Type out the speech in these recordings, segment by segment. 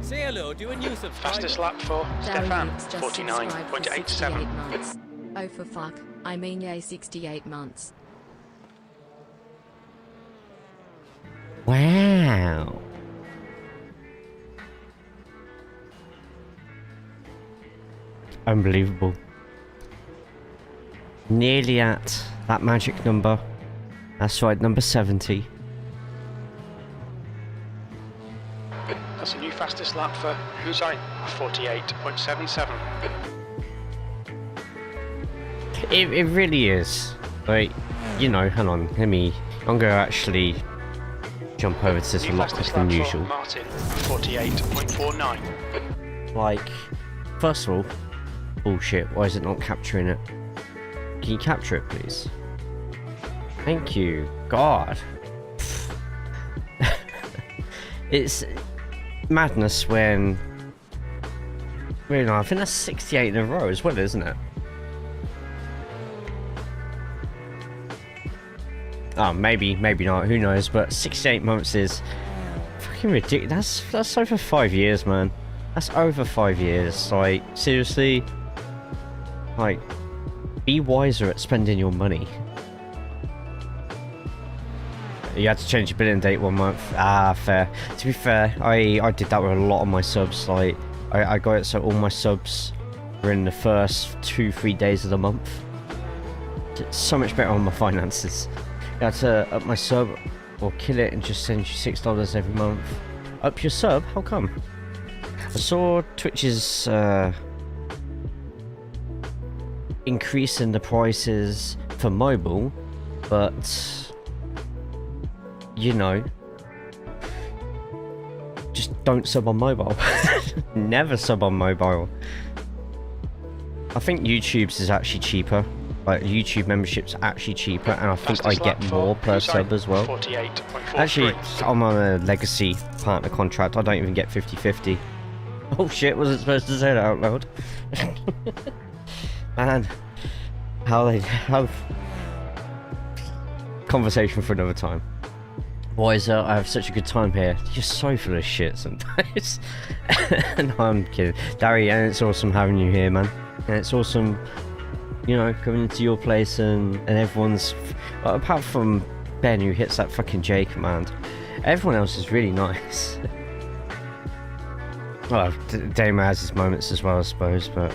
Say hello to a new subscriber. Fastest lap for Stefan, 49.87. Oh for fuck, I mean yay 68 months. Wow. Unbelievable. Nearly at that magic number. That's right, number 70. That's a new fastest lap for Hussein, 48.77. It really is. Like, you know, hang on, I'm gonna actually jump over to this a lot quicker than usual. Martin, 48.49. Like, first of all, bullshit, why is it not capturing it? Can you capture it, please? Thank you. God. It's madness when... Really, no, I think that's 68 in a row as well, isn't it? Oh, maybe not, who knows, but 68 months is fucking ridiculous. That's over 5 years, man. That's over 5 years. Like, seriously, like, be wiser at spending your money. You had to change your billing date 1 month. Ah, fair. To be fair, I did that with a lot of my subs. Like, I got it so all my subs were in the first 2-3 days of the month. It's so much better on my finances. You had to up my sub or kill it and just send you $6 every month. Up your sub? How come? I saw Twitch's increase in the prices for mobile, but you know, just don't sub on mobile. Never sub on mobile. I think YouTube's is actually cheaper. Like, YouTube membership's actually cheaper, and I think I get more per sub as well. Actually, I'm on a legacy partner contract. I don't even get 50/50. Oh shit, wasn't supposed to say that out loud. Man, how conversation for another time. Why is I have such a good time here? You're so full of shit sometimes. No, I'm kidding. Darry, and it's awesome having you here, man. And it's awesome, you know, coming into your place and everyone's... Well, apart from Ben, who hits that fucking J command. Everyone else is really nice. Well, Damo has his moments as well, I suppose, but...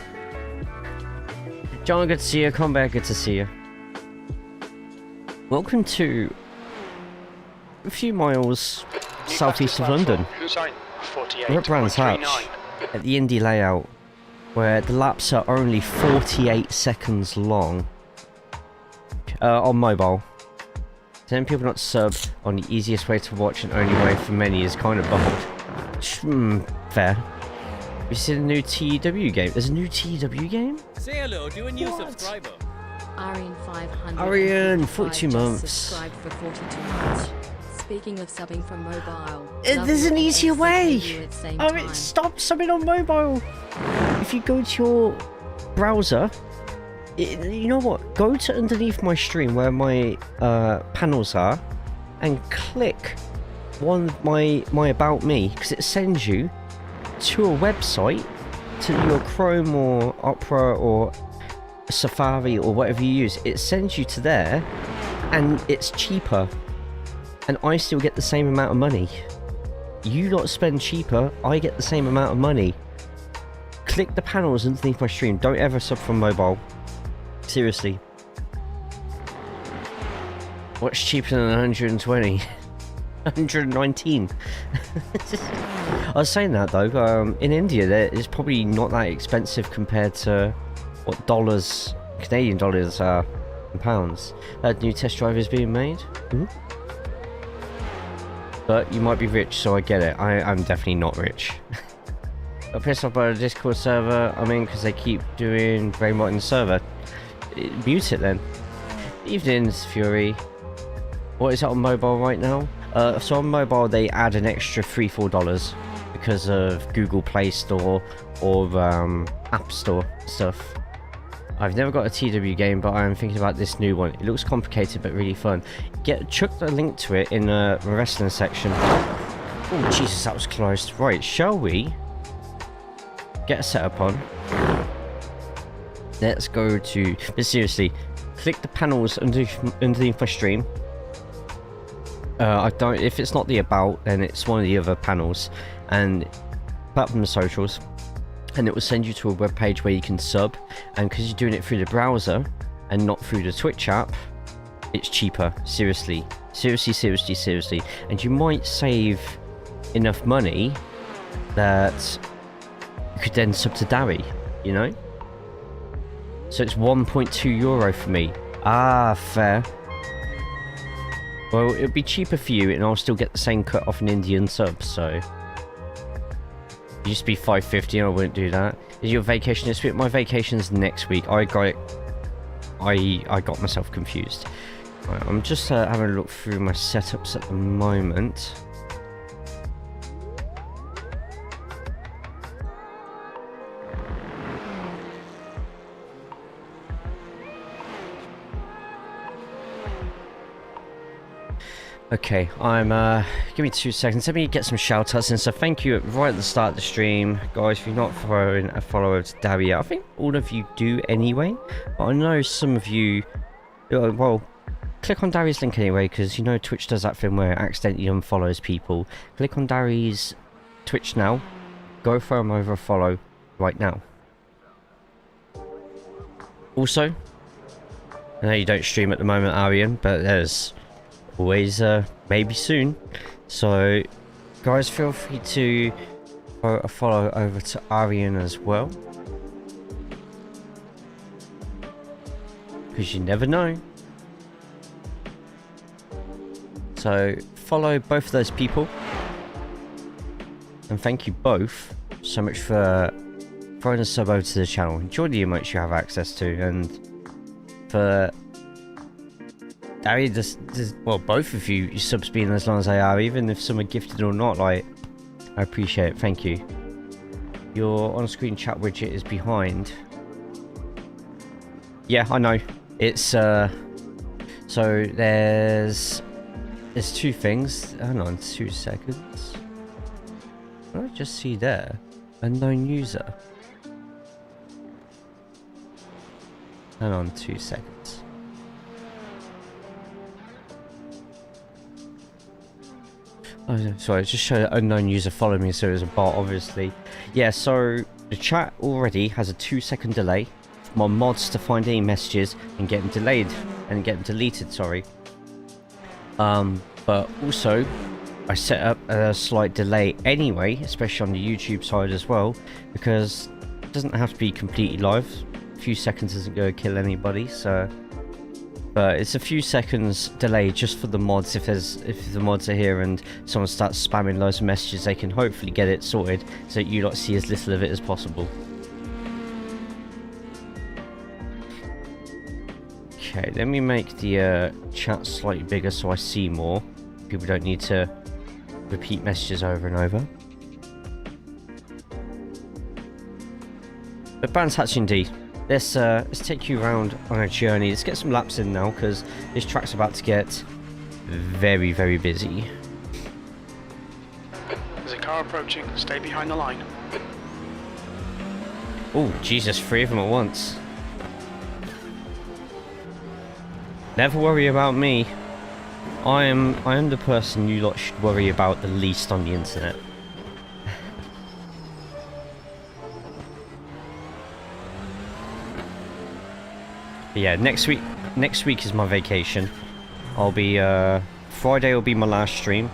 John, good to see you. Come back, good to see you. Welcome to a few miles southeast of London. We're at Brands Hatch at the Indy layout, where the laps are only 48 seconds long on mobile. 10 people not sub on the easiest way to watch and only way for many is kind of bold. Fair. We see the new TEW game. There's a new TEW game? Say hello to a new subscriber. Arian 500. Arian, 42 months. Subscribed for 42 months. Speaking of subbing from mobile, there's an easier way. Oh, stop subbing on mobile. If you go to your browser, you know what? Go to underneath my stream where my panels are, and click my about me, because it sends you to a website, to your Chrome or Opera or Safari or whatever you use. It sends you to there, and it's cheaper, and I still get the same amount of money. You lot spend cheaper, I get the same amount of money. Click the panels underneath my stream. Don't ever sub from mobile. Seriously. What's cheaper than 120? 119. I was saying that though, in India it's probably not that expensive compared to what dollars, Canadian dollars are in pounds. New test drive is being made. But you might be rich, so I get it. I'm definitely not rich. I'm pissed off by the Discord server, because they keep doing brain rot in the server. Mute it then. Evenings, Fury. What is it on mobile right now? So on mobile they add an extra $3-4 because of Google Play Store or App Store stuff. I've never got a TW game, but I'm thinking about this new one. It looks complicated but really fun. Chuck the link to it in the wrestling section. Oh Jesus, that was close. Right, shall we get a setup on? Let's go to... But seriously, click the panels underneath my stream. If it's not the about, then it's one of the other panels, and apart from the socials, and it will send you to a web page where you can sub. And because you're doing it through the browser and not through the Twitch app, it's cheaper. Seriously, and you might save enough money that you could then sub to Dari, you know. So it's €1.2 for me. Fair. Well, it'll be cheaper for you, and I'll still get the same cut off an Indian sub, so... It used to be $5.50, I wouldn't do that. Is your vacation this week? My vacation's next week. I got myself confused. Right, I'm just having a look through my setups at the moment. Okay, give me 2 seconds. Let me get some shout outs in. So thank you right at the start of the stream. Guys, if you're not following a follower to Daria, I think all of you do anyway. But I know some of you, well, click on Dari's link anyway, because you know Twitch does that thing where it accidentally unfollows people. Click on Dari's Twitch now. Go throw him over a follow right now. Also, I know you don't stream at the moment, Arian, but there's always maybe soon, so guys, feel free to throw a follow over to Arian as well, because you never know. So follow both of those people, and thank you both so much for throwing a sub over to the channel. Enjoy the emotes you have access to, and for Ari, well, both of you subs being as long as they are, even if some are gifted or not, like, I appreciate it, thank you. Your on-screen chat widget is behind. Yeah, I know. It's, so there's two things. Hang on 2 seconds. What did I just see there? Unknown user. Hang on 2 seconds. Oh, sorry, it just showed an unknown user followed me, so it was a bot, obviously. Yeah, so the chat already has a 2-second delay. My mods to find any messages and get them delayed and get them deleted. Sorry. But also, I set up a slight delay anyway, especially on the YouTube side as well, because it doesn't have to be completely live. A few seconds isn't going to kill anybody, so. But it's a few seconds delay just for the mods. If the mods are here and someone starts spamming loads of messages, they can hopefully get it sorted so that you lot see as little of it as possible. Okay, let me make the chat slightly bigger so I see more. People don't need to repeat messages over and over. But Brands Hatch Indy. Let's take you around on a journey. Let's get some laps in now because this track's about to get very, very busy. There's a car approaching. Stay behind the line. Oh, Jesus, 3 of them at once. Never worry about me. I am the person you lot should worry about the least on the internet. But yeah, next week is my vacation. I'll be Friday will be my last stream,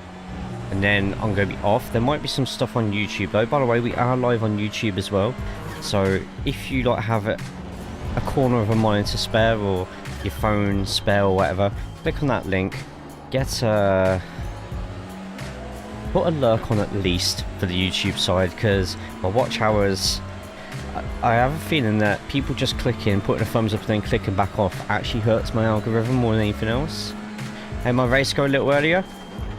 and then I'm gonna be off. There might be some stuff on YouTube though. By the way, we are live on YouTube as well. So if you like have a corner of a monitor spare or your phone spare or whatever, click on that link. Get put a lurk on at least for the YouTube side, because my watch hours. I have a feeling that people just clicking, putting a thumbs up and then clicking back off actually hurts my algorithm more than anything else. And my race go a little earlier.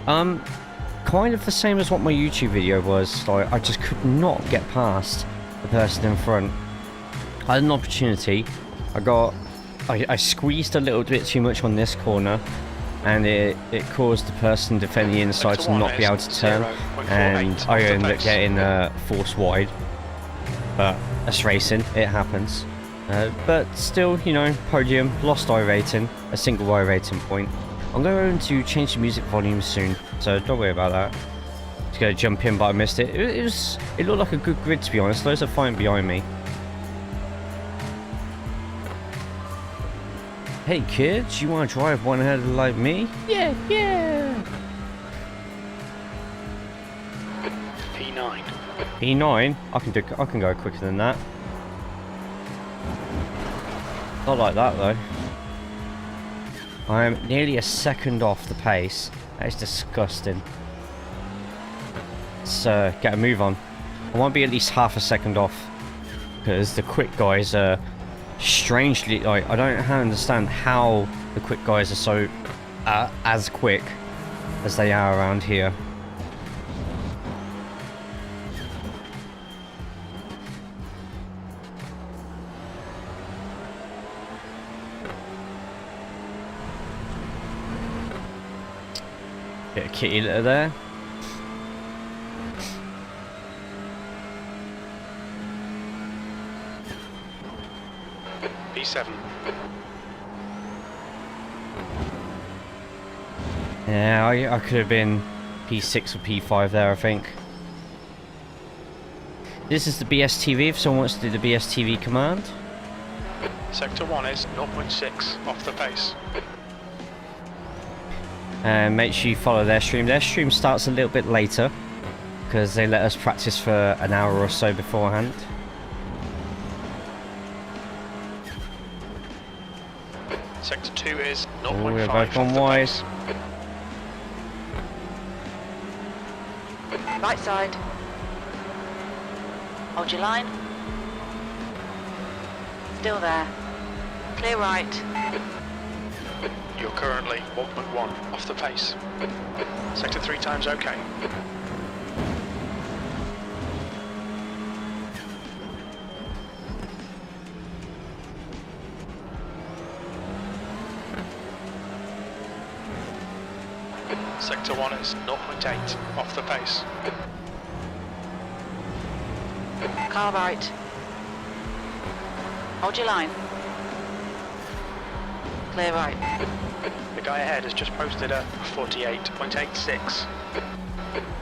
Kind of the same as what my YouTube video was. Like, I just could not get past the person in front. I had an opportunity. I squeezed a little bit too much on this corner, and it caused the person defending the inside to not be able to turn, and I ended up getting forced wide. But that's racing, it happens. But still, you know, podium, lost I rating, a single I rating point. I'm going to change the music volume soon, so don't worry about that. Just going to jump in, but I missed it. It looked like a good grid, to be honest. Those are fine behind me. Hey kids, you want to drive one-headed like me? Yeah, yeah! P9. P9? I can go quicker than that. Not like that though. I am nearly a second off the pace. That is disgusting. Let's get a move on. I want to be at least half a second off, because the quick guys are strangely, like, I don't understand how the quick guys are so as quick as they are around here. Bit of kitty litter there. P7. Yeah, I could have been P6 or P5 there, I think. This is the BSTV if someone wants to do the BSTV command. Sector 1 is 0.6 off the pace. And make sure you follow their stream. Their stream starts a little bit later because they let us practice for an hour or so beforehand. Sector 2 is 0.5 Oh, we're both off gone the wide. pace. Right side. Hold your line. Still there. Clear right. You're currently 1.1 off the pace. Sector 3 times okay. Sector 1 is 0.8 off the pace. Car right. Hold your line. Clear right. The guy ahead has just posted a 48.86.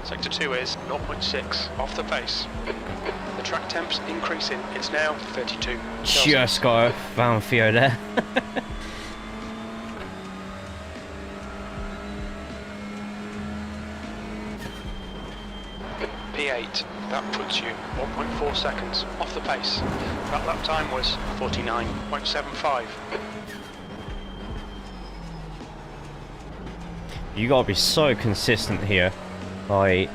Sector 2 is 0.6 off the pace. The track temp's increasing. It's now 32. Just got a Van Theo there. P8. That puts you 1.4 seconds off the pace. That lap time was 49.75. You gotta be so consistent here. Like,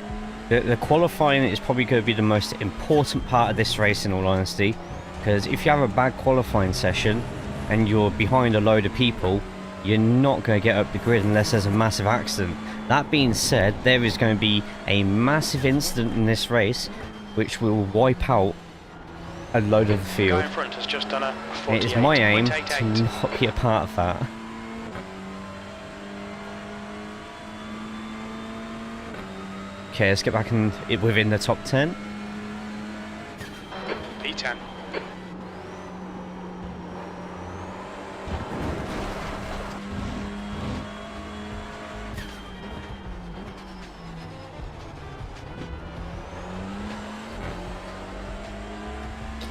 the qualifying is probably going to be the most important part of this race, in all honesty, because if you have a bad qualifying session and you're behind a load of people, you're not going to get up the grid unless there's a massive accident. That being said, there is going to be a massive incident in this race which will wipe out a load of the field. Guy in front has just done a It is my aim to 48.88. not be a part of that. Okay, let's get back in within the top 10. P10.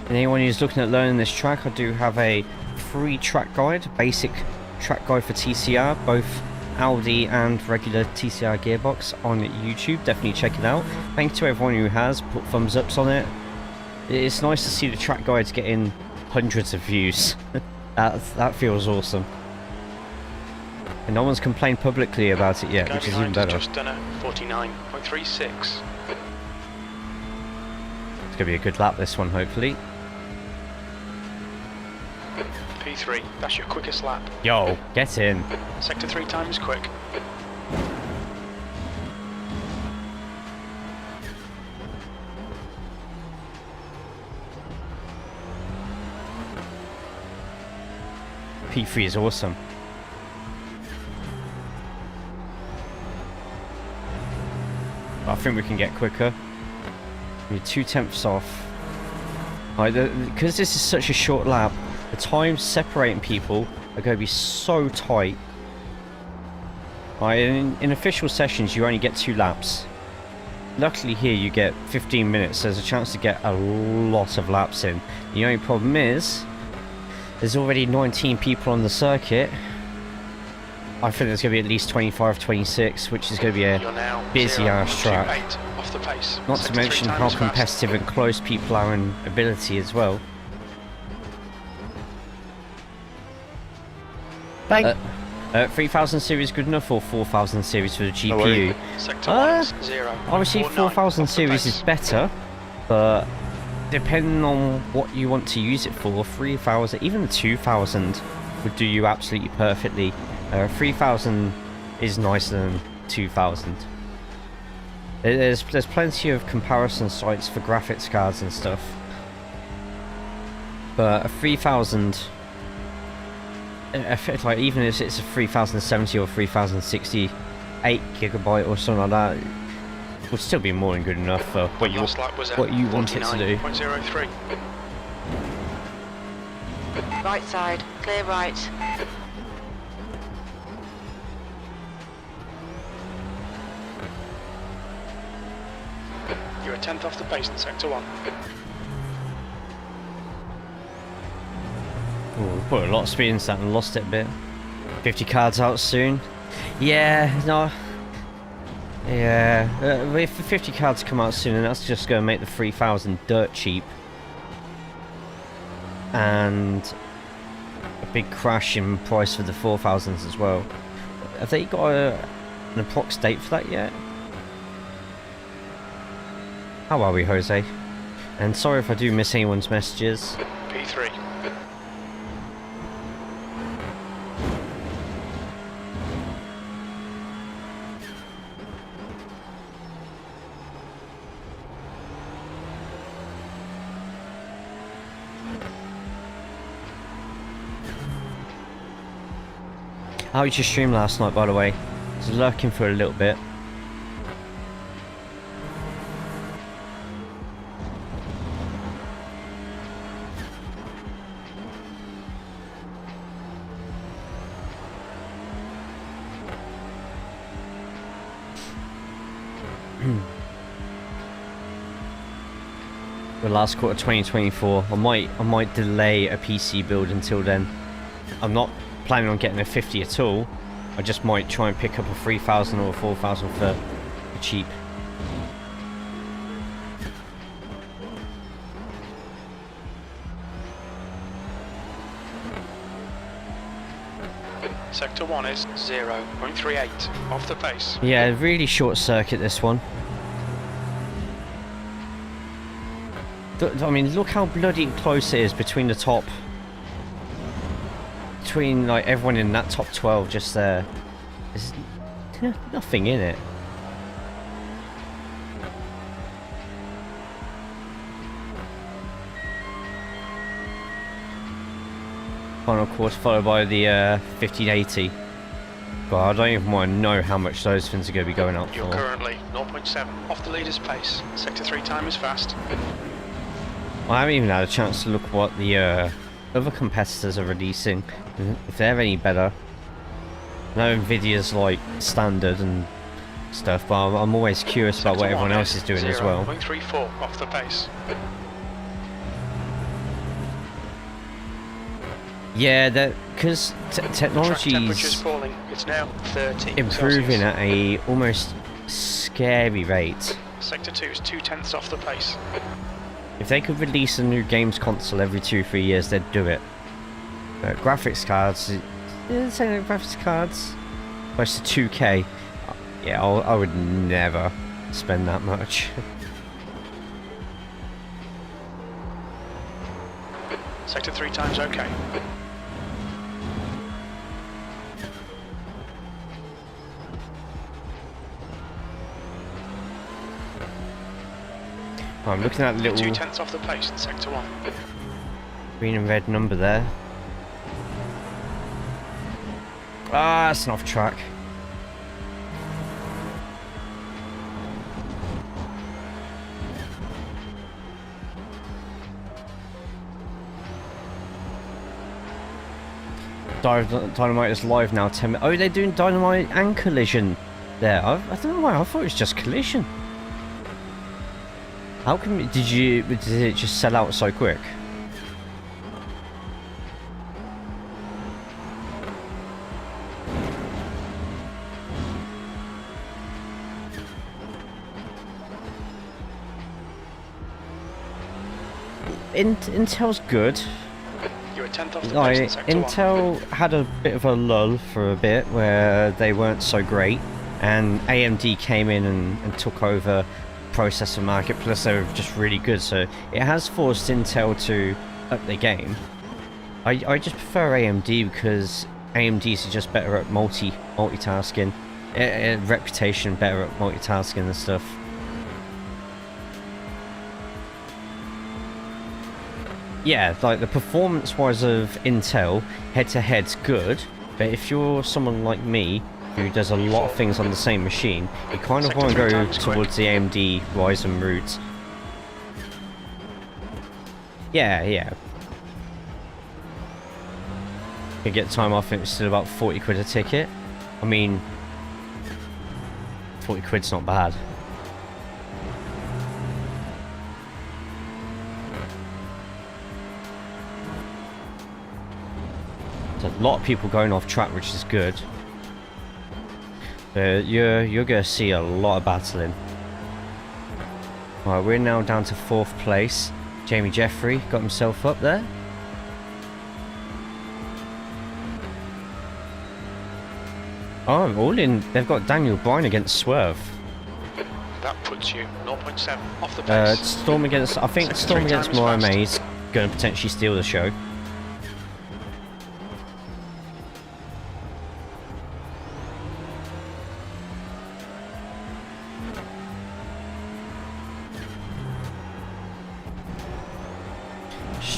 And anyone who's looking at learning this track, I do have a free track guide, basic track guide for TCR, both Audi and regular TCR gearbox on YouTube. Definitely check it out. Thanks to everyone who has put thumbs ups on it. It's nice to see the track guides getting hundreds of views. that feels awesome. And no one's complained publicly about it yet, Guy which is even behind has better. just done a 49.36. It's gonna be a good lap, this one, hopefully. P3. That's your quickest lap. Yo, get in. Sector 3 time is quick. P3 is awesome. I think we can get quicker. We're 2/10 off. Because this is such a short lap, the times separating people are going to be so tight. In official sessions, you only get 2 laps. Luckily here, you get 15 minutes. So there's a chance to get a lot of laps in. The only problem is, there's already 19 people on the circuit. I think there's going to be at least 25, 26, which is going to be a busy ass track. Off the pace. Not to mention how competitive and close people are in ability as well. 3000 series good enough, or 4000 series for the GPU? Sector 1 is 0. Obviously 4000 series is better, but depending on what you want to use it for, 3000, even the 2000 would do you absolutely perfectly. 3000 is nicer than 2000. There's plenty of comparison sites for graphics cards and stuff, but a 3000, like, even if it's a 3070 or 3068 gigabyte or something like that, it would still be more than good enough for what you want it to do. 49.03. Right side, clear right. You're a 10th off the pace in Sector 1. Oh, we put a lot of speed into that and lost it a bit. 50 cards out soon. Yeah, no. Yeah, if the 50 cards come out soon, then that's just going to make the 3000 dirt cheap. And a big crash in price for the 4000s as well. Have they got an approx date for that yet? How are we, Jose? And sorry if I do miss anyone's messages. P3. How was your stream last night, by the way? I was lurking for a little bit. the last quarter of 2024. I might delay a PC build until then. I'm not planning on getting a 50 at all. I just might try and pick up a 3000 or a 4000 for cheap. Sector 1 is 0.38 off the pace. Yeah, really short circuit this one. I mean, look how bloody close it is between the top. Between like everyone in that top 12 just there. There's nothing in it. Final course followed by the 1580. But I don't even want to know how much those things are going to be going up for. You're currently 0.7 off the leader's pace. Sector 3 time is fast. I haven't even had a chance to look what the other competitors are releasing, if they're any better. I know Nvidia's like standard and stuff, but I'm always curious about what everyone else is doing as well. 0.34 off the pace. Yeah, that because technology's falling. It's now 30 improving Celsius. at a almost scary rate. Sector 2 is 0.2 off the pace. If they could release a new games console every 2-3 years, they'd do it. Graphics cards, graphics cards, close to 2K. Yeah, I would never spend that much. Sector 3 time's okay. I'm looking at the little 0.2 off the pace in Sector 1. green and red number there. Ah, it's an off track. Dynamite is live now. 10 minutes. Oh, they're doing Dynamite and Collision there. I don't know why. I thought it was just Collision. How come? Did it just sell out so quick? Intel's good. You're a 10th off the Like, pace in Sector 1. Intel had a bit of a lull for a bit where they weren't so great, and AMD came in and took over processor market, plus they were just really good, so it has forced Intel to up their game. I just prefer AMD because AMDs are just better at multitasking, reputation better at multitasking and stuff. Yeah, like the performance wise of Intel head to head's good, but if you're someone like me who does a lot of things on the same machine, you kind of want to go towards the AMD Ryzen route. Yeah. You get time off and it's still about 40 quid a ticket. I mean, 40 quid's not bad. There's a lot of people going off track, which is good. You're going to see a lot of battling. Right, we're now down to 4th place. Jamie Jeffrey got himself up there. Oh, all in. They've got Daniel Bryan against Swerve. That puts you 0.7 off the pace. Storm against. I think Sector Storm 3 against time is Mariah fast. May's going to potentially steal the show.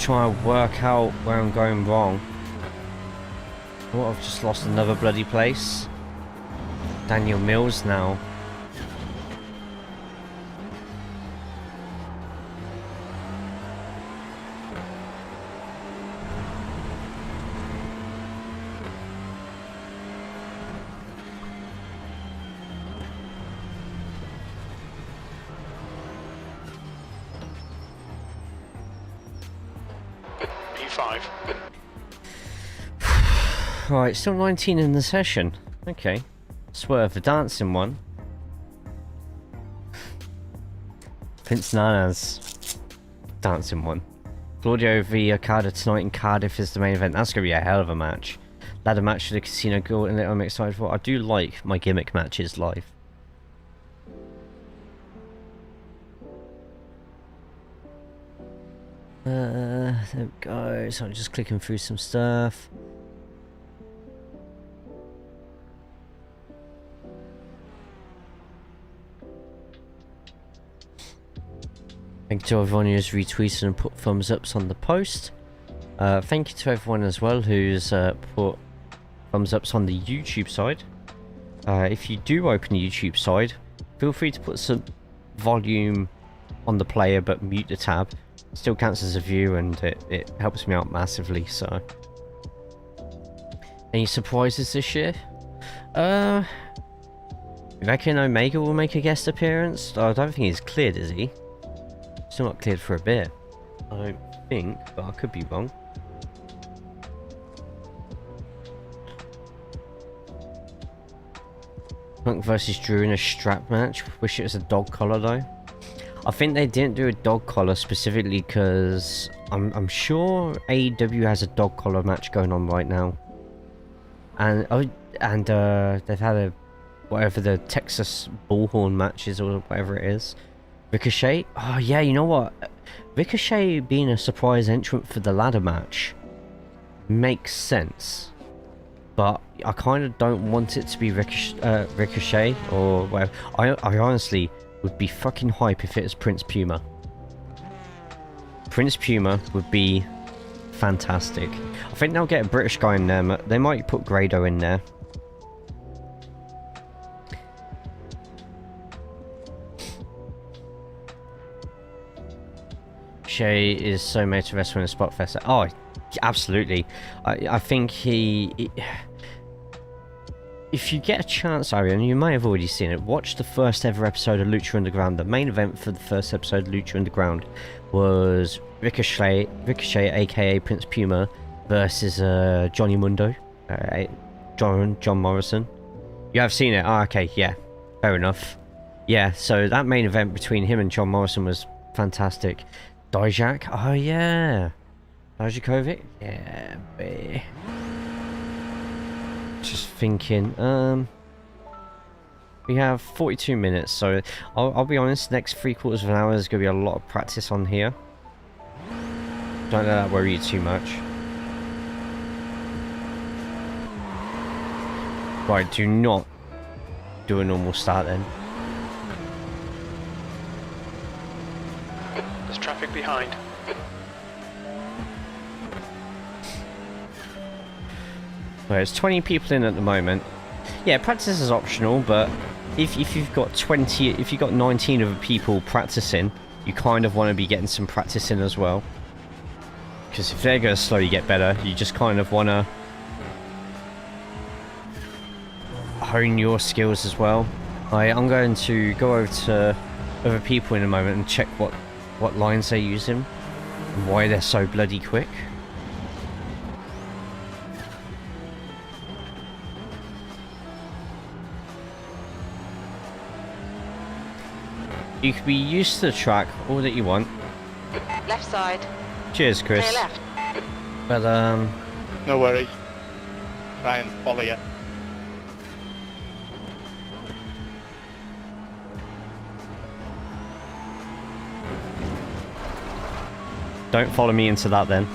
Try and work out where I'm going wrong. Oh, I've just lost another bloody place. Daniel Mills now. 1.5. Right, still 19 in the session. Okay. Swerve the dancing one. Prince Nana's dancing one. Claudio v Okada tonight in Cardiff is the main event. That's going to be a hell of a match. Ladder match for the casino girl and I'm excited for. I do like my gimmick matches live. There we go. So I'm just clicking through some stuff. Thank you to everyone who's retweeted and put thumbs ups on the post. Thank you to everyone as well who's put thumbs ups on the YouTube side. If you do open the YouTube side, feel free to put some volume on the player but mute the tab. It still counts as a view and it helps me out massively. So, any surprises this year? You reckon Omega will make a guest appearance? I don't think he's cleared, is he? Still not cleared for a bit. I don't think, but I could be wrong. Punk versus Drew in a strap match. Wish it was a dog collar though. I think they didn't do a dog collar specifically because I'm sure AEW has a dog collar match going on right now. And they've had a whatever the Texas Bullhorn match is or whatever it is. Ricochet? Oh yeah, you know what? Ricochet being a surprise entrant for the ladder match makes sense. But I kind of don't want it to be Ricochet or whatever. I honestly would be fucking hype if it was Prince Puma. Prince Puma would be fantastic. I think they'll get a British guy in there. They might put Grado in there. Shay is so made to wrestle in a spot fest. Oh, absolutely. I think he if you get a chance, Arian, you may have already seen it. Watch the first ever episode of Lucha Underground. The main event for the first episode of Lucha Underground was Ricochet, aka Prince Puma, versus Johnny Mundo, John Morrison. You have seen it? Ah, okay, yeah, fair enough. Yeah, so that main event between him and John Morrison was fantastic. Dijak? Oh yeah. Dijakovic? Yeah, bae. Just thinking, we have 42 minutes, so I'll be honest, next 3/4 of an hour is going to be a lot of practice on here. Don't let that worry you too much. Right, do not do a normal start then. There's traffic behind. Right, there's 20 people in at the moment. Yeah, practice is optional, but if you've got 19 other people practicing, you kind of want to be getting some practice in as well. Because if they're going to slowly get better, you just kind of want to hone your skills as well. I'm going to go over to other people in a moment and check what lines they're using and why they're so bloody quick. You can be used to the track all that you want. Left side. Cheers, Chris. Clear left. But No worry. Try and follow you. don't follow me into that then.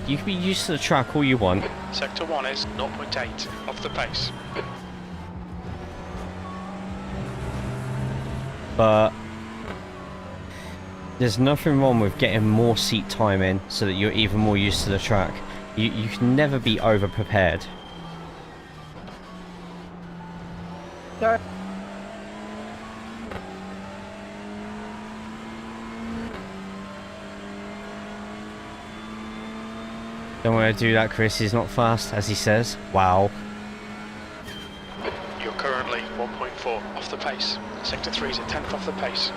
You can be used to the track all you want. Sector 1 is 0.8 off the pace. But there's nothing wrong with getting more seat time in so that you're even more used to the track. You can never be over prepared. Sure. Don't want to do that, Chris. He's not fast, as he says. Wow. You're currently 1.4 off the pace. Sector 3 is a 10th off the pace.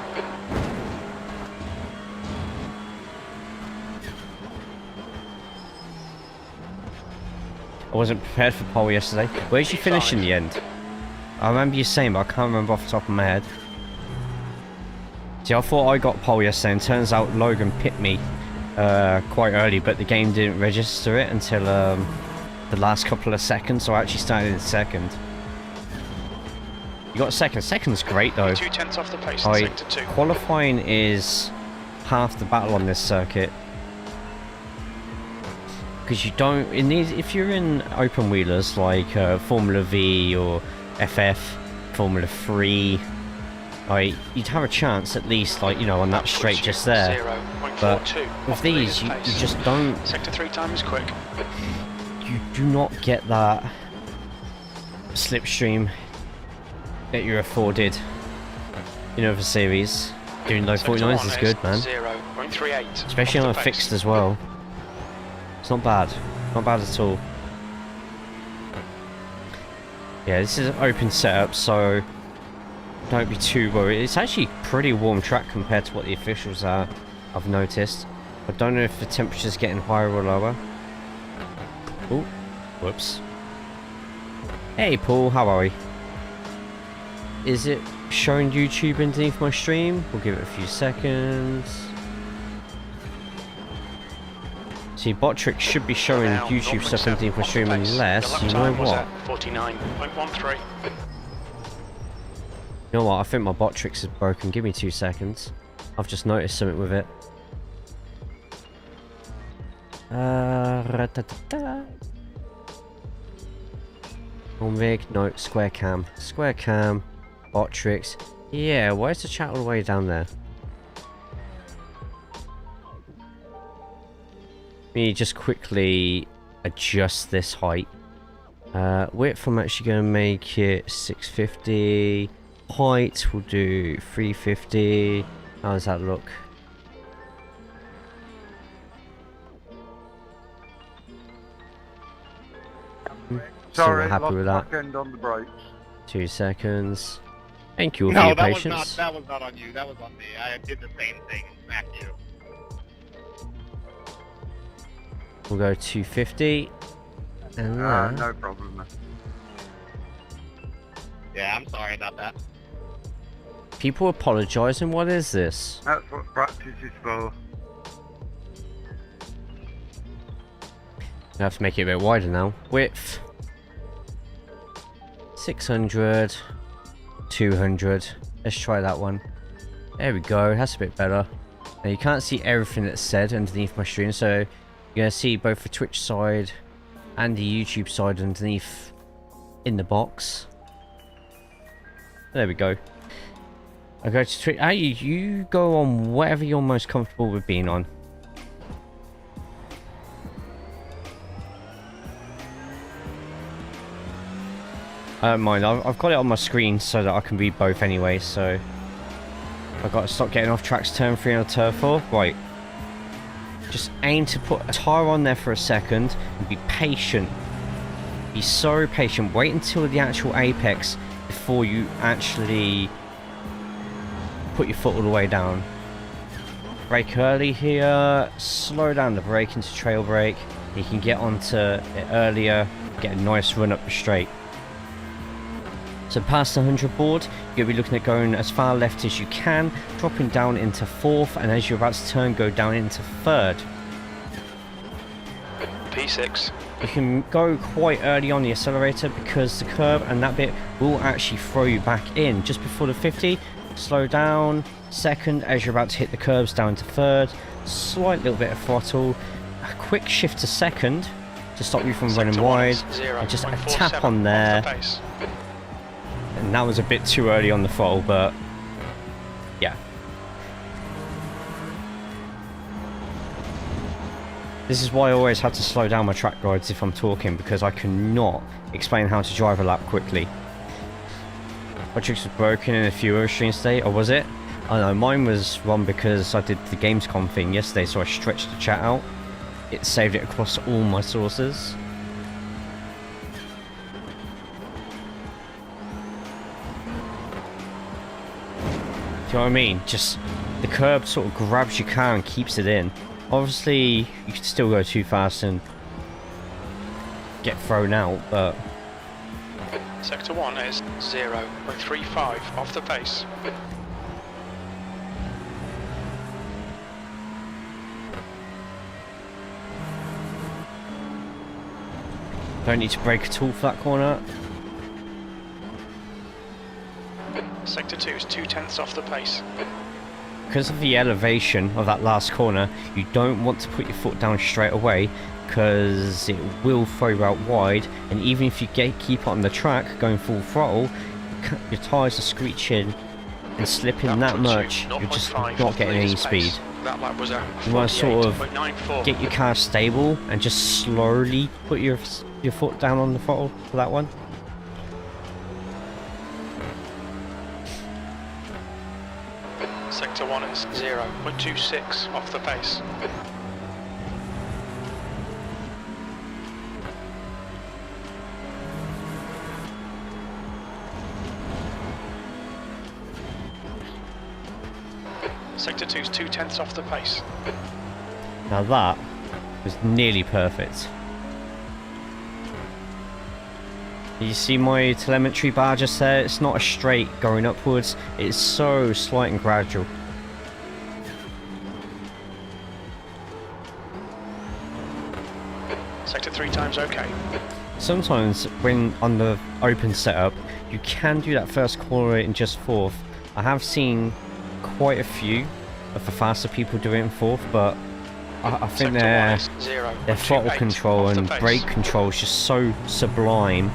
I wasn't prepared for pole yesterday. Where did you finish in the end? I remember you saying, but I can't remember off the top of my head. See, I thought I got pole yesterday, and turns out Logan pipped me quite early, but the game didn't register it until the last couple of seconds, so I actually started in second. You got a second. Second's great though. 2/10 off the pace in sector 2. Qualifying is half the battle on this circuit. Because you don't, if you're in open wheelers like Formula V or FF, Formula 3, like, you'd have a chance at least, like, you know, on that straight just there. But with these, you just don't. Sector 3 time is quick. You do not get that slipstream that you're afforded in other series. Doing low 49s is good, man. 0.38. Especially on a fixed as well. It's not bad. Not bad at all. Yeah, this is an open setup, so don't be too worried. It's actually pretty warm track compared to what the officials are, I've noticed. I don't know if the temperature's getting higher or lower. Oh, whoops. Hey Paul, how are we? Is it showing YouTube underneath my stream? We'll give it a few seconds. See, Botrix should be showing YouTube stuff underneath my stream unless, you know what? 49.13. You know what, I think my Botrix is broken. Give me 2 seconds. I've just noticed something with it. Config, no, square cam. Square cam, Botrix. Yeah, where's the chat all the way down there? Let me just quickly adjust this height. Width, I'm actually going to make it 650. Height, we'll do 350. How does that look? Sorry, so happy with that. End on the brakes. 2 seconds. Thank you for No, your that patience. was not on you. That was on me. I did the same thing and smacked you. We'll go 250. And No problem. Yeah, I'm sorry about that. people apologising. What is this? That's what practice is for. I have to make it a bit wider now. Width 600, 200. Let's try that one. There we go. That's a bit better. Now you can't see everything that's said underneath my stream, so you're gonna see both the Twitch side and the YouTube side underneath in the box. There we go. I go to Twitch. Hey, you go on whatever you're most comfortable with being on. I don't mind. I've got it on my screen so that I can read both anyway, so I've got to stop getting off tracks turn 3 and turn 4. Right. Just aim to put a tire on there for a second and be patient. Be so patient. Wait until the actual apex before you actually put your foot all the way down. Brake early here. Slow down the brake into trail brake. You can get onto it earlier. Get a nice run up the straight. So past the 100 board, you'll be looking at going as far left as you can, dropping down into 4th, and as you're about to turn, go down into 3rd. P6. You can go quite early on the accelerator because the curve and that bit will actually throw you back in. Just before the 50, slow down, 2nd, as you're about to hit the curves down to 3rd, slight little bit of throttle, a quick shift to 2nd to stop you from running wide, and just a tap on there. And that was a bit too early on the throttle, but yeah. This is why I always have to slow down my track guides if I'm talking, because I cannot explain how to drive a lap quickly. My tricks was broken in a few other streams today, or was it? I don't know, mine was wrong because I did the Gamescom thing yesterday, so I stretched the chat out. It saved it across all my sources. you know what I mean? Just the curb sort of grabs your car and keeps it in. Obviously, you can still go too fast and get thrown out, but... Sector 1 is 0.35 off the pace. Don't need to brake at all for that corner. Sector 2 is 0.2 off the pace. Because of the elevation of that last corner, you don't want to put your foot down straight away, because it will throw you out wide, and even if you keep it on the track going full throttle, your tyres are screeching and slipping that much, you're just not getting any speed. That lap was a You want to sort of 48.94. get your car stable and just slowly put your foot down on the throttle for that one. Sector 1 is 0.26 off the pace. Sector 2 is 0.2 off the pace. Now that was nearly perfect. You see my telemetry bar just there? It's not a straight going upwards, it's so slight and gradual. Sector 3 times okay. Sometimes when on the open setup, you can do that first corner in just fourth. I have seen quite a few of the faster people do it in fourth, but I think their throttle control and brake control is just so sublime.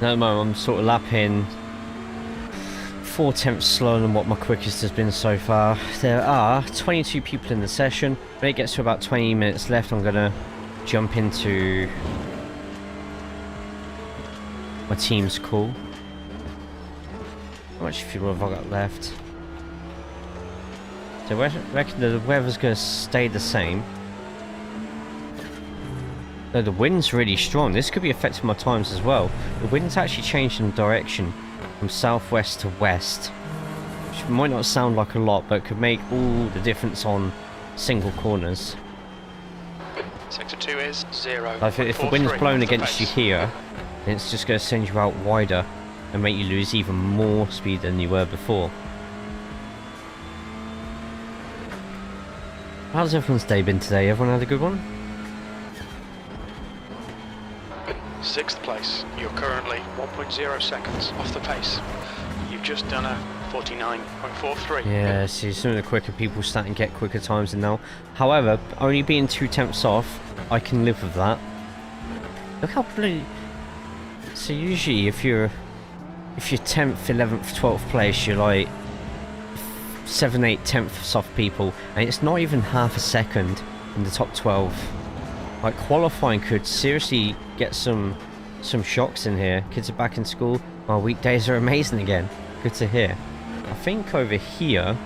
At the moment I'm sort of lapping 4/10 slower than what my quickest has been so far. There are 22 people in the session. When it gets to about 20 minutes left, I'm gonna jump into my team's call. How much fuel have I got left? So I reckon the weather's gonna stay the same. No, the wind's really strong. This could be affecting my times as well. The wind's actually changing direction from southwest to west, which might not sound like a lot, but could make all the difference on single corners. Sector 2 is 0. Like if the wind's blowing against you here, then it's just going to send you out wider and make you lose even more speed than you were before. How's everyone's day been today? Everyone had a good one? 6th place. You're currently 1.0 seconds off the pace. You've just done a 49.43. Yeah, see, some of the quicker people starting to get quicker times than now. However, only being 2/10 off, I can live with that. Look how bloody... So usually if you're 10th, 11th, 12th place, you're like 7, 8, 10th off people, and it's not even half a second in the top 12. Like, qualifying could seriously get some shocks in here. Kids are back in school. My weekdays are amazing again. Good to hear. I think over here,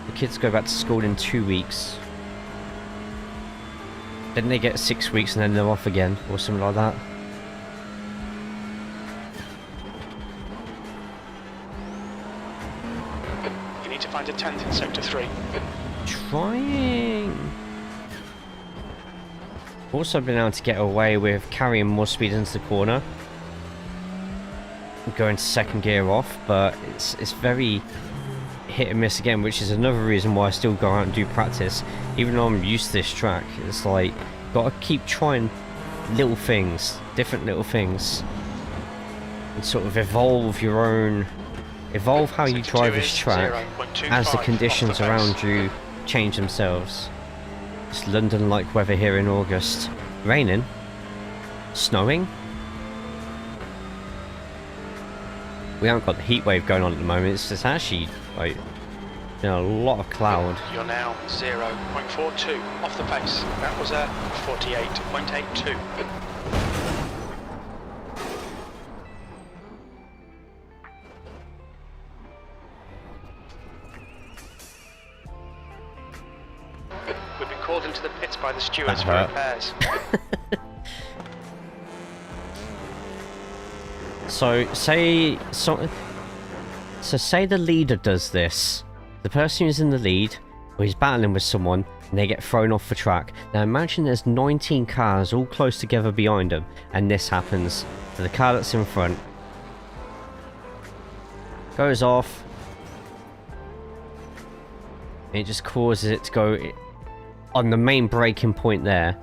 the kids go back to school in 2 weeks. Then they get 6 weeks and then they're off again, or something like that. You need to find a 10th in Sector 3. Trying. Also been able to get away with carrying more speed into the corner, going to second gear off, but it's very hit and miss again, which is another reason why I still go out and do practice. Even though I'm used to this track, it's like, gotta keep trying little things, different little things, and sort of evolve how you drive this track as the conditions around you change themselves. It's London-like weather here in August. Raining, snowing. We haven't got the heat wave going on at the moment. It's actually like, you know, a lot of cloud. You're now 0.42 off the pace. That was a 48.82. called into the pits by the stewards for hurt. repairs. So say say the leader does this. The person who's in the lead, or he's battling with someone, and they get thrown off the track. Now imagine there's 19 cars all close together behind them, and this happens to the car that's in front. Goes off. And it just causes it to go on the main braking point there.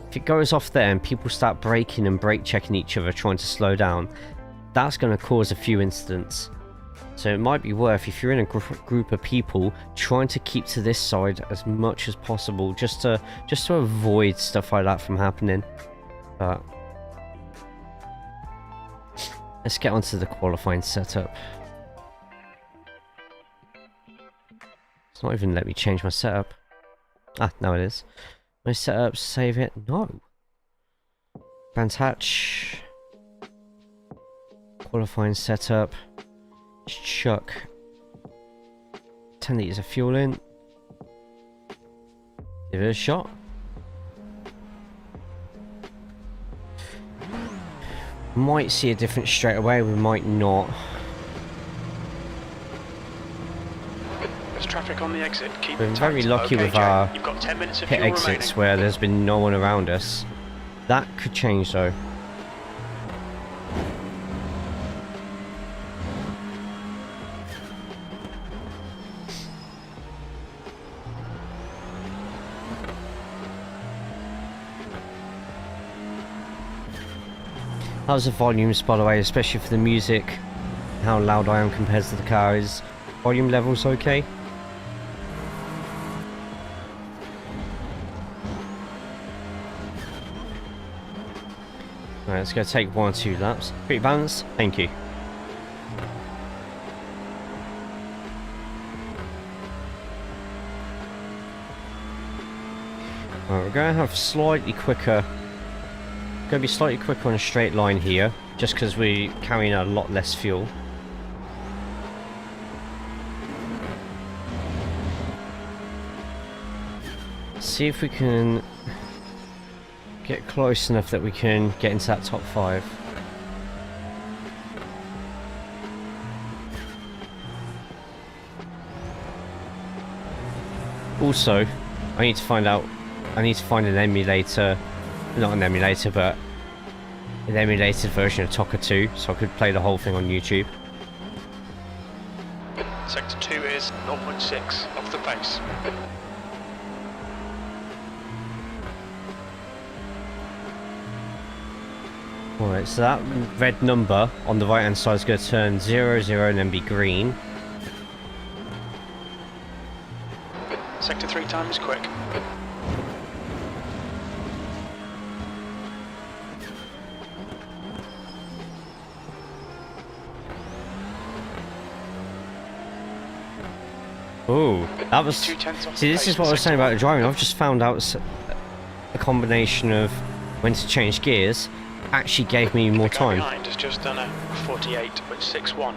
If it goes off there and people start braking and brake checking each other trying to slow down, that's going to cause a few incidents. So it might be worth, if you're in a group of people, trying to keep to this side as much as possible, just to avoid stuff like that from happening. But let's get onto the qualifying setup. It's not even let me change my setup. Ah, now it is. My setup, save it. No. Brands hatch. Qualifying setup. Let's chuck 10 litres of fuel in. Give it a shot. Might see a difference straight away, we might not. There's traffic on the exit. Keep We're it very tight. lucky Okay, with Jay, our you've got 10 minutes of pit fuel exits remaining. where there's been no one around us. That could change though. How's the volumes, by the way, especially for the music? How loud I am compared to the car. Is volume levels okay? Alright, let's go take 1 or 2 laps. Pretty balanced, thank you. Alright, we're going to have slightly quicker. Going to be slightly quicker on a straight line here, just because we're carrying a lot less fuel. See if we can get close enough that we can get into that top 5. Also, I need to find an emulator. Not an emulator, but an emulated version of TOCA 2, so I could play the whole thing on YouTube. Sector 2 is 0.6 off the pace. Alright, so that red number on the right hand side is going to turn 00 and then be green. Sector 3 time is quick. Ooh, that was... 2/10 off See, the this pace is what I in was saying sector about 1. the driving. I've just found out a combination of when to change gears actually gave me more The guy time. behind has just done a 48.61.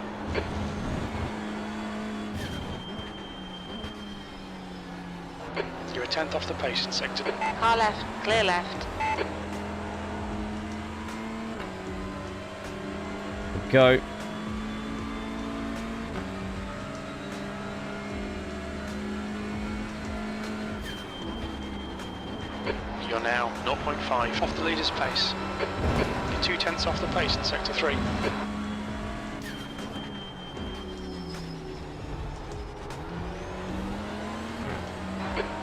You're a 10th off the pace in sector 2. Car left, clear left. Go. You're now 0.5 off the leader's pace. You're 2/10 off the pace in sector 3.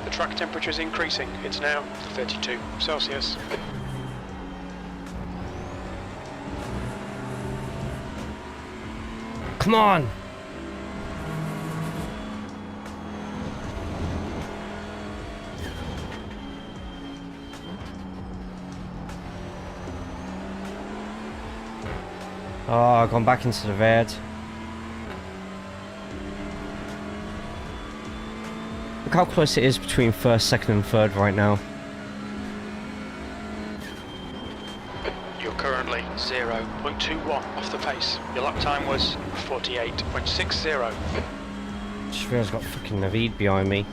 The track temperature is increasing. It's now 32 Celsius. Come on! Oh, I've gone back into the red. Look how close it is between first, second and third right now. You're currently 0.21 off the pace. Your lap time was 48.60. Just realised I've got fucking Navid behind me.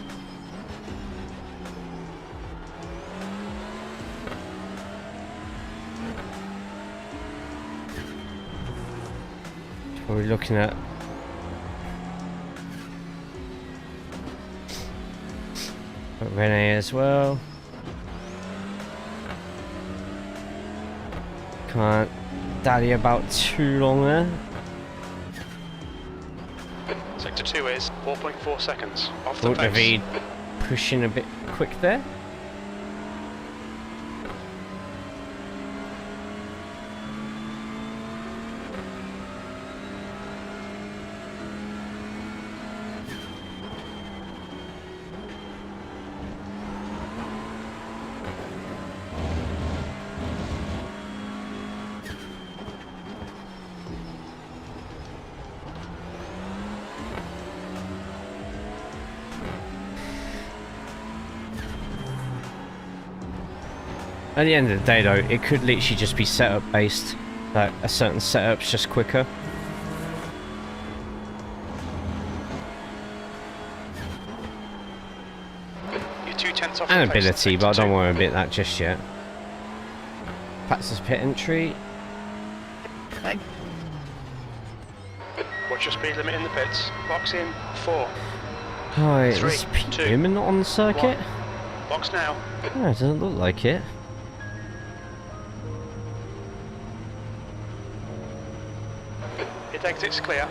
What are we looking at? Got Renee as well. Can't dally about too long there. Sector 2 is 4.4 seconds off the Oh, pace. David pushing a bit quick there. At the end of the day though, it could literally just be setup based. Like a certain setup's just quicker. You're 2/10 off And the pace in ability, sector but I don't 2. want to admit that just yet. Practice pit entry. What's your speed limit in the pits? Box in 4. Right, Three, is two, Human not on the circuit? 1. Box now. No, it doesn't look like it. Hit exit's clear.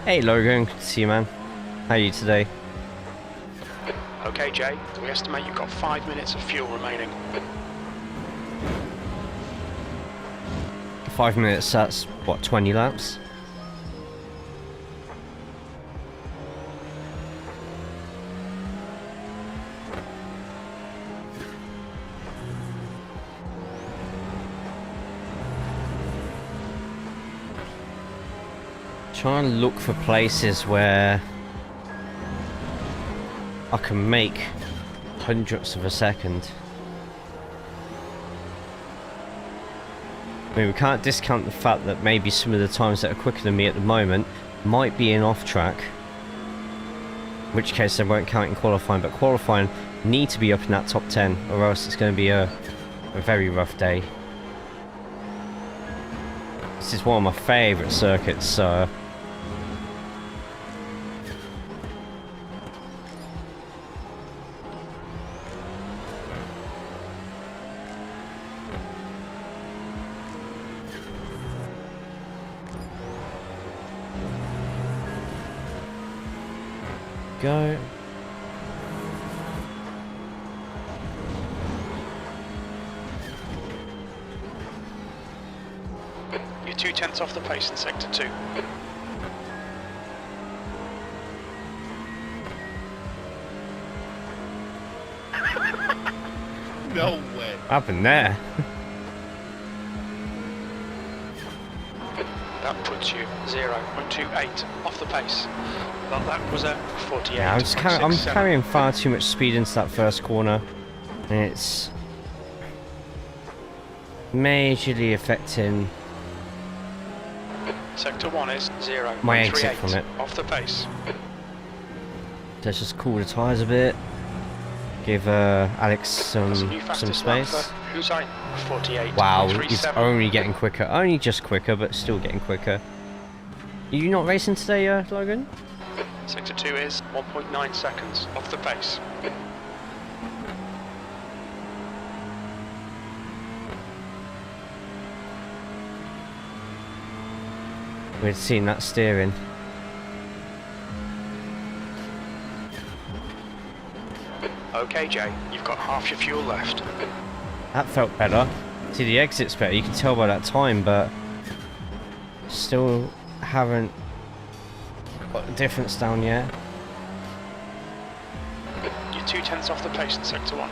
Hey Logan, good to see you, man. How are you today? Okay, Jay, we estimate you've got 5 minutes of fuel remaining. 5 minutes, that's what, 20 laps? Try and look for places where I can make hundredths of a second. I mean, we can't discount the fact that maybe some of the times that are quicker than me at the moment might be in off track, in which case they won't count in qualifying, but qualifying need to be up in that top 10 or else it's going to be a very rough day. This is one of my favourite circuits, so go. You're 2/10 off the pace in sector 2. No way. What happened there? That puts you 0.28 off the pace. Well, that was a 48. Yeah, I'm carrying far too much speed into that first corner, and it's majorly affecting Sector 1 is 0.38 my exit from it. off the pace. Let's just cool the tyres a bit. Give Alex some Fastest lap space. for Hussein, 48. Wow, he's only getting quicker. Only just quicker, but still getting quicker. Are you not racing today, Logan? Sector 2 is 1.9 seconds off the pace. We've seen that steering. Okay, Jay, you've got half your fuel left. That felt better. See, the exit's better. You can tell by that time, but still haven't got the difference down yet. You're 2/10 off the pace in sector 1.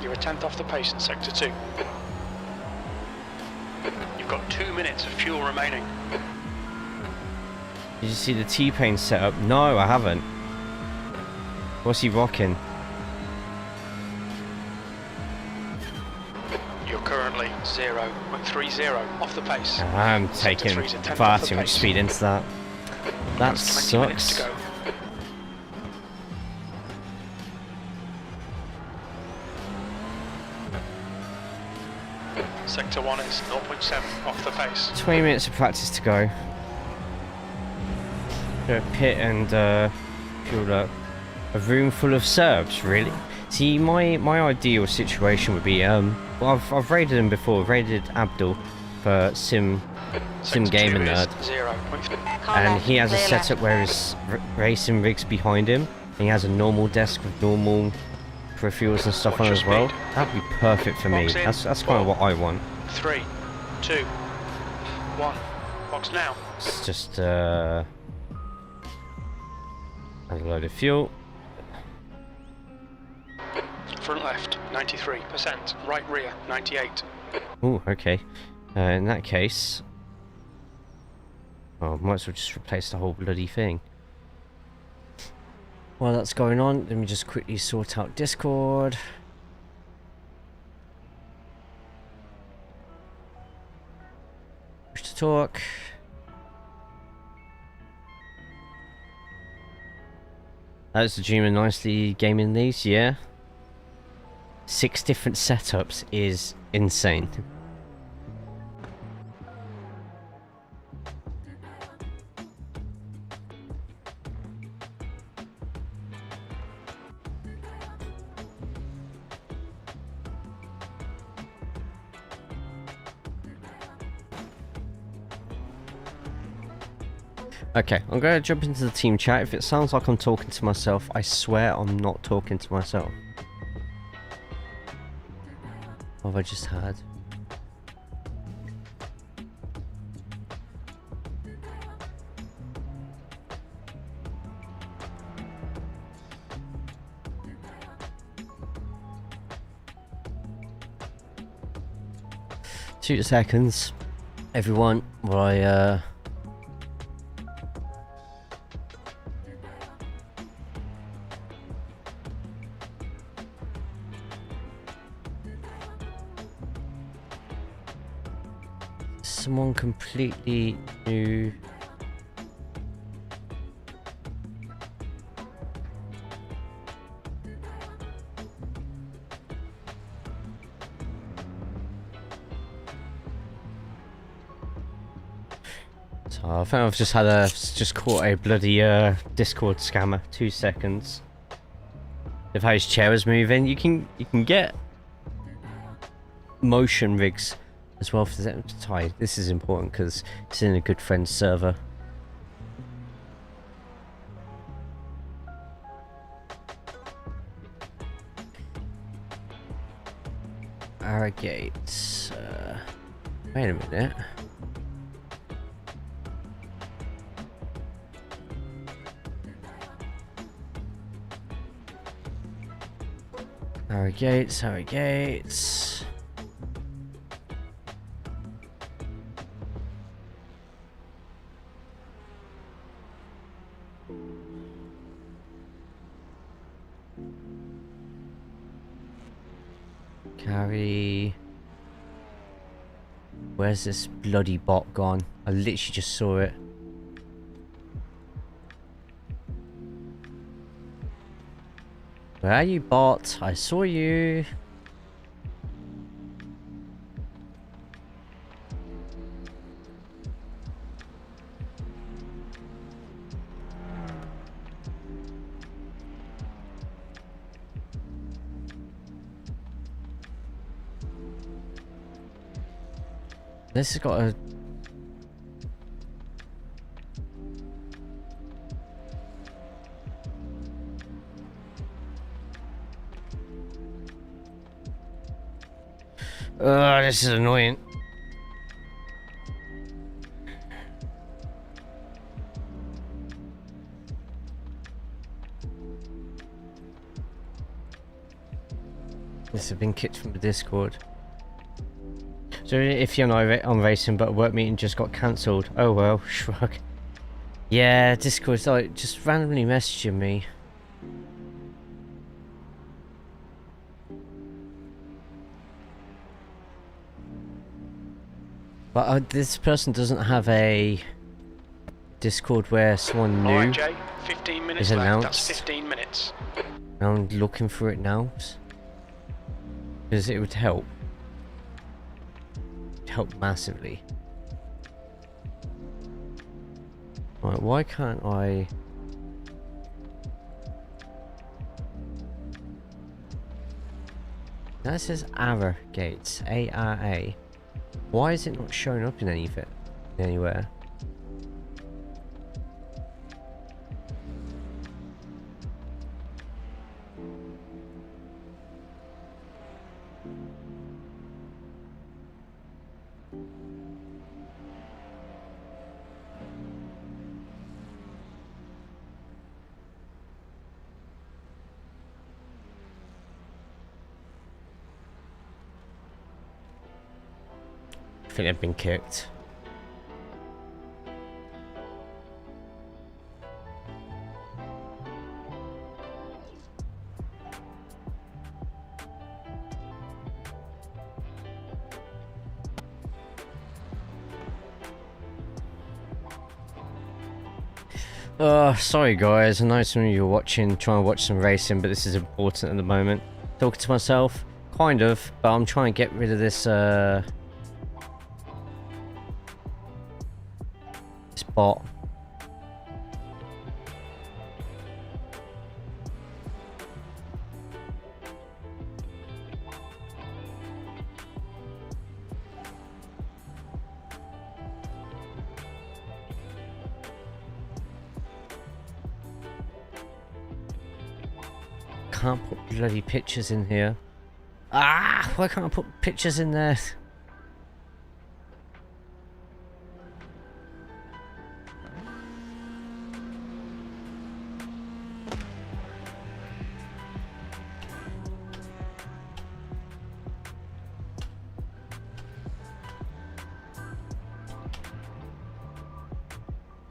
You're a 10th off the pace in sector 2. You've got 2 minutes of fuel remaining. Did you see the T-Pain setup? No, I haven't. What's he rocking? You're currently 0.30 off the pace. I'm taking Sector 3's a 10th far off the too much pace. speed into that. That That's 20 minutes sucks. to go. Sector 1 is 0.7 off the pace. 20 minutes of practice to go. Go pit and fuel up. A room full of Serbs, really? See, my ideal situation would be well, I've raided him before. I've raided Abdul for sim Sector gaming 2 is nerd, 0.3. Car and left, he has a clear setup left. where his racing rig's behind him. And he has a normal desk with normal peripherals and stuff Watch on your as well. speed. That'd be perfect for me. Box in. That's kind of what I want. 3, 2, 1. Box now. It's just add a load of fuel. Front left, 93%. Right rear, 98. Oh, okay. In that case, oh, might as well just replace the whole bloody thing. While that's going on, let me just quickly sort out Discord. Push to talk. That's the dream of nicely gaming these, yeah. 6 different setups is insane. Okay, I'm going to jump into the team chat. If it sounds like I'm talking to myself, I swear I'm not talking to myself. What have I just had? Two seconds, everyone, while I someone completely new. So I think I've just caught a bloody Discord scammer. 2 seconds. If how his chair was moving, you can get motion rigs as well for them to tie. This is important because it's in a good friend's server. Arrogate. Wait a minute. Arrogates. Carry. Where's this bloody bot gone? I literally just saw it. Where are you, bot? I saw you. This has got a... this is annoying. This has been kicked from the Discord. So if you're not on racing, but a work meeting just got cancelled. Oh well, shrug. Yeah, Discord's like just randomly messaging me. But this person doesn't have a Discord where someone Alright, new Jay, 15 minutes is left. That's announced. 15 minutes. I'm looking for it now. Because it would help. It'd help massively. Right, why can't I... That says ARA gates. A-R-A. Why is it not showing up in anything? Anywhere? I think they've been kicked. Sorry guys, I know some of you are watching, trying to watch some racing, but this is important at the moment. Talking to myself, kind of, but I'm trying to get rid of this, this bot. Can't put bloody pictures in here. Ah, why can't I put pictures in there?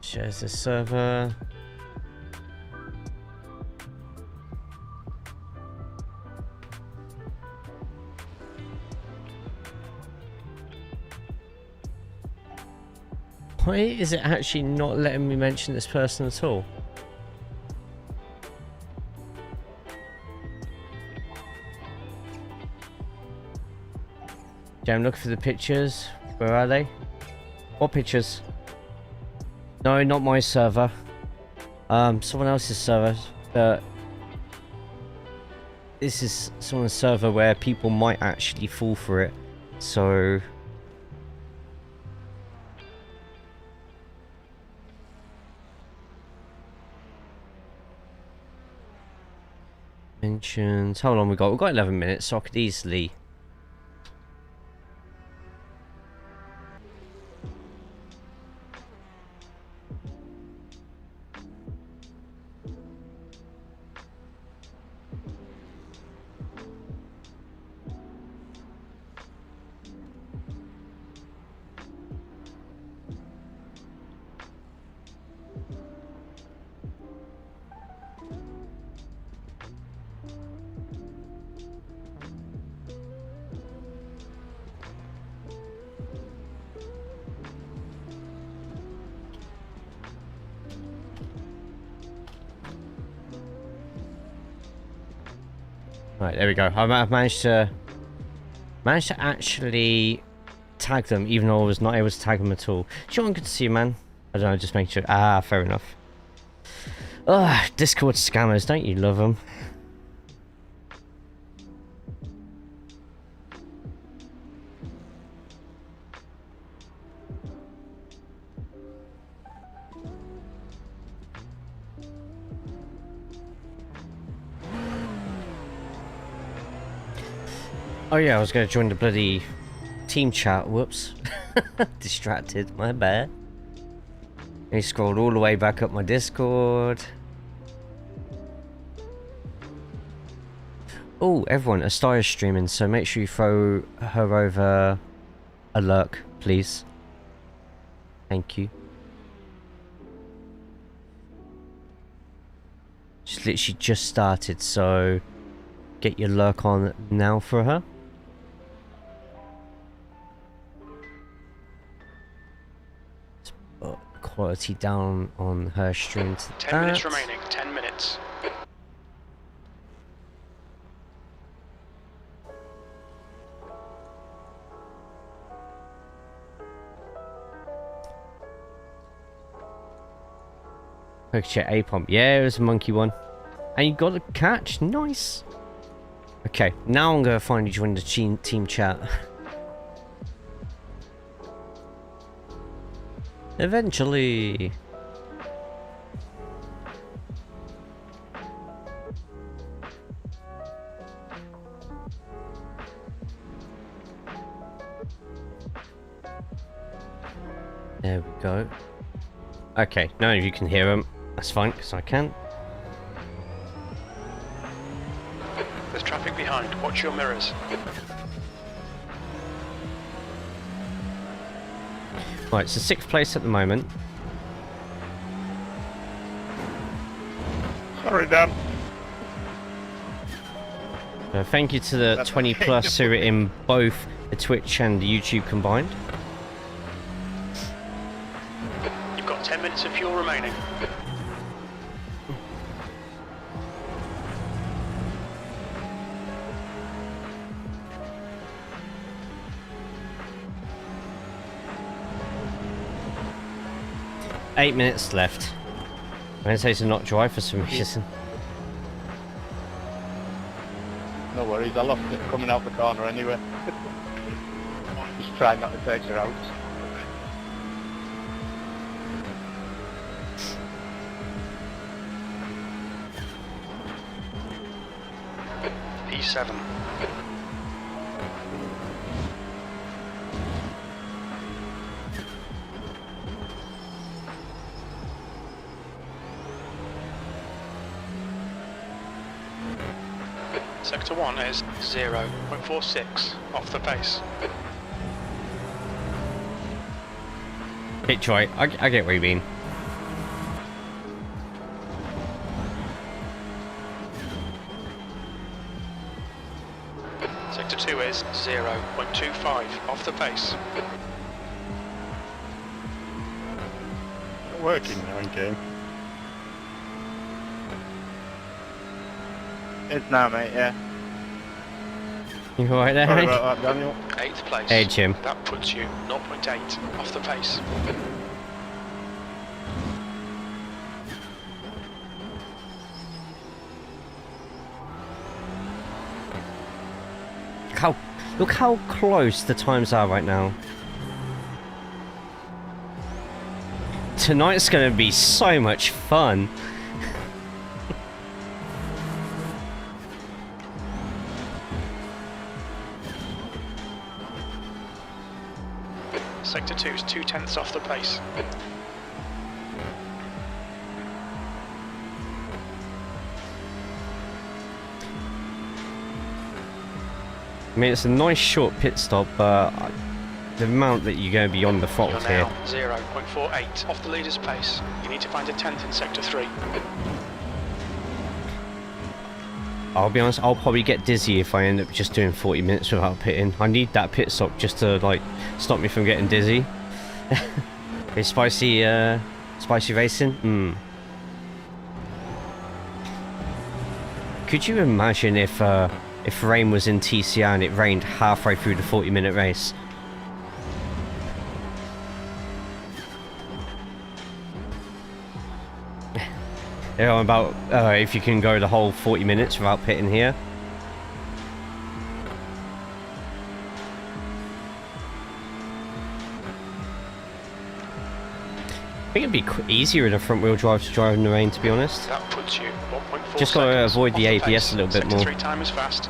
Shares the server. Why is it actually not letting me mention this person at all? Yeah, I'm looking for the pictures. Where are they? What pictures? No, not my server. Someone else's server. This is someone's server where people might actually fall for it. So... mentions. How long we got? We've got 11 minutes, so I could easily... Right, there we go. I've managed to actually tag them, even though I was not able to tag them at all. Sean, good to see you, man. I don't know, just make sure. Ah, fair enough. Ugh, Discord scammers, don't you love them? Oh yeah, I was going to join the bloody team chat. Whoops. Distracted, my bad. He scrolled all the way back up my Discord. Oh, everyone, Astar is streaming, so make sure you throw her over a lurk, please. Thank you. She's literally just started, so get your lurk on now for her. quality down on her stream to 10 minutes that. remaining, 10 minutes. Check A pump. Yeah, it was a monkey one. And you got a catch. Nice. Okay, now I'm going to finally join the team chat. Eventually. There we go. Okay, none of you can hear him. That's fine, because I can. There's traffic behind. Watch your mirrors. Right, so 6th place at the moment. Sorry, Dan. Thank you to the 20 plus who are in both the Twitch and the YouTube combined. You've got 10 minutes of fuel remaining. Eight minutes left. Wednesdays are not dry for some reason. No worries, I lost it coming out the corner anyway. Just try not to take her out. P7. Sector 1 is 0.46 off the pace. It's right, I get what you mean. Sector 2 is 0.25 off the pace. Not working now in game. It's now, mate, yeah. You alright there? Sorry about that, Daniel. 8th place. Hey, Jim. That puts you 0.8 off the pace. Look how close the times are right now. Tonight's gonna be so much fun. Sector 2 is 0.2 off the pace. I mean, it's a nice short pit stop, but the amount that you're going to be on the throttle You're here. now 0.48 off the leader's pace. You need to find a 10th in Sector 3. I'll be honest, I'll probably get dizzy if I end up just doing 40 minutes without pitting. I need that pit stop just to, like, stop me from getting dizzy. It's spicy racing? Could you imagine if rain was in TCR and it rained halfway through the 40-minute race? You know, about if you can go the whole 40 minutes without pitting here. I think it'd be easier in a front-wheel drive to drive in the rain, to be honest. That puts you 1.4 Just gotta seconds avoid the off ABS pace. a little bit Sector more. 3 time is fast.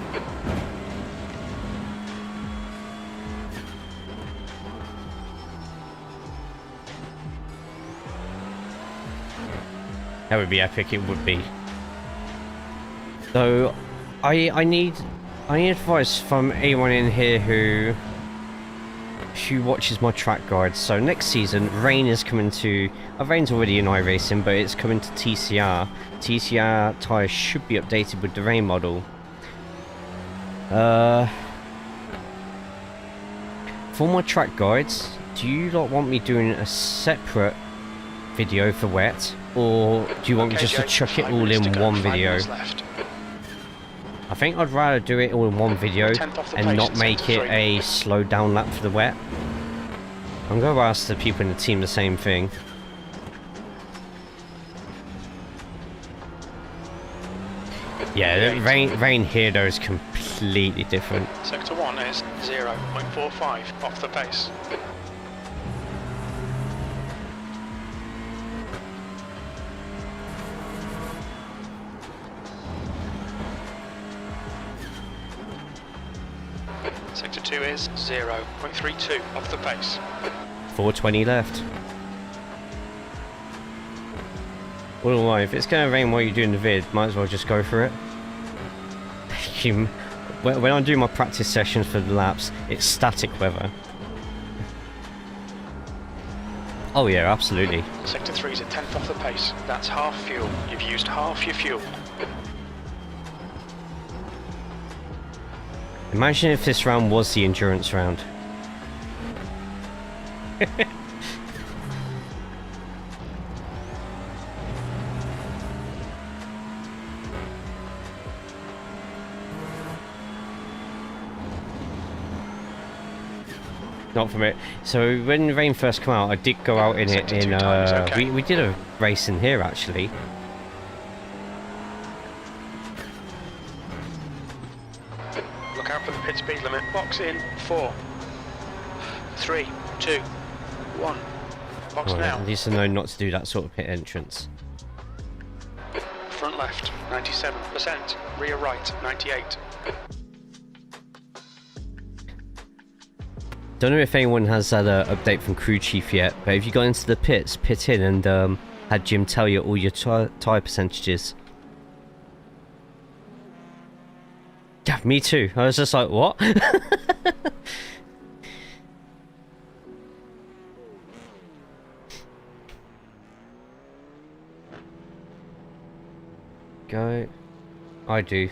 That would be epic, it would be. So, I need advice from anyone in here who watches my track guides. So next season, rain is coming to... rain's already in iRacing, but it's coming to TCR. TCR Tires should be updated with the rain model. For my track guides, do you lot want me doing a separate video for wet, or do you want me Okay, just to Jay, chuck it 5 all minutes in to go, one 5 video? minutes left. I think I'd rather do it all in one video 10th off the and pace, not it's make into it 3. a slowed down lap for the wet. I'm going to ask the people in the team the same thing. Yeah, the rain here though is completely different. Sector 1 is 0.45 off the pace. Sector 2 is 0.32 off the pace. 420 left. Well, if it's going to rain while you're doing the vid, might as well just go for it. When I do my practice sessions for the laps, it's static weather. Oh yeah, absolutely. Sector 3 is a 10th off the pace. That's half fuel. You've used half your fuel. Imagine if this round was the endurance round. Not from it. So when the rain first came out, I did go out in it Sector in 2 times, okay. we did a race in here actually. Look out for the pit speed limit. Box in 4, 3, 2, 1. Box Well, now. at least I know not to do that sort of pit entrance. Front left 97%. Rear right 98. Don't know if anyone has had an update from crew chief yet, but if you got into the pits, pit in and had Jim tell you all your tyre percentages. Yeah, me too. I was just like, what? Go. I do.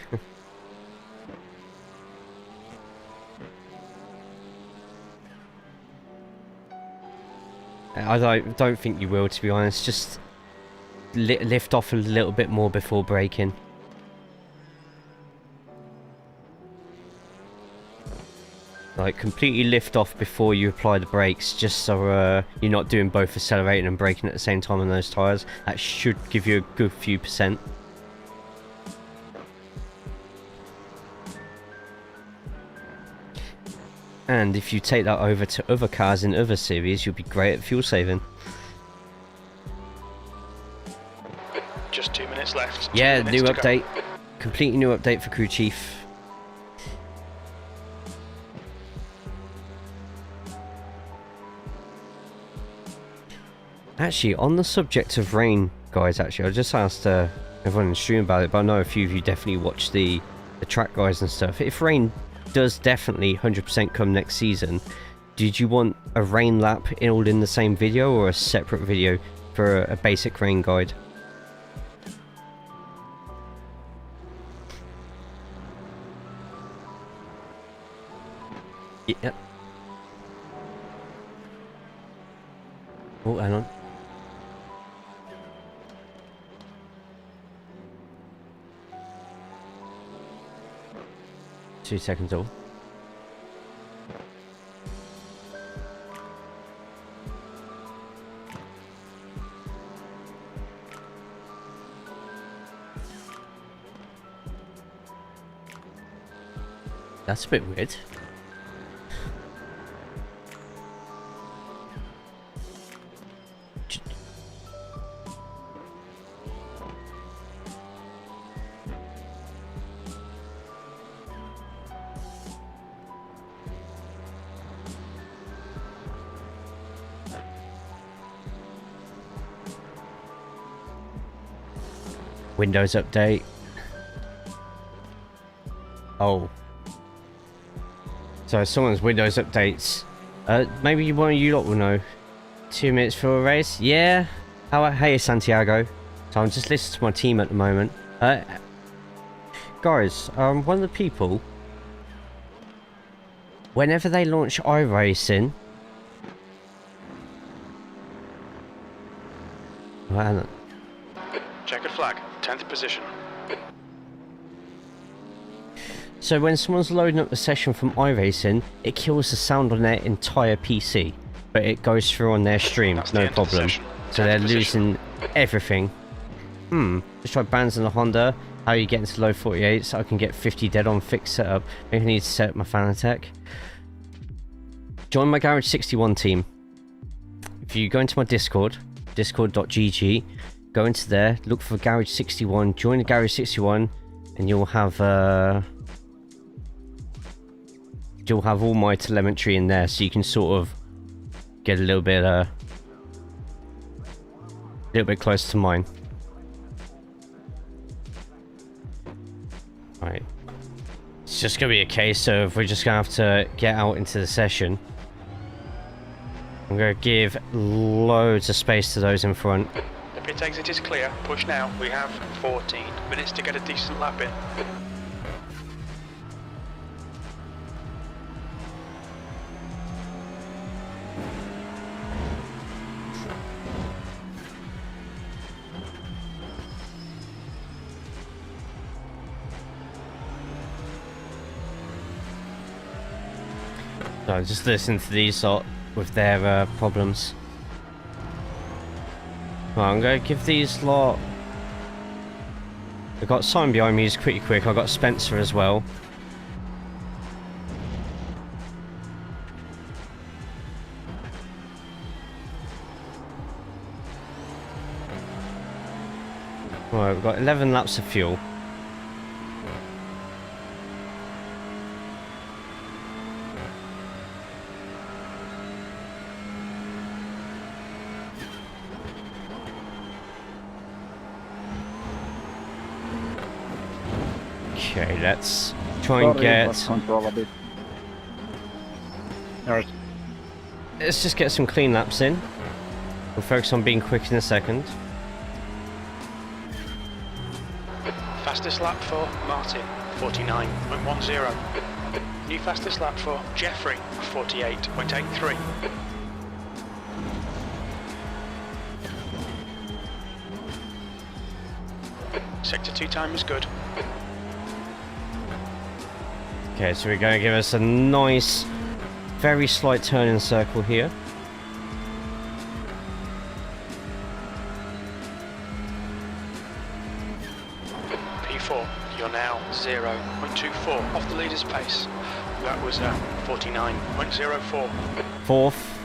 I don't think you will, to be honest. Just lift off a little bit more before braking. Like, completely lift off before you apply the brakes, just so you're not doing both accelerating and braking at the same time on those tyres. That should give you a good few percent. And if you take that over to other cars in other series, you'll be great at fuel saving. Just 2 minutes left. 2 Yeah, minutes new to go. update. Completely new update for crew chief. Actually, on the subject of rain, guys, actually, I just asked everyone in the stream about it, but I know a few of you definitely watch the track guys and stuff. If rain does definitely 100% come next season, did you want a rain lap all in the same video or a separate video for a basic rain guide? Yeah. Oh, hang on. Two seconds all. That's a bit weird. Windows update. Oh. So someone's Windows updates. Maybe one of you lot will know. 2 minutes for a race? Yeah. Hey Santiago. So I'm just listening to my team at the moment. Guys, one of the people, whenever they launch iRacing, Well, Checkered flag, 10th position. so when someone's loading up the session from iRacing, it kills the sound on their entire PC, but it goes through on their stream, That's the no end of the problem. session. So they're 10th position. losing everything. Let's try bands in the Honda. How you get into low 48 so I can get 50 dead on fixed setup. Maybe I need to set up my Fanatec. Join my Garage 61 team. If you go into my Discord, discord.gg, go into there, look for Garage 61, join the Garage 61, and you'll have all my telemetry in there, so you can sort of get a little bit close to mine. Right. It's just gonna be a case of we're just gonna have to get out into the session. I'm gonna give loads of space to those in front. The pit exit is clear. Push now. We have 14 minutes to get a decent lap in. So just listen to these lot with their problems. Right, I'm gonna give these lot. I've got Simon behind me, he's pretty quick. I've got Spencer as well. Right, we've got 11 laps of fuel. Okay, let's try and get... Control a bit. Alright. Let's just get some clean laps in. We'll focus on being quick in a second. Fastest lap for Martin, 49.10. New fastest lap for Jeffrey, 48.83. Sector 2 time is good. Okay, so we're going to give us a nice, very slight turning circle here. P4, you're now 0.24 off the leader's pace. That was 49.04. Fourth.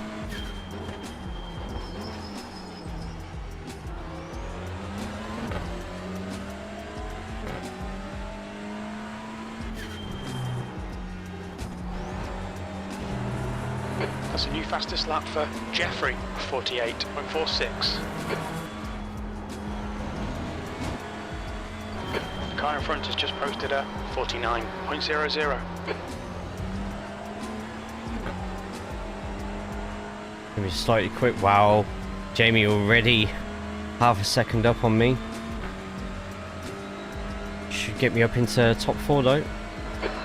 That's a new fastest lap for Jeffrey, 48.46. The car in front has just posted a 49.00. Maybe slightly quick. Wow, Jamie already half a second up on me. Should get me up into top 4 though.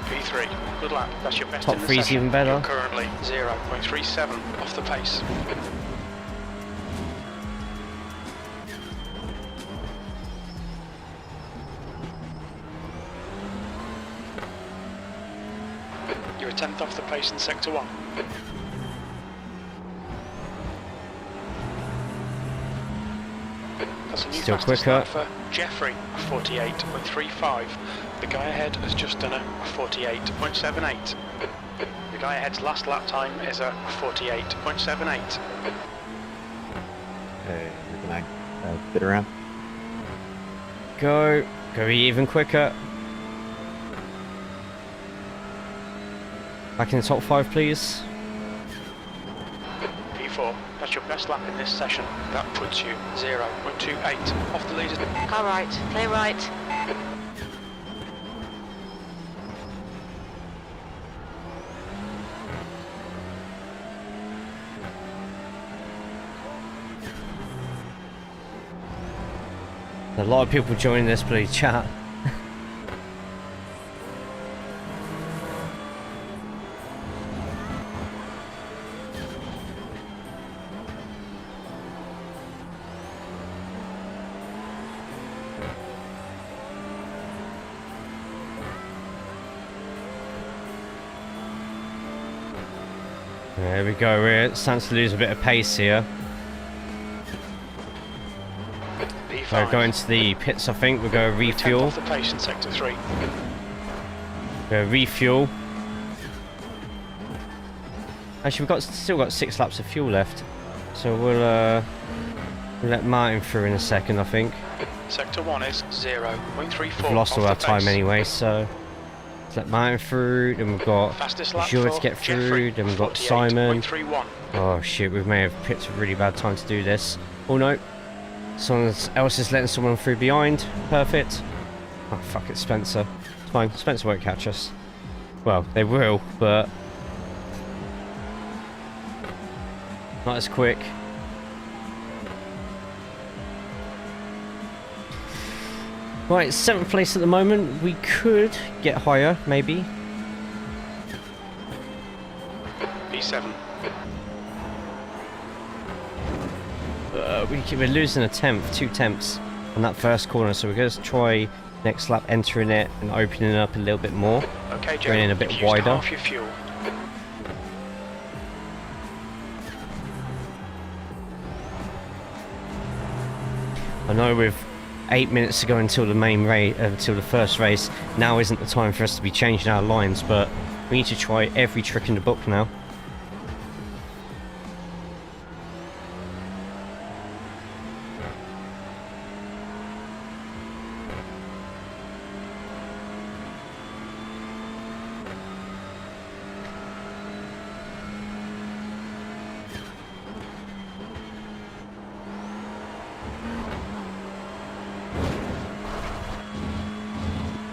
P3, good lap. That's your best Top in the 3's session. even better. You're currently 0.37 off the pace. You're a 10th off the pace in Sector 1. That's a new Still fastest quicker. lap for Jeffrey, 48.35. The guy ahead has just done a 48.78. The guy ahead's last lap time is a 48.78. Okay, can I sit around? Go even quicker. Back in the top 5, please. P4, that's your best lap in this session. That puts you 0.28 off the leader. Car right, clear right. A lot of people joining this bloody chat. There we go, we're starting to lose a bit of pace here. We're going to the pits, I think. We're going to refuel. Off the pace in sector 3. We're refuel. Actually, still got 6 laps of fuel left, so we'll let Martin through in a second, I think. Sector 1 is 0.34. We've lost all our time anyway, so let's let Martin through. Then we've got Ligier to get through. Then we've got Simon. Oh shit, we may have picked a really bad time to do this. Oh no. Someone else is letting someone through behind. Perfect. Oh fuck it, Spencer. It's fine. Spencer won't catch us. Well, they will, but not as quick. Right, 7th place at the moment. We could get higher, maybe. B7. We're losing a tenth, 2 tenths on that first corner, so we're going to try next lap entering it and opening it up a little bit more. Okay, Joe, going in a bit wider. Half your fuel. I know with 8 minutes to go until the main race, until the first race, now isn't the time for us to be changing our lines, but we need to try every trick in the book now.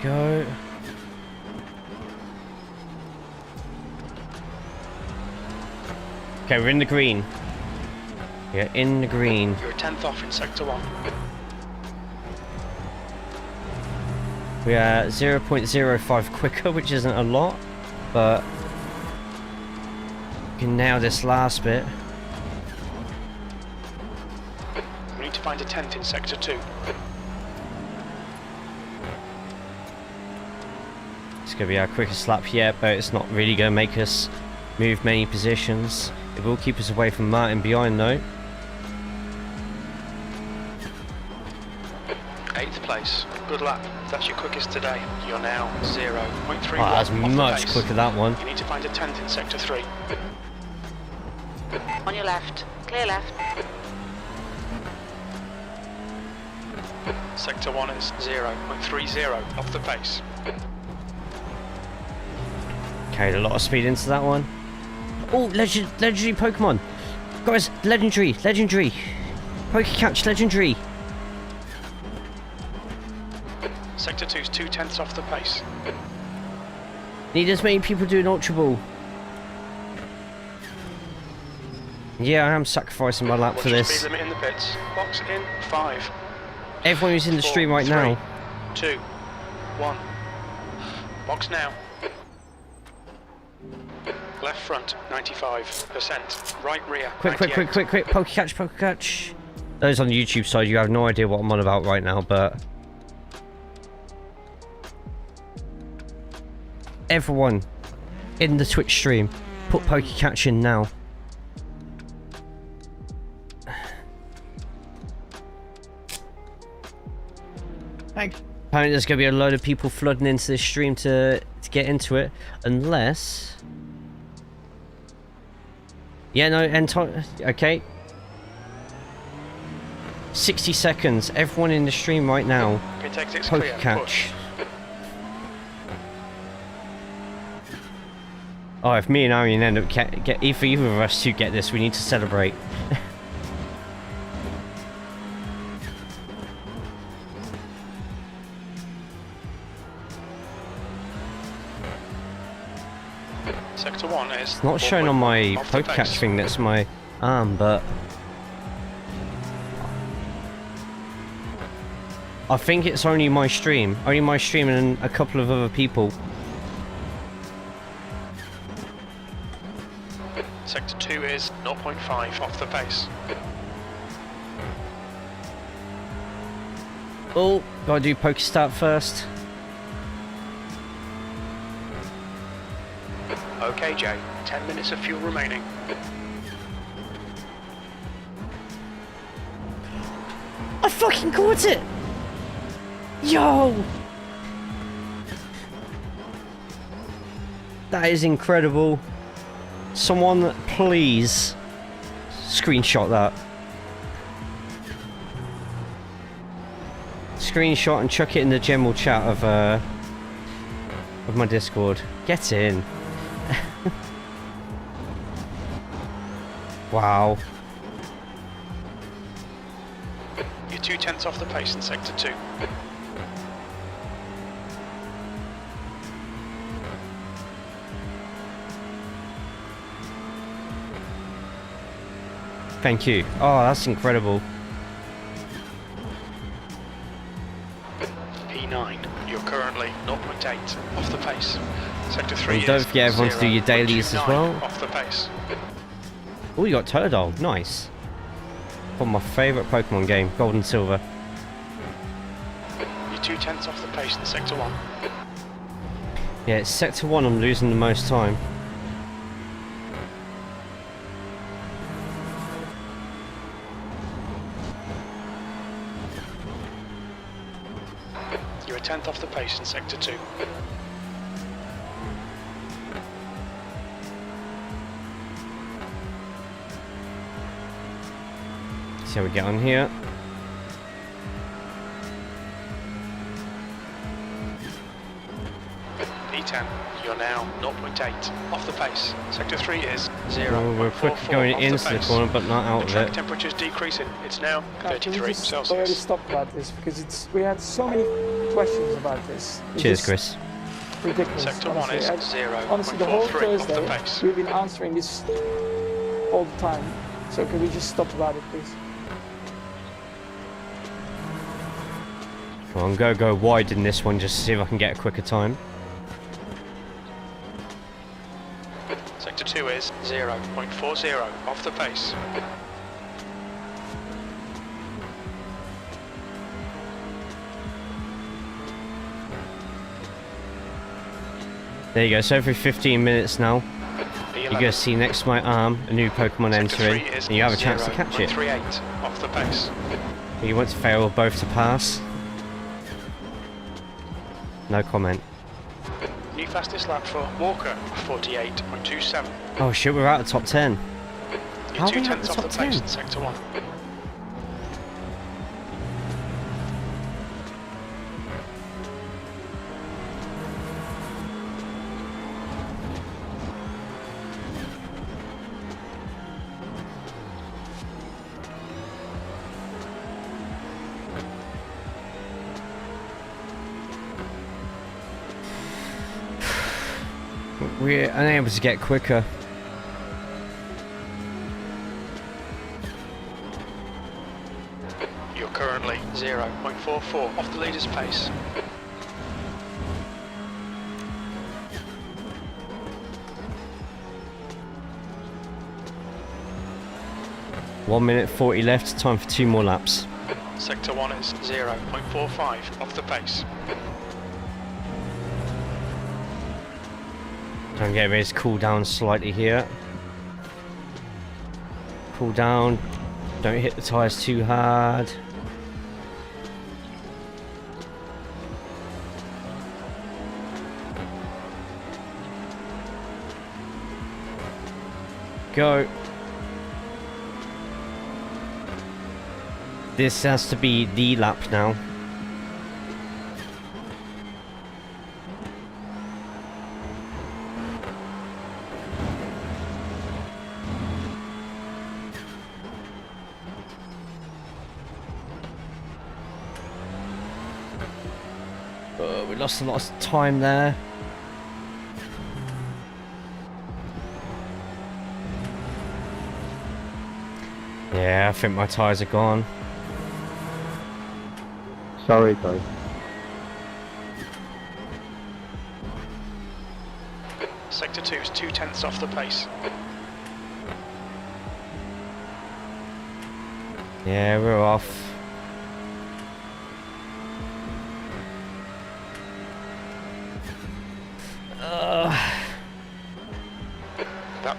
Go. Okay, we're in the green. Yeah, in the green. You're a 10th off in sector 1. We are 0.05 quicker, which isn't a lot, but we can nail this last bit. We need to find a 10th in sector 2. It's going to be our quickest lap yet, but it's not really going to make us move many positions. It will keep us away from Martin behind though. 8th place. Good lap. That's your quickest today. You're now 0.31. Oh, that's much quicker, that one. You need to find a 10th in sector 3. On your left. Clear left. Sector 1 is 0.30 off the pace. Carried a lot of speed into that one. Oh, legendary Pokemon. Guys, legendary. Pokecatch, legendary. Sector 2 is 2/10 off the pace. Need as many people doing Ultra Ball. Yeah, I am sacrificing my lap What's for your this. speed limit in the pits? Box in 5. Everyone who's in the 4, stream right 3, now. 2, 1. Box now. Left front, 95%. Right rear, Quick, 98. quick. Pokecatch. Those on the YouTube side, you have no idea what I'm on about right now, but everyone in the Twitch stream, put Pokecatch in now. Thanks. Apparently there's going to be a load of people flooding into this stream to get into it, unless... Yeah, no, end time... Okay. 60 seconds. Everyone in the stream right now. Pit exit's clear. Pokecatch. Oh, if me and Arian end up get either of us to get this, we need to celebrate. Sector 1 is... It's not shown on my Pokecatch thing, that's my arm, but... I think it's only my stream. Only my stream and a couple of other people. Sector 2 is 0.5 off the pace. Oh, gotta do Pokestart first. Okay, Jay. 10 minutes of fuel remaining. I fucking caught it! Yo! That is incredible. Someone please screenshot that. Screenshot and chuck it in the general chat of my Discord. Get in. Wow. You're 2/10 off the pace in sector 2. Thank you. Oh, that's incredible. P9, you're currently 0.8 off the pace. Sector 3 And don't is forget everyone to do your dailies as 0.29 well. Off the pace. Oh, you got Turtle. Nice. One of my favourite Pokemon game, Gold and Silver. You're 2/10 off the pace in sector 1. Yeah, it's sector 1 I'm losing the most time. You're a 10th off the pace in sector 2. See how we get on here. P10, you're now 0.8 off the pace. Sector 3 is 0. Oh, we're quickly going into the corner, but not out of Track it. temperature's decreasing. It's now Can we 33 just already Celsius. stop about this because we had so many questions about this. It's Cheers, just Chris. Ridiculous. Sector 1 honestly. is Honestly, the whole 0.43 off the Thursday pace. we've been answering this all the time. So can we just stop about it, please? Well, I'm going to go wide in this one just to see if I can get a quicker time. Sector 2 is 0.40 off the pace. There you go, so every 15 minutes now, P11. you're going to see next to my arm a new Pokemon Sector entering, 3 is and you have a chance to catch it. 0.38 off the pace. You want to fail or both to pass? No comment. New fastest lap for Walker, 48.27. Oh shit, we're out of top 10. You're How are we out 2/10 of the off the top pace 10? in sector 1. We're unable to get quicker. You're currently 0.44 off the leader's pace. One minute 40 left, time for 2 more laps. Sector 1 is 0.45 off the pace. Try and get ready to cool down slightly here. Cool down, don't hit the tyres too hard. Go. This has to be the lap now. We lost a lot of time there. Yeah, I think my tyres are gone. Sorry, guys. Sector 2 is 2/10 off the pace. Yeah, we're off.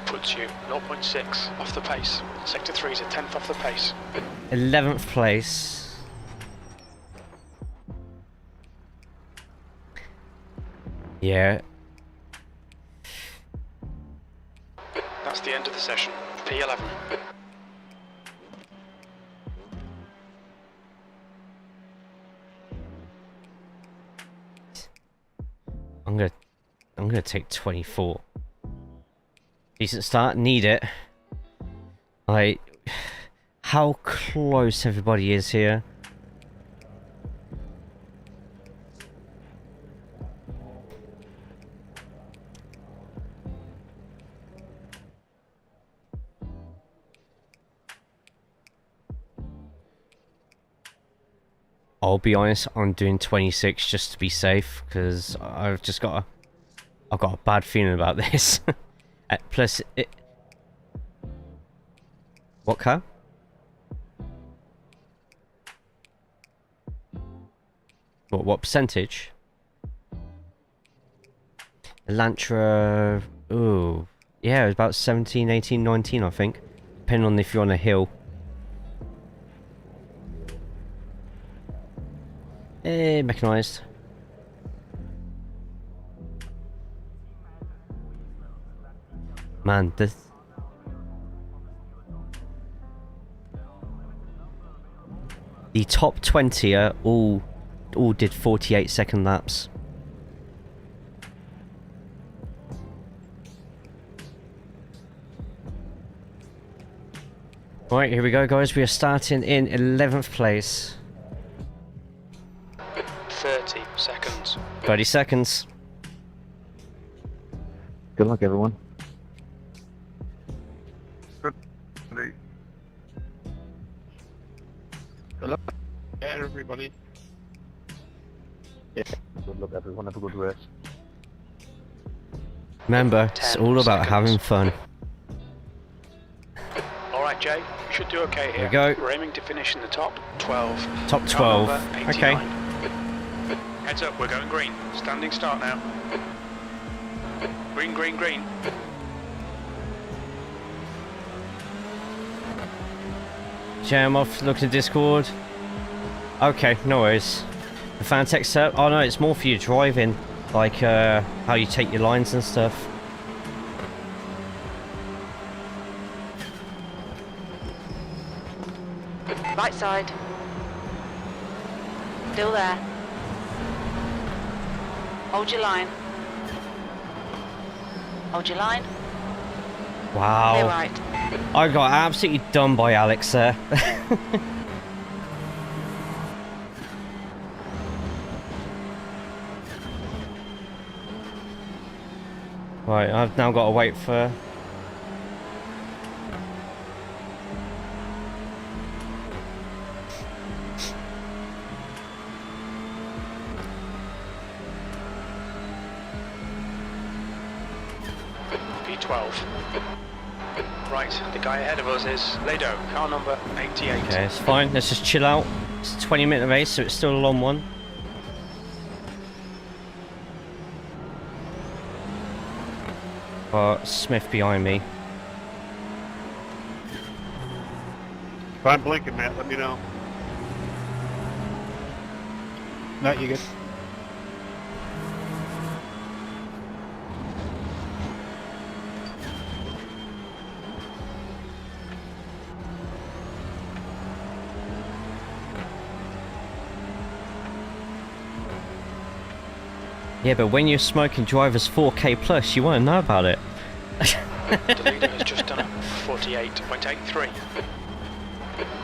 puts you 0.6 off the pace. Sector 3 is a 10th off the pace. 11th place. Yeah. That's the end of the session. P11. I'm gonna take 24. Decent start, need it. Like, how close everybody is here. I'll be honest, I'm doing 26 just to be safe, because I've got a bad feeling about this. Plus, it... What car? What percentage? Elantra... Ooh. Yeah, it was about 17, 18, 19, I think. Depending on if you're on a hill. Mechanized. Man, the top 20 are all did 48-second laps. Right, here we go, guys. We are starting in 11th place. 30 seconds. 30 seconds. Good luck, everyone. Indy. Good luck. Yeah, everybody. Yeah, good luck, everyone. Have a good race. Remember, it's all about having fun. Alright, Jay, you should do okay here. Here we go. We're aiming to finish in the top 12. Top Car 12. number 89. Okay. Heads up, we're going green. Standing start now. Green, green, green. Jam off, look at Discord. Okay, no worries. The fan text up. Oh no, it's more for you driving. Like, how you take your lines and stuff. Right side. Still there. Hold your line. Hold your line. Wow. Clear right. I got absolutely done by Alex there. Right, I've now got to wait for... P12. Right, the guy ahead of us is Lado, car number 88. Okay, it's fine. Let's just chill out. It's a 20-minute race, so it's still a long one. Smith behind me. If I'm blinking, Matt, let me know. No, you good. Yeah, but when you're smoking drivers 4K plus, you want to know about it. The leader has just done a 48.83.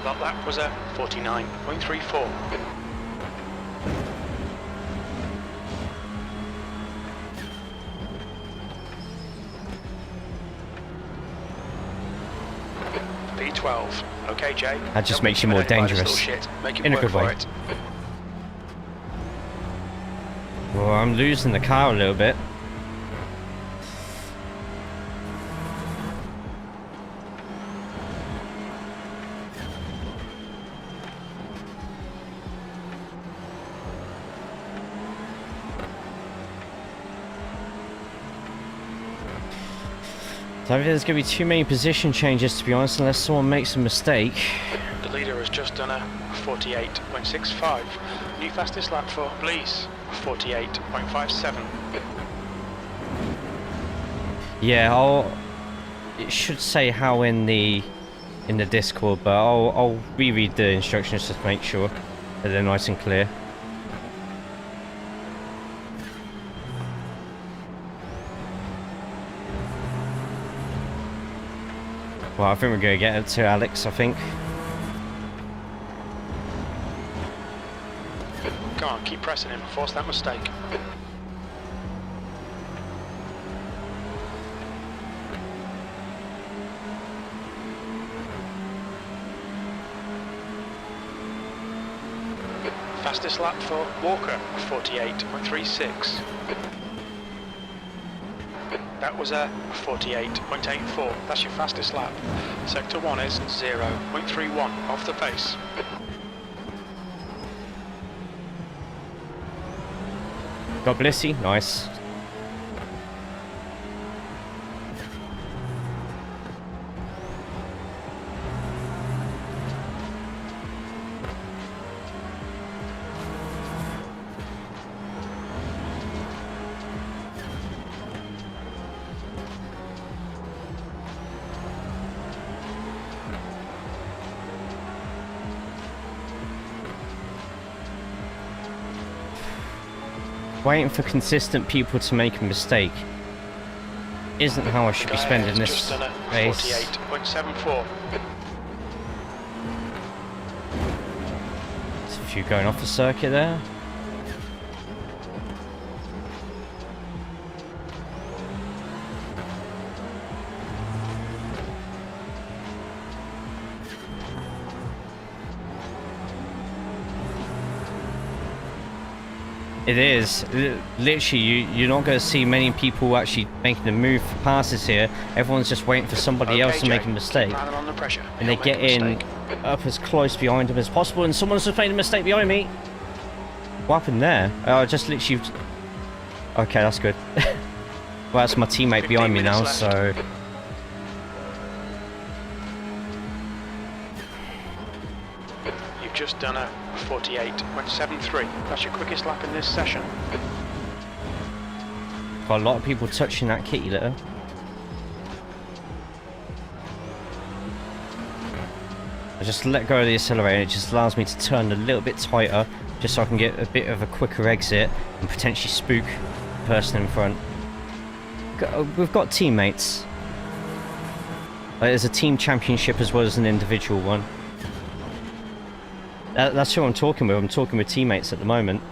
That was a 49.34. P12. Okay, Jay. That just Don't makes be you more intimidated by this dangerous. little shit. Make it In a work good for way. it. Well, I'm losing the car a little bit. don't think there's going to be too many position changes, to be honest, unless someone makes a mistake. The leader has just done a 48.65. New fastest lap for Blease, 48.57. Yeah, it should say how in the Discord, but I'll reread the instructions just to make sure that they're nice and clear. Well, I think we're going to get it to Alex, I think. Come on, keep pressing him, force that mistake. Fastest lap for Walker, 48.36. That was a 48.84. That's your fastest lap. Sector 1 is 0.31 off the pace. Got Blissy, nice. Waiting for consistent people to make a mistake isn't how I should be spending this race. 48.74. There's a few going off the circuit there. It is. Literally, you're not going to see many people actually making the move for passes here. Everyone's just waiting for somebody else to make a mistake. And they get in up as close behind them as possible. And someone's just made a mistake behind me. What happened there? I just literally... Okay, that's good. Well, that's my teammate behind me now, so... You've just done a 48.73. That's your quickest lap in this session. Got a lot of people touching that kitty litter. I just let go of the accelerator. It just allows me to turn a little bit tighter, just so I can get a bit of a quicker exit and potentially spook the person in front. We've got teammates. There's a team championship as well as an individual one. That's who I'm talking with. I'm talking with teammates at the moment.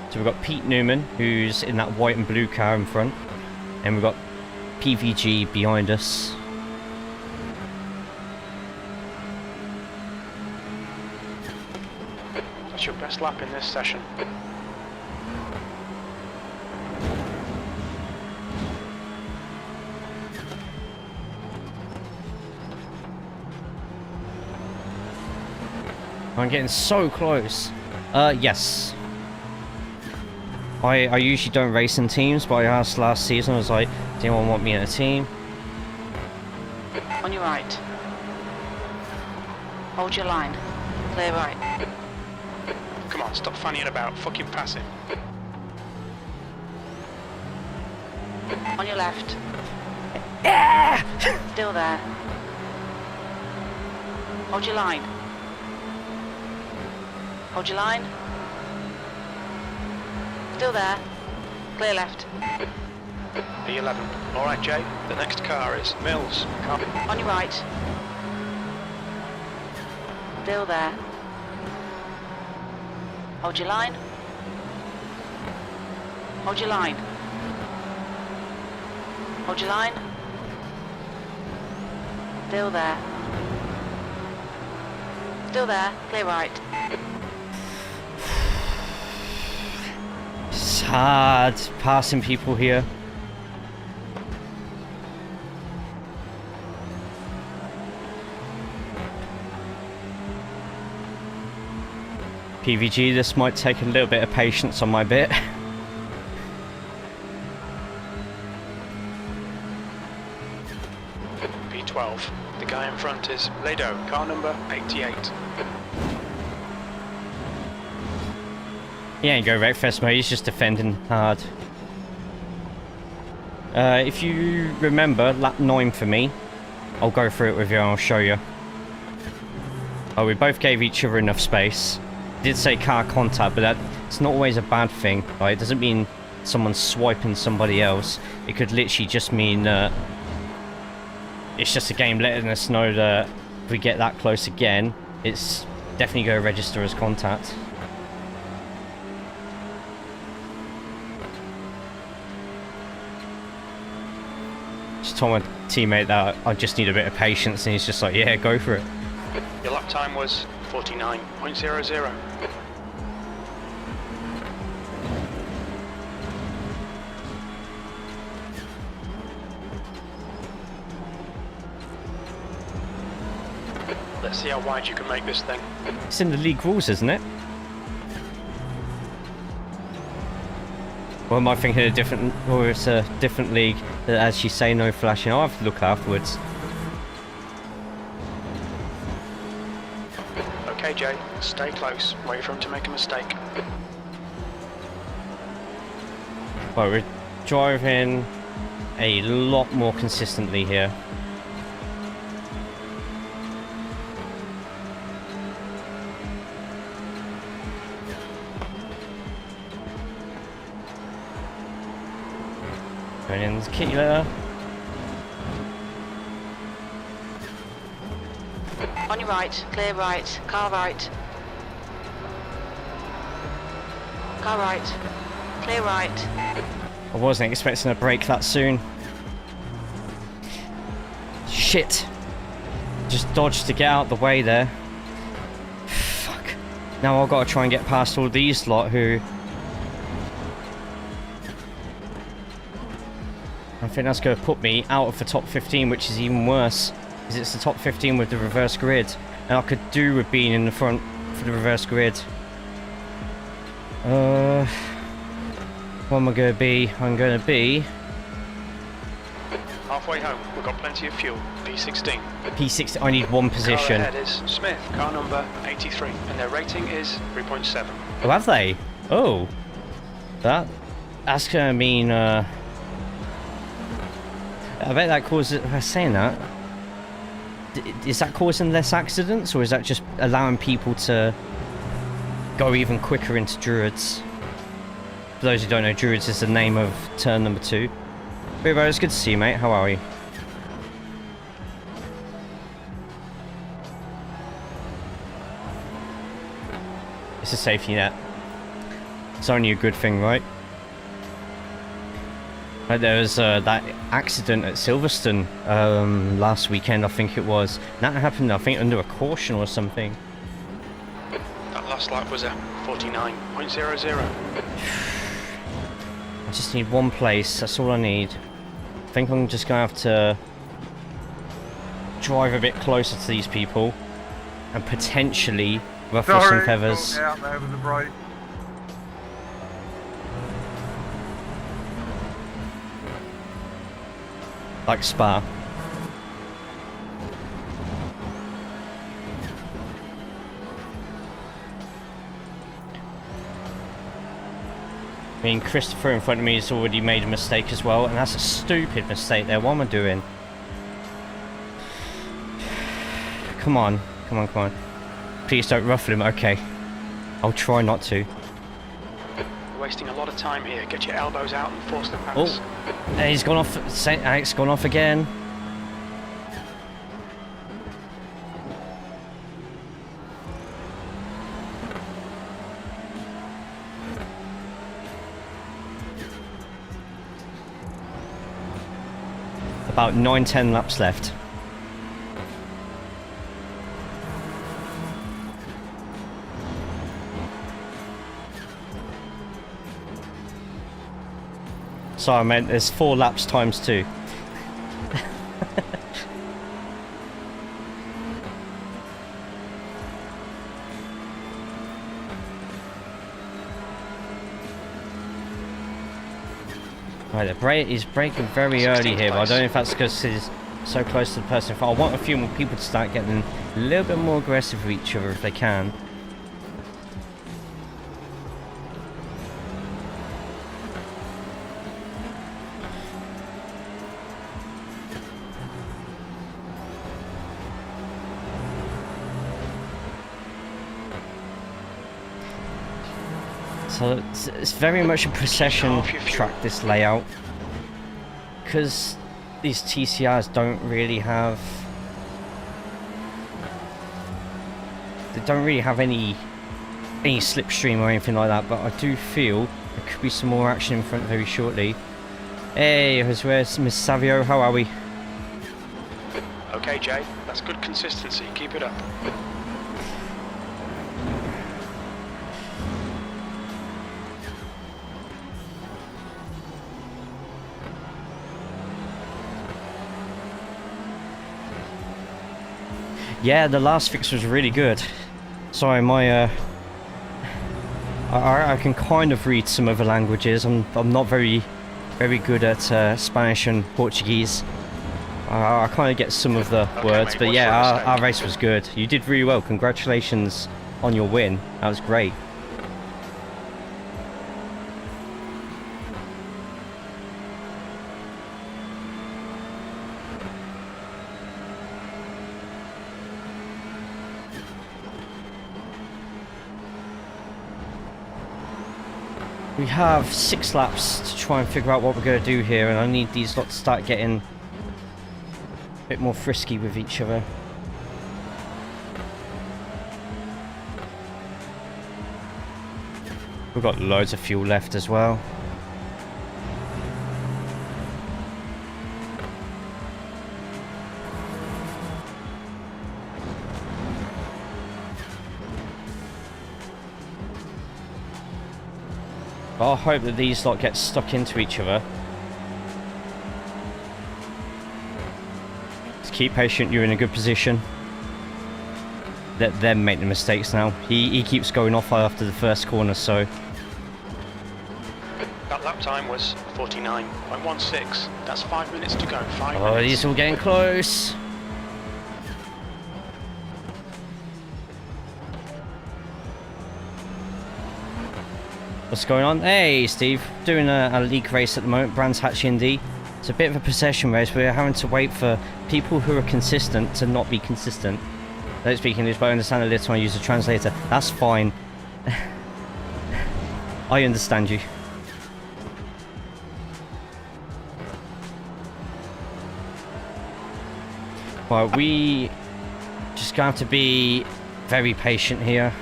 So we've got Pete Newman, who's in that white and blue car in front. And we've got PVG behind us. That's your best lap in this session. I'm getting so close. Yes. I usually don't race in teams, but I asked last season, I was like, does anyone want me in a team? On your right. Hold your line. Clear right. Come on, stop fannying about. Fucking pass him. On your left. Yeah! Still there. Hold your line. Hold your line. Still there. Clear left. P11. Alright, Jay. The next car is Mills. On your right. Still there. Hold your line. Hold your line. Hold your line. Still there. Still there. Clear right. It's hard passing people here. PVG, this might take a little bit of patience on my bit. 12. The guy in front is Lado, car number 88. He ain't go wreckfest mode, he's just defending hard. If you remember, lap 9 for me. I'll go through it with you and I'll show you. Oh, we both gave each other enough space. Did say car contact, but that's not always a bad thing. Right? It doesn't mean someone's swiping somebody else. It could literally just mean it's just a game letting us know that if we get that close again, it's definitely going to register as contact. Just told my teammate that I just need a bit of patience, and he's just like, yeah, go for it. Your lap time was 49.00. Let's see how wide you can make this thing. It's in the league rules, isn't it? Or am I thinking a different, or it's a different league that actually say no flashing? I'll have to look afterwards. Okay, Jay, stay close. Wait for him to make a mistake. Right, we're driving a lot more consistently here. Going in the Keeler. On your right, clear right, car right. Car right, clear right. I wasn't expecting a break that soon. Shit. Just dodged to get out the way there. Fuck. Now I've got to try and get past all these lot who... I think that's going to put me out of the top 15, which is even worse. Because it's the top 15 with the reverse grid. And I could do with being in the front for the reverse grid. What am I going to be? I'm going to be... Halfway home, we've got plenty of fuel. P16. P6, I need one position. Car ahead is Smith, car number 83. And their rating is 3.7. Oh, have they? Oh. That's going to mean... I bet that causes... saying that... Is that causing less accidents, or is that just allowing people to go even quicker into Druids? For those who don't know, Druids is the name of turn number 2. Bro, it's good to see you, mate. How are you? It's a safety net. It's only a good thing, right? Like there was that accident at Silverstone last weekend, I think it was. That happened, I think, under a caution or something. That last lap was a 49.00. I just need one place, that's all I need. I think I'm just going to have to drive a bit closer to these people and potentially ruffle some feathers. Out there with the brake. Like Spa. I mean, Christopher in front of me has already made a mistake as well, and that's a stupid mistake there. What am I doing? Come on. Come on, come on. Please don't ruffle him. Okay. I'll try not to. You're wasting a lot of time here. Get your elbows out and force the pass. Oh. He's gone off. Saint Alex gone off again. About 9-10 laps left. Sorry, I meant there's 4 laps times 2. Right, he's braking very early here, but I don't know if that's because his so close to the person. If I want a few more people to start getting a little bit more aggressive with each other if they can. So it's very much a procession track, this layout, because these TCRs don't really have any slipstream or anything like that, but I do feel there could be some more action in front very shortly. Hey, where's Miss Savio? How are we? Okay, Jay, that's good consistency. Keep it up. Yeah, the last fix was really good. Sorry, my I can kind of read some other languages. I'm not very good at Spanish and Portuguese. I kind of get some of the words, mate, but yeah, our race was good. You did really well. Congratulations on your win. That was great. We have 6 laps to try and figure out what we're going to do here, and I need these lot to start getting a bit more frisky with each other. We've got loads of fuel left as well. But I hope that these lot get stuck into each other. Just keep patient, you're in a good position. Let them make the mistakes now. He keeps going off after the first corner, so... That lap time was 49.16. That's 5 minutes to go. 5 Oh, minutes. these are all getting close. What's going on? Hey, Steve. Doing a league race at the moment, Brands Hatch Indy. It's a bit of a procession race. We're having to wait for people who are consistent to not be consistent. I don't speak English, but I understand a little. I use a translator. That's fine. I understand you. Well, we just gonna have to be very patient here.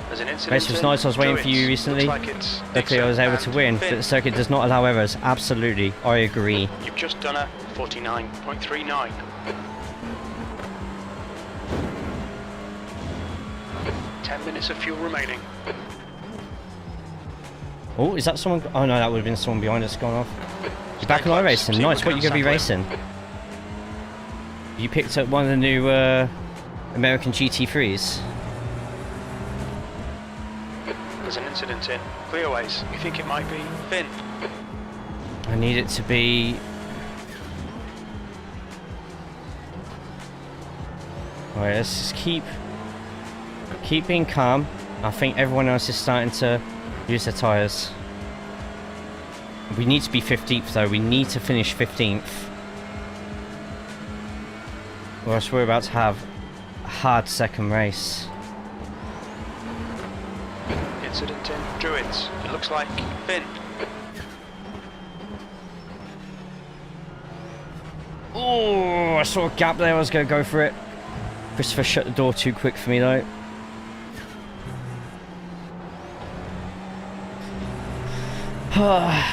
There's an incident. Race was nice. I was waiting for you recently. Luckily, I was able to win. But the circuit does not allow errors. Absolutely, I agree. You've just done a 49.39. Ten minutes of fuel remaining. Oh, is that someone? Oh no, that would have been someone behind us going off. You're back in iRacing. Nice. What are you going to be racing? You picked up one of the new American GT3s. There's an incident in Clearways. You think it might be Finn? I need it to be... Alright, let's just keep being calm. I think everyone else is starting to use their tyres. We need to be 15th though. We need to finish 15th. Or else we're about to have a hard second race. Incident in Druids. It looks like Finn. Oh, I saw a gap there. I was going to go for it. Christopher shut the door too quick for me though.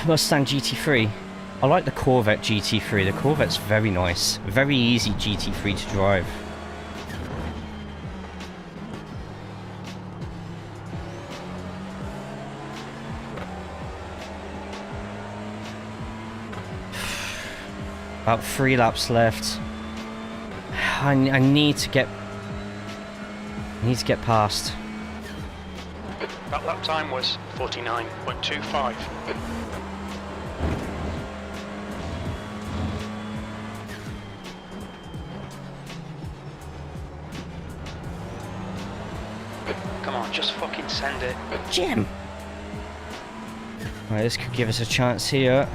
Mustang GT3. I like the Corvette GT3. The Corvette's very nice. Very easy GT3 to drive. About 3 laps left. I need to get past. That lap time was 49.25. Come on, just fucking send it. Jim! Right, this could give us a chance here.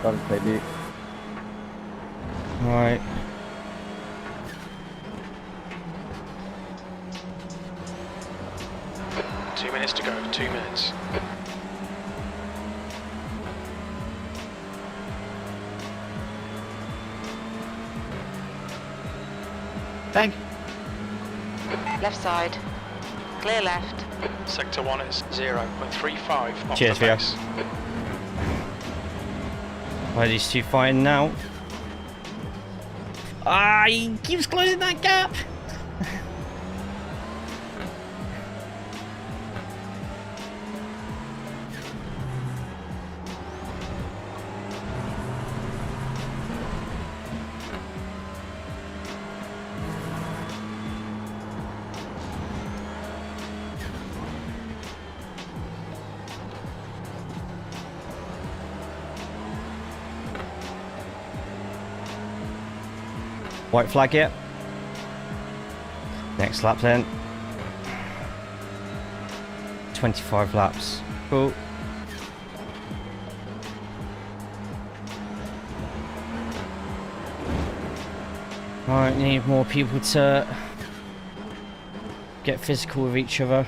Don't take me. Alright. Two minutes to go, 2 minutes. Thank you. Left side. Clear left. Sector 1 is 0.35 off Cheers, the Theo. base. Why are these two fighting now? Ah, he keeps closing that gap! White flag yet? Next lap then. 25 laps. Cool. Alright, need more people to get physical with each other.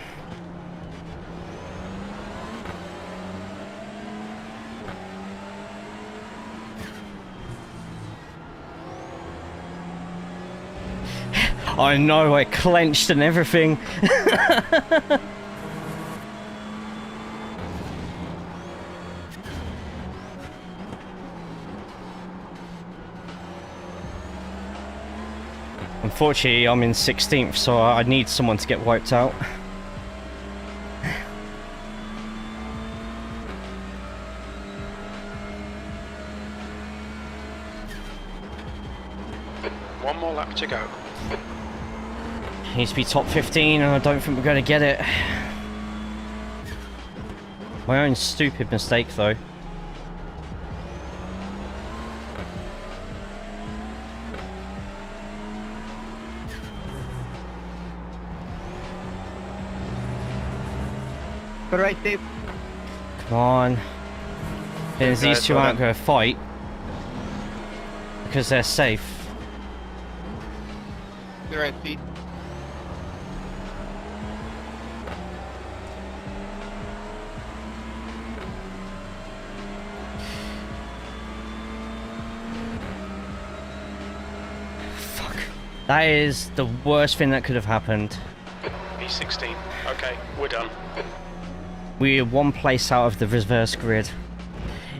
I know, I clenched and everything. Unfortunately, I'm in 16th, so I need someone to get wiped out. One more lap to go. Needs to be top 15, and I don't think we're going to get it. My own stupid mistake, though. Good right, Dave. Come on. Because these two aren't going to fight. Because they're safe. Good right, Pete. Fuck. That is the worst thing that could have happened. P16. Okay, we're done. We're one place out of the reverse grid.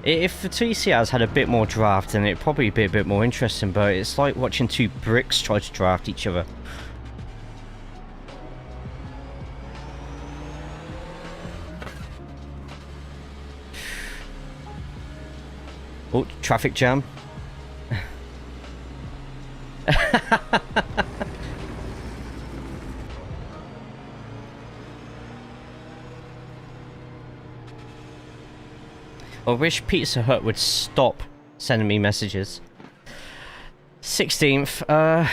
If the TCRs had a bit more draft, then it'd probably be a bit more interesting, but it's like watching two bricks try to draft each other. Oh, traffic jam. I wish Pizza Hut would stop sending me messages. 16th,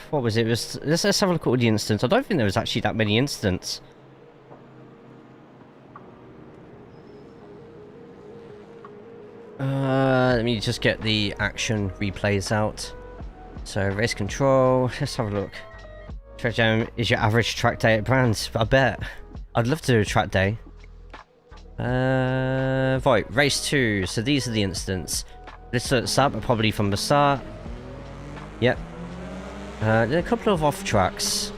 what was it? Let's have a look at all the incidents. I don't think there was actually that many incidents. Let me just get the action replays out. So, race control, let's have a look. Track jam is your average track day at Brands, I bet. I'd love to do a track day. Right, race 2. So these are the incidents. Let's look this up, probably from the start. Yep. There are a couple of off tracks.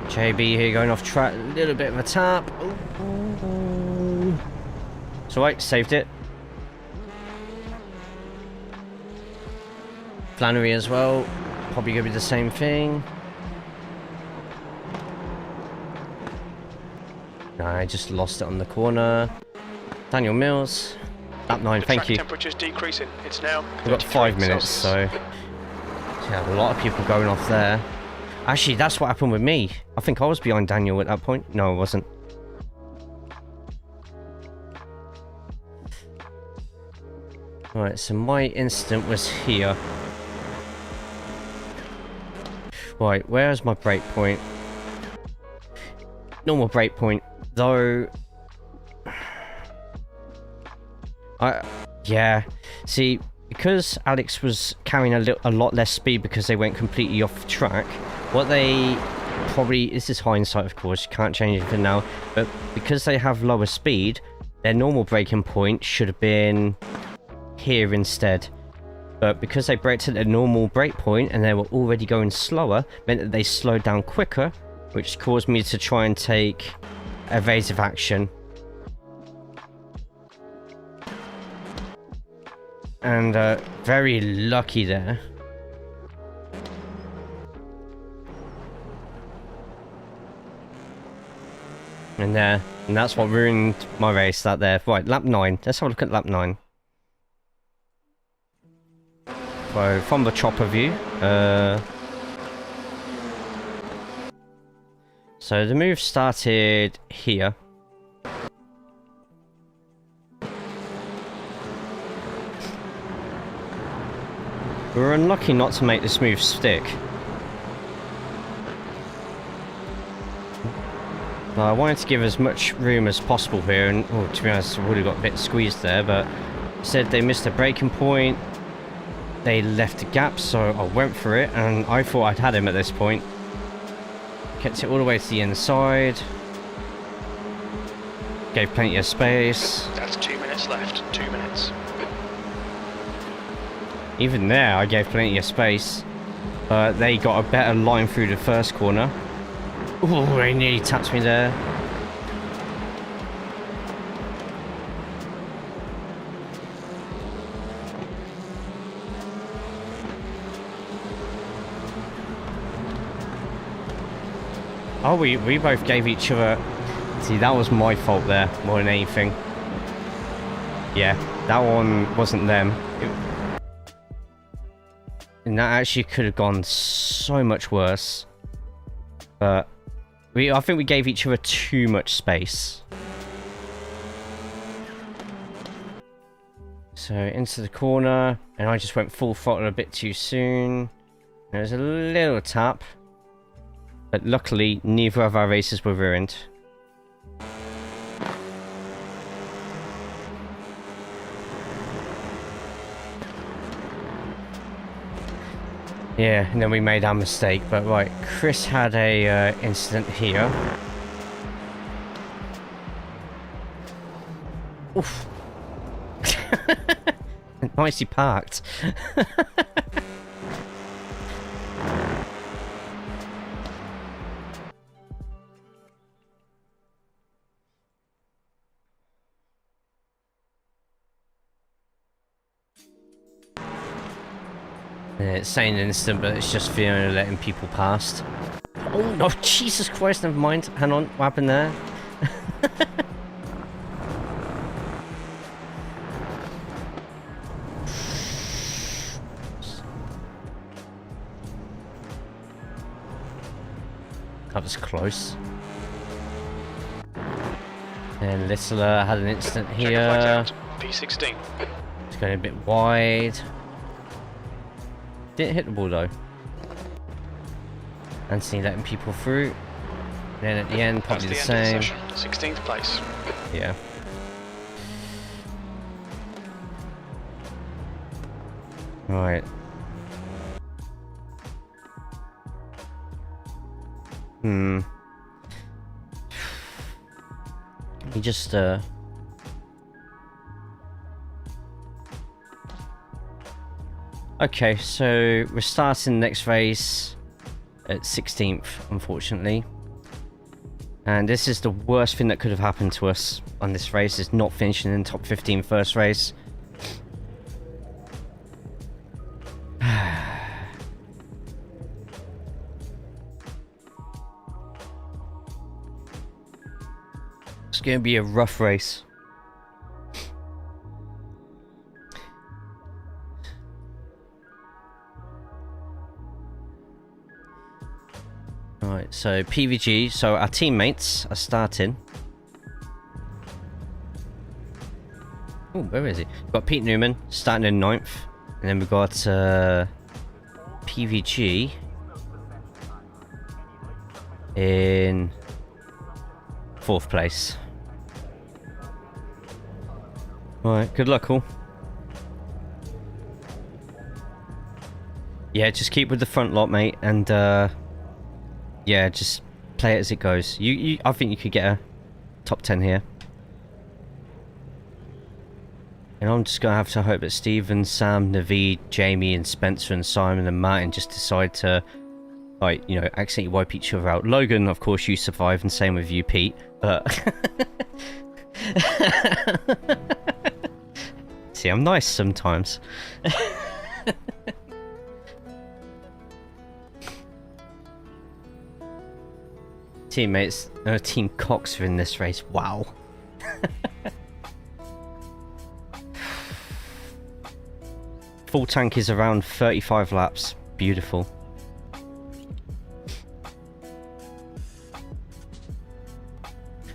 JB here going off track, a little bit of a tap. Ooh. So right, saved it. Flannery as well, probably gonna be the same thing. No, I just lost it on the corner. Daniel Mills, lap 9, thank you. Temperature's decreasing. It's now. We've got 5 minutes, so yeah, a lot of people going off there. Actually, that's what happened with me. I think I was behind Daniel at that point. No, I wasn't. Right, so my incident was here. Right, where's my brake point? Normal brake point, though. Yeah. See, because Alex was carrying a lot less speed because they went completely off track, what they probably, this is hindsight of course, you can't change anything now, but because they have lower speed, their normal braking point should have been here instead. But because they braked at their normal brake point and they were already going slower, meant that they slowed down quicker, which caused me to try and take evasive action. And very lucky there. And that's what ruined my race, that there. Right, lap 9. Let's have a look at lap 9. So, from the chopper view, so the move started here. We were unlucky not to make this move stick. I wanted to give as much room as possible here, and oh, to be honest, I would have got a bit squeezed there, but instead they missed a braking point. They left a gap, so I went for it, and I thought I'd had him at this point. Kept it all the way to the inside. Gave plenty of space. That's 2 minutes left. 2 minutes. Even there, I gave plenty of space. They got a better line through the first corner. Oh, they nearly tapped me there. Oh, we both gave each other... See, that was my fault there, more than anything. Yeah, that one wasn't them. And that actually could have gone so much worse. But I think we gave each other too much space. So into the corner, and I just went full throttle a bit too soon. There was a little tap. But luckily, neither of our races were ruined. Yeah, and then we made our mistake, but right, Chris had a incident here. Oof. Nicely parked. It's saying instant, but it's just fearing of letting people past. Oh no, Jesus Christ, never mind. Hang on, what happened there? That was close. And Littler had an incident here. P16. It's going a bit wide. Didn't hit the ball though. Anthony letting people through. Then at the end, probably the same. 16th place. Yeah. Right. He just okay, so we're starting the next race at 16th, unfortunately. And this is the worst thing that could have happened to us on this race, is not finishing in top 15 first race. It's going to be a rough race. Right, so PVG, so our teammates are starting. Ooh, where is he? We've got Pete Newman starting in 9th. And then we've got PVG in 4th place. Alright, good luck all. Yeah, just keep with the front lot, mate, and yeah, just play it as it goes. I think you could get a top 10 here. And I'm just going to have to hope that Stephen, Sam, Naveed, Jamie and Spencer and Simon and Martin just decide to, like, you know, accidentally wipe each other out. Logan, of course, you survive, and same with you, Pete, but... See, I'm nice sometimes. Teammates, Team Cox are in this race. Wow. Full tank is around 35 laps. Beautiful.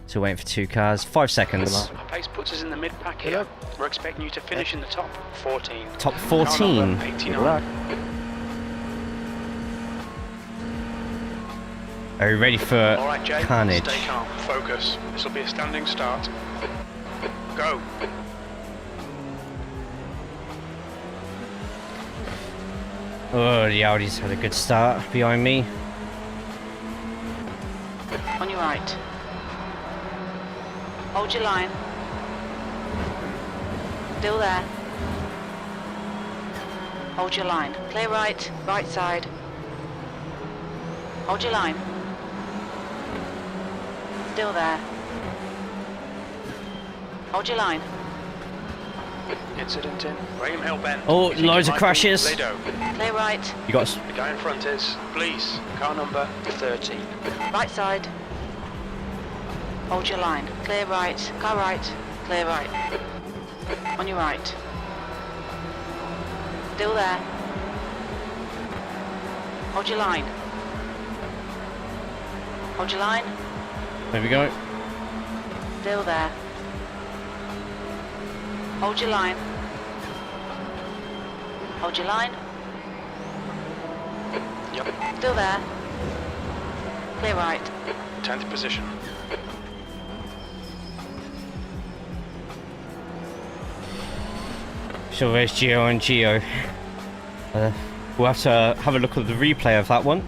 So waiting for 2 cars. 5 seconds. Our pace puts us in the mid-pack here. We're expecting you to finish in the top 14. Top 14? 89. Are you ready for All right, Jay, carnage? Stay calm. Focus. This will be a standing start. Go. Oh, the Audi's had a good start behind me. On your right. Hold your line. Still there. Hold your line. Clear right, right side. Hold your line. Still there. Hold your line. Incident in Graham Hill Bend. Oh, loads of crashes. Lido. Clear right. You got... The guy in front is police. Car number 30. Right side. Hold your line. Clear right. Car right. Clear right. On your right. Still there. Hold your line. Hold your line. There we go. Still there. Hold your line. Hold your line. Yep. Still there. Clear right. 10th position. So there's Geo and Geo. We'll have to have a look at the replay of that one.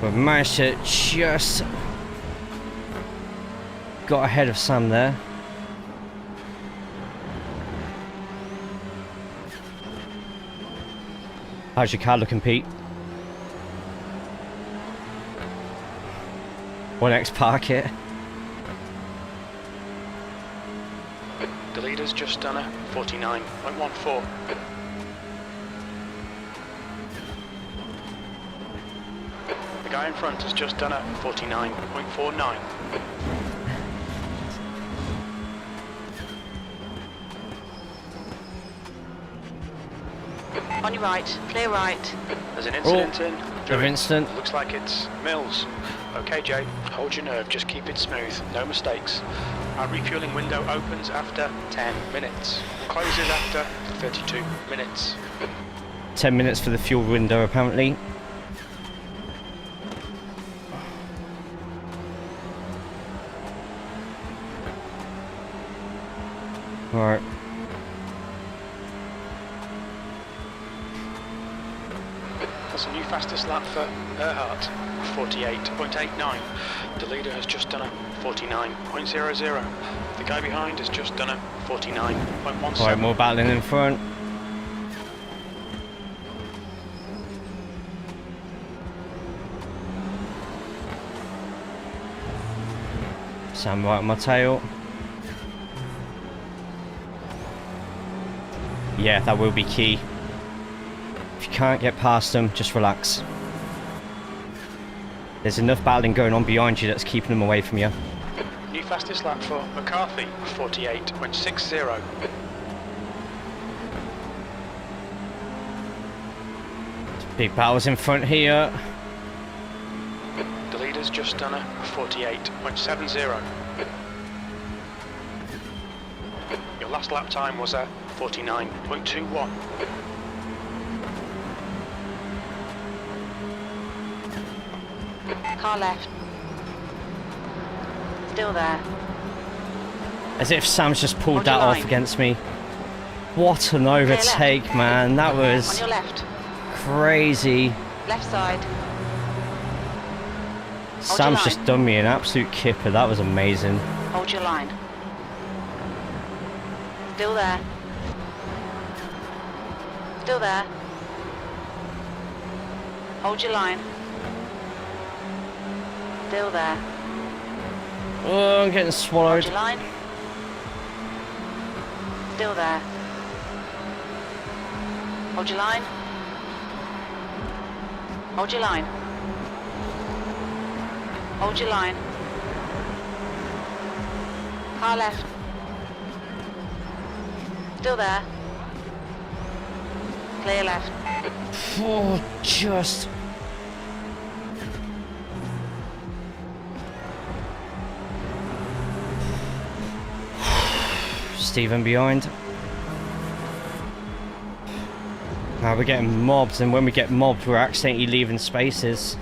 We've managed to just got ahead of Sam there. How's your car looking, Pete? 1X park it. The leader's just done a 49.14. The guy in front has just done a 49.49. On your right. Clear right. There's an incident in. Another incident. Looks like it's Mills. Okay, Jay, hold your nerve, just keep it smooth, no mistakes. Our refueling window opens after 10 minutes, closes after 32 minutes. 10 minutes for the fuel window, apparently. Alright. That's a new fastest lap for Earhart, 48.89. The leader has just done a 49.00. The guy behind has just done a 49.17. Alright, more battling in front. Sam right on my tail. Yeah, that will be key. If you can't get past them, just relax. There's enough battling going on behind you that's keeping them away from you. New fastest lap for McCarthy, 48.60. Big battles in front here. The leader's just done a 48.70. Your last lap time was a 49.21. Car left. Still there. As if Sam's just pulled Hold that your off line. against me. What an overtake, man. That On was your left. crazy. Left side. Sam's line. just done me an absolute kipper. That was amazing. Hold your line. Still there. Still there. Hold your line. Still there. Oh, I'm getting Hold swallowed. your line. Still there. Hold your line. Hold your line. Hold your line. Car left. Still there. Clear left. Oh, just. Stephen behind. Now we're getting mobbed, and when we get mobbed, we're accidentally leaving spaces.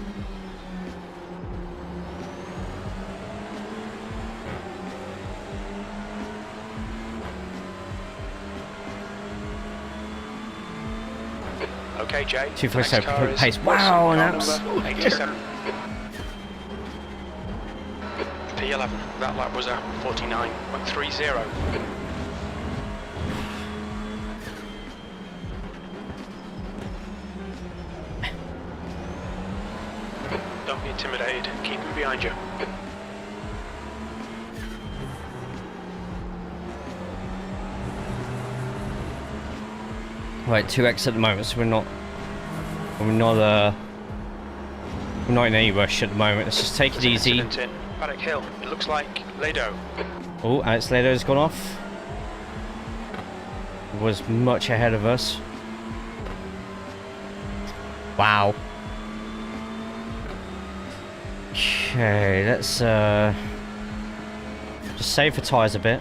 Okay, Jay. 247 pace. Wow, an abs. 87. P11. That lap was a 49.30. Don't be intimidated. Keep him behind you. Right, 2x at the moment, so we're not in any rush at the moment. Let's just take it There's an easy. incident in Paddock Hill. It looks like Lado. Oh, Alex Lado's gone off. Was much ahead of us. Wow. Okay, let's just save for tyres a bit.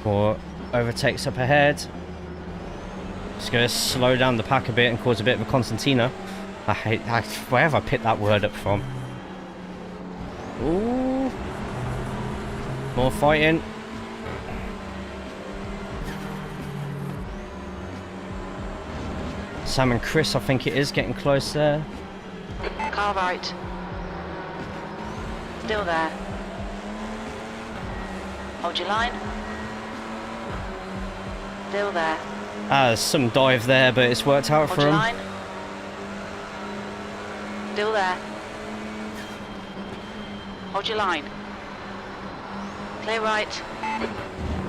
Or overtakes up ahead. Just gonna slow down the pack a bit and cause a bit of a concertina. Where have I picked that word up from? Ooh. More fighting. Sam and Chris, I think it is, getting close there. Car right. Still there. Hold your line. Still there. There's some dive there, but it's worked out Hold for your him. line. Still there. Hold your line. Clear right.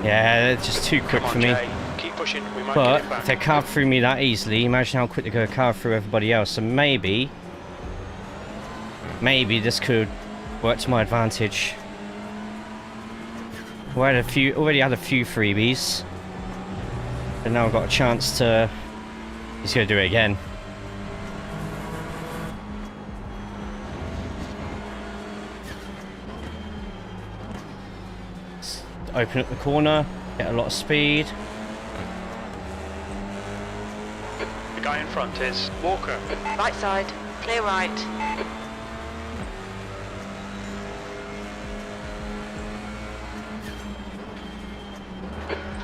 Yeah, they're just too quick Come for on, me. Jay. Keep pushing. We might But get it back. if they carve through me that easily, imagine how quick they're going to carve through everybody else. So maybe this could work to my advantage. We had already had a few freebies, and now I've got a chance to. He's going to do it again. Let's open up the corner, get a lot of speed. The guy in front is Walker. Right side. Clear right.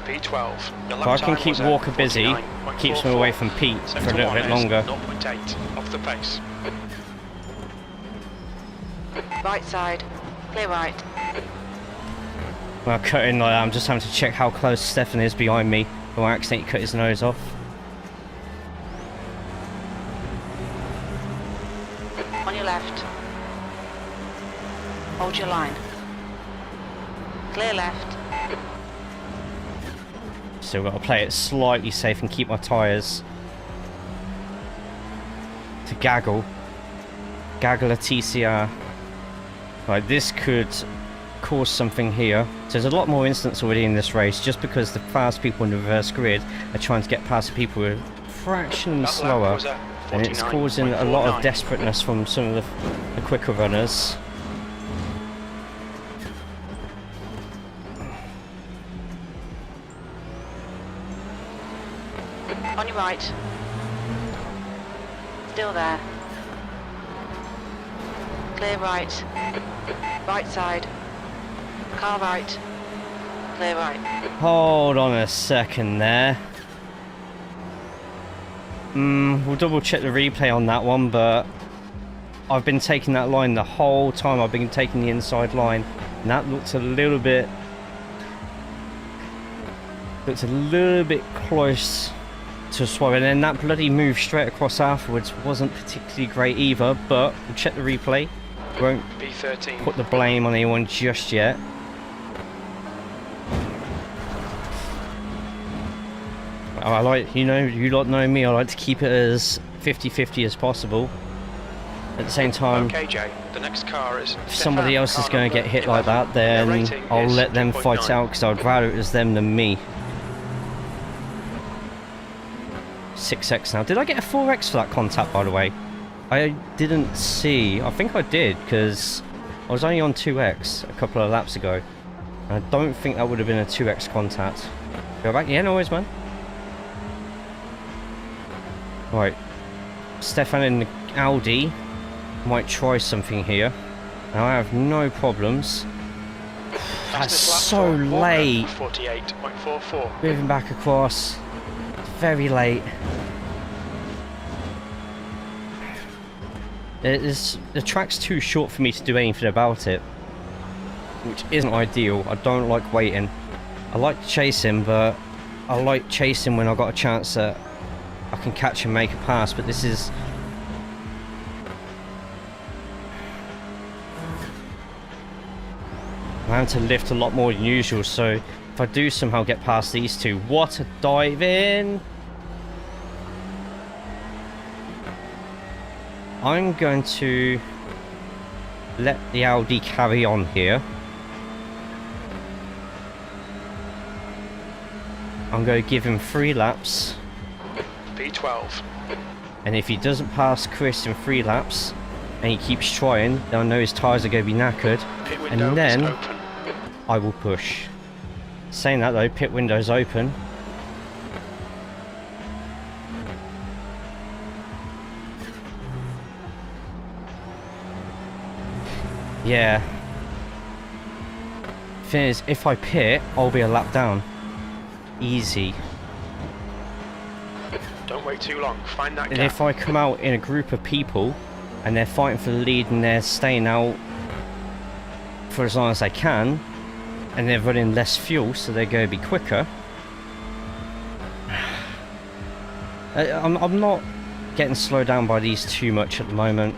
P12. The If I lap can time keep was at Walker busy, 49.44. keeps me away from Pete for a Sector little one bit is longer. 0.8 off the pace. Right side. Clear right. Well, cutting like that, I'm just having to check how close Stefan is behind me. Or I accidentally cut his nose off. On your left. Hold your line. Clear left. Still got to play it slightly safe and keep my tyres to gaggle a TCR. Right, this could cause something here. So there's a lot more incidents already in this race, just because the fast people in the reverse grid are trying to get past the people who are fractionally That lap slower. was a And it's causing a lot of desperateness from some of the quicker runners. On your right. Still there. Clear right. Right side. Car right. Clear right. Hold on a second there. We'll double check the replay on that one, but I've been taking that line the whole time. I've been taking the inside line, and that looks a little bit close to swallow. And then that bloody move straight across afterwards wasn't particularly great either, but we'll check the replay. Won't B13. put the blame on anyone just yet. I like, you lot know me, I like to keep it as 50-50 as possible. At the same time, Okay, Jay, the next car is if somebody else is going to get hit like that, then I'll let them fight out, because I'd rather it was them than me. 6x now. Did I get a 4x for that contact, by the way? I didn't see. I think I did, because I was only on 2x a couple of laps ago. And I don't think that would have been a 2x contact. Go back? Yeah, no worries, man. Right. Stefan in the Audi might try something here. Now I have no problems. That's so late. 48.44. Moving back across. Very late. The track's too short for me to do anything about it, which isn't ideal. I don't like waiting. I like chasing, but I like chasing when I've got a chance that I can catch and make a pass, but this is... I'm having to lift a lot more than usual, so if I do somehow get past these two... What a dive in! I'm going to let the Audi carry on here. I'm going to give him 3 laps. B12. And if he doesn't pass Chris in 3 laps, and he keeps trying, then I know his tyres are going to be knackered. And then I will push. Saying that though, pit window's open. Yeah. Thing is, if I pit, I'll be a lap down. Easy. Don't wait too long. Find that gap. And if I come out in a group of people and they're fighting for the lead and they're staying out for as long as they can, and they're running less fuel, so they're going to be quicker. I'm not getting slowed down by these too much at the moment.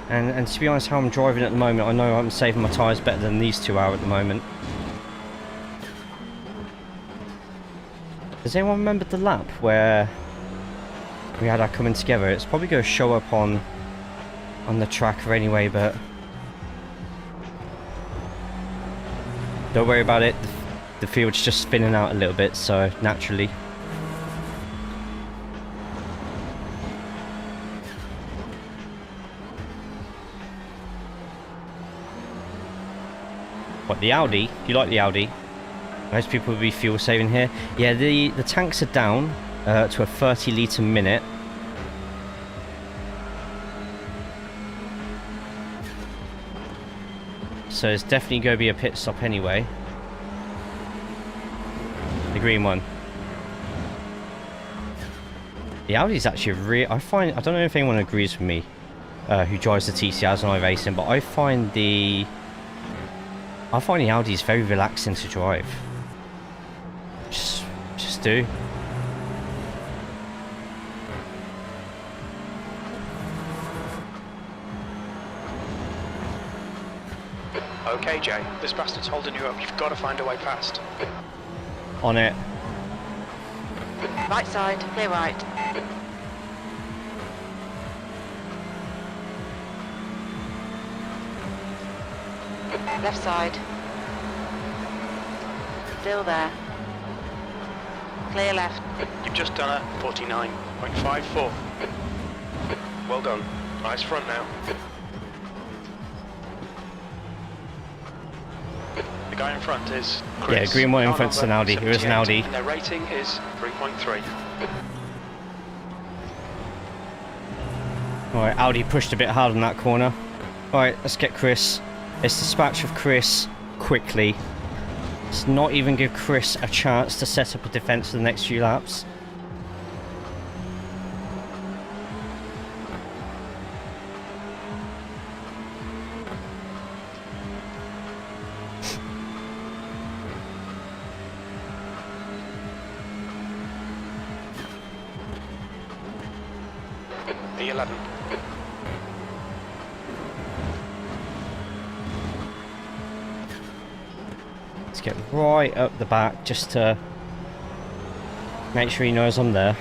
And to be honest, how I'm driving at the moment, I know I'm saving my tyres better than these two are at the moment. Does anyone remember the lap where we had our coming together? It's probably going to show up on the tracker anyway, but don't worry about it. The field's just spinning out a little bit, so naturally. What, the Audi? Do you like the Audi? Most people will be fuel saving here. Yeah, the tanks are down to a 30 litre minute. So it's definitely going to be a pit stop anyway. The green one. The Audi's actually I don't know if anyone agrees with me who drives the TCRs on iRacing, but I find the Audi's very relaxing to drive. Just do. Okay, Jay, this bastard's holding you up. You've got to find a way past. On it. Right side, clear right. Left side. Still there. clear left. You've just done a 49.54. Well done. Eyes front now. The guy in front is Chris. Yeah, green one in Car front's an number Audi. Here is an 78, Audi. And their rating is 3.3. Alright, Audi pushed a bit hard on that corner. Alright, let's get Chris. Let's dispatch of Chris quickly. Let's not even give Chris a chance to set up a defense for the next few laps. B11. Let's get right up the back just to make sure he knows I'm there.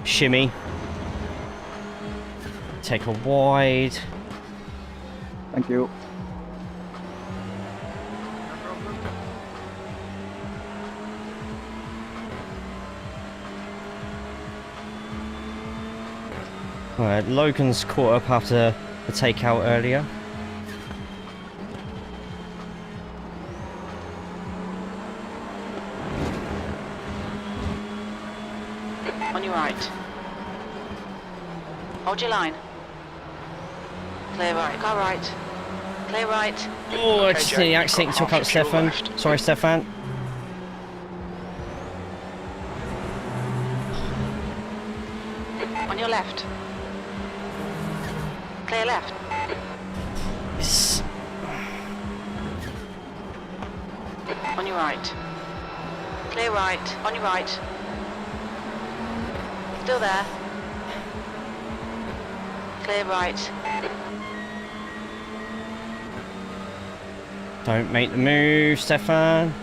Shimmy. Take a wide. Thank you. Alright, Logan's caught up after the takeout earlier. On your right. Hold your line. Clear right, car right. Clear right. Oh, I Okay, just Jay, did the you've accident got took half out your fuel Stefan. left. Sorry, Stefan. On your left. Clear left. Yes. On your right. Clear right. On your right. Still there. Clear right. Don't make the move, Stefan.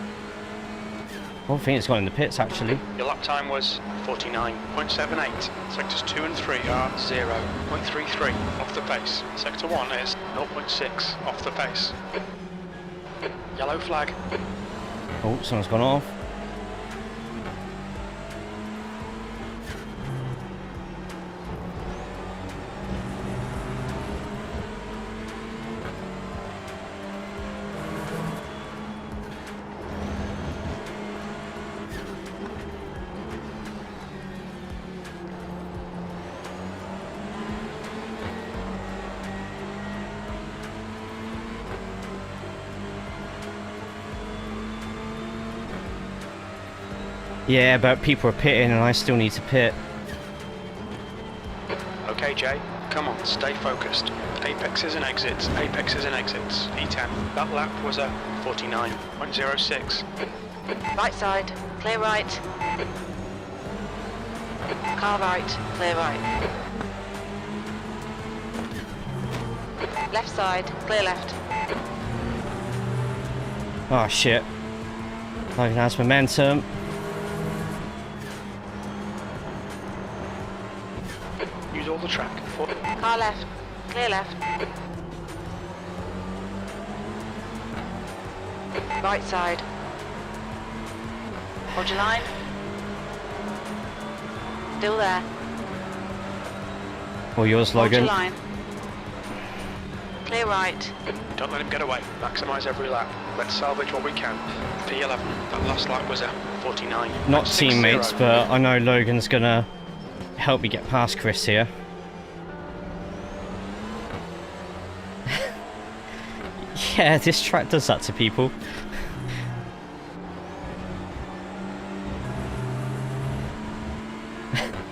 I think it's gone in the pits, actually. Your lap time was 49.78. Sectors 2 and 3 are 0.33 off the pace. Sector 1 is 0.6 off the pace. Yellow flag. Oh, someone's gone off. Yeah, but people are pitting and I still need to pit. Okay, Jay, come on, stay focused. Apexes and exits, apexes and exits. E10. That lap was a 49.06. Right side. Clear right. Car right. Clear right. Left side. Clear left. Oh shit. Logan has momentum. Use all the track. Car left. Clear left. Right side. Hold your line. Still there. All yours, Hold your Logan. line. Clear right. Don't let him get away. Maximise every lap. Let's salvage what we can. P11. That last lap was a 49. Not teammates, but I know Logan's gonna help me get past Chris here. Yeah, this track does that to people.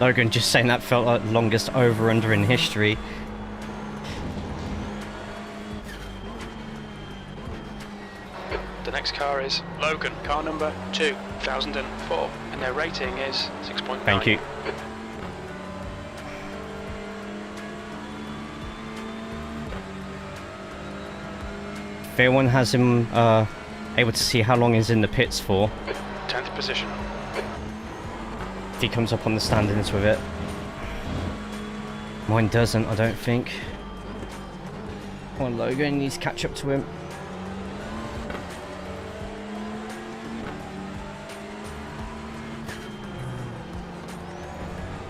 Logan just saying that felt like the longest over-under in history. The next car is Logan, car number 2004, and their rating is 6.9. Thank you. If anyone has him able to see how long he's in the pits for, 10th position. if he comes up on the standings with it. Mine doesn't, I don't think. Come on, Logan needs to catch up to him.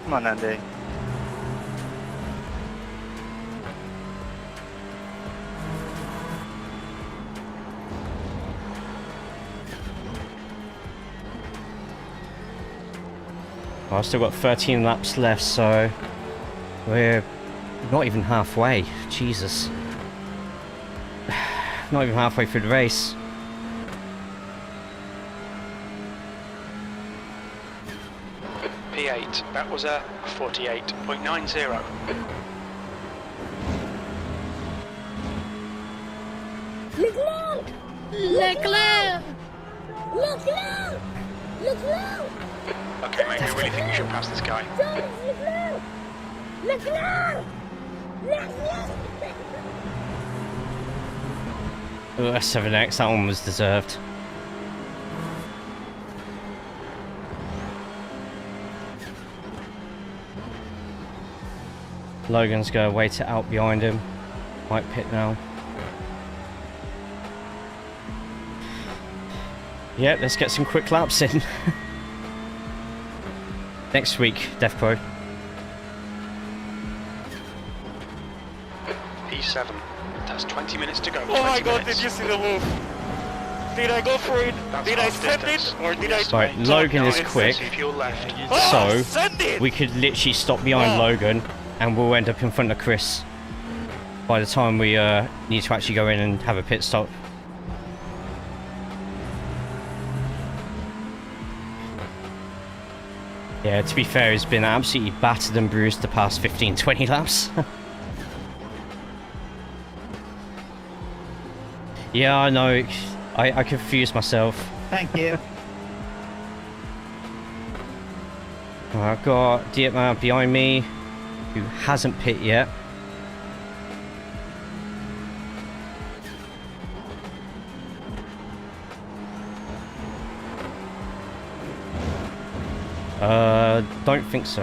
Come on, Andy. Well, I've still got 13 laps left, so we're not even halfway. Jesus. Not even halfway through the race. P8, that was a 48.90. Leclerc! Leclerc! Leclerc! Leclerc! Okay, mate, we really think you should pass this guy. Leclerc! Leclerc! Leclerc! Ugh, 7X, that one was deserved. Logan's gonna wait it out behind him. Might pit now. Yeah, let's get some quick laps in. Next week, Death Pro. P7, that's 20 minutes to go. Oh my god, did you see the move? Did I go for it? That's Did I half send distance. it? Or did I... Right, Logan is quick, See if you're left. Oh, so send it! we could literally stop behind Logan and we'll end up in front of Chris by the time we need to actually go in and have a pit stop. Yeah, to be fair, he's been absolutely battered and bruised the past 15-20 laps. Yeah, I know. I confused myself. Thank you. I've got Dietmar behind me, who hasn't pit yet. Don't think so.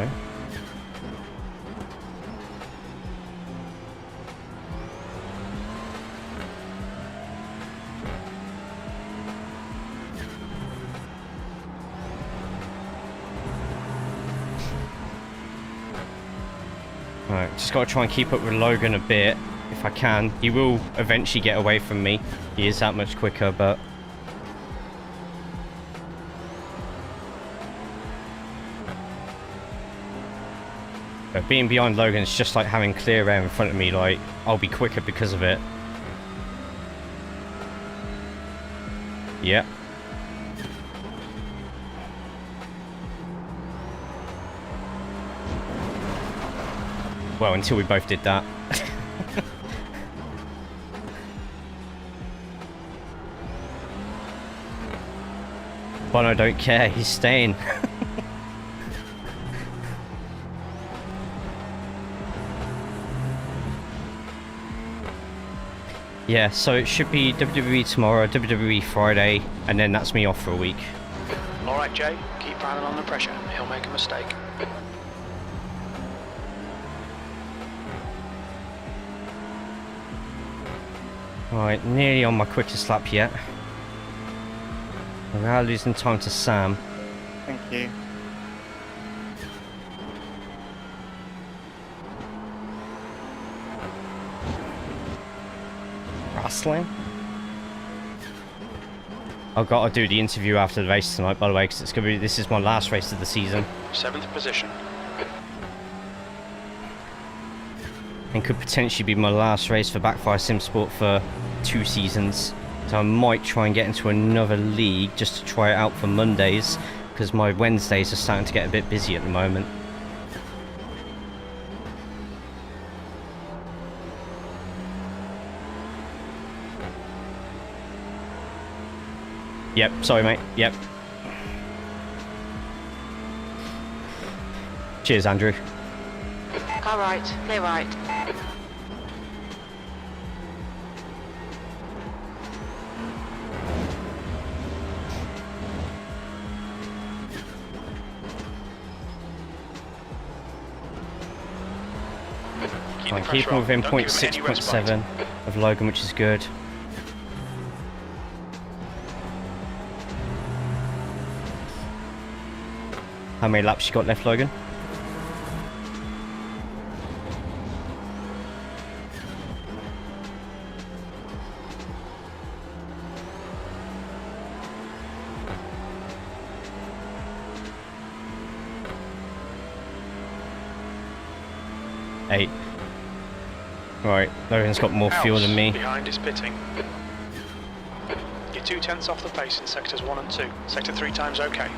Alright, just gotta try and keep up with Logan a bit, if I can. He will eventually get away from me. He is that much quicker, but... But being behind Logan is just like having clear air in front of me, like, I'll be quicker because of it. Yep. Well, until we both did that. Bono don't care, he's staying. Yeah, so it should be WWE tomorrow, WWE Friday, and then that's me off for a week. Alright, Jay, keep piling on the pressure. He'll make a mistake. Alright, nearly on my quickest lap yet. We are losing time to Sam. Thank you. Wrestling? I've got to do the interview after the race tonight, by the way, because it's gonna be. This is my last race of the season, 7th position. and could potentially be my last race for Backfire Simsport for 2 seasons. So I might try and get into another league just to try it out for Mondays, because my Wednesdays are starting to get a bit busy at the moment. Yep, sorry mate, yep. Cheers, Andrew. Car right, clear right. Fine, the keep pressure him on. within Don't give him any 0.6, 0.7 of Logan, which is good. How many laps you got left, Logan? Eight. Right, Logan's got more fuel than me. Behind is pitting. You're 2/10 off the pace in sectors 1 and 2. Sector 3 times okay.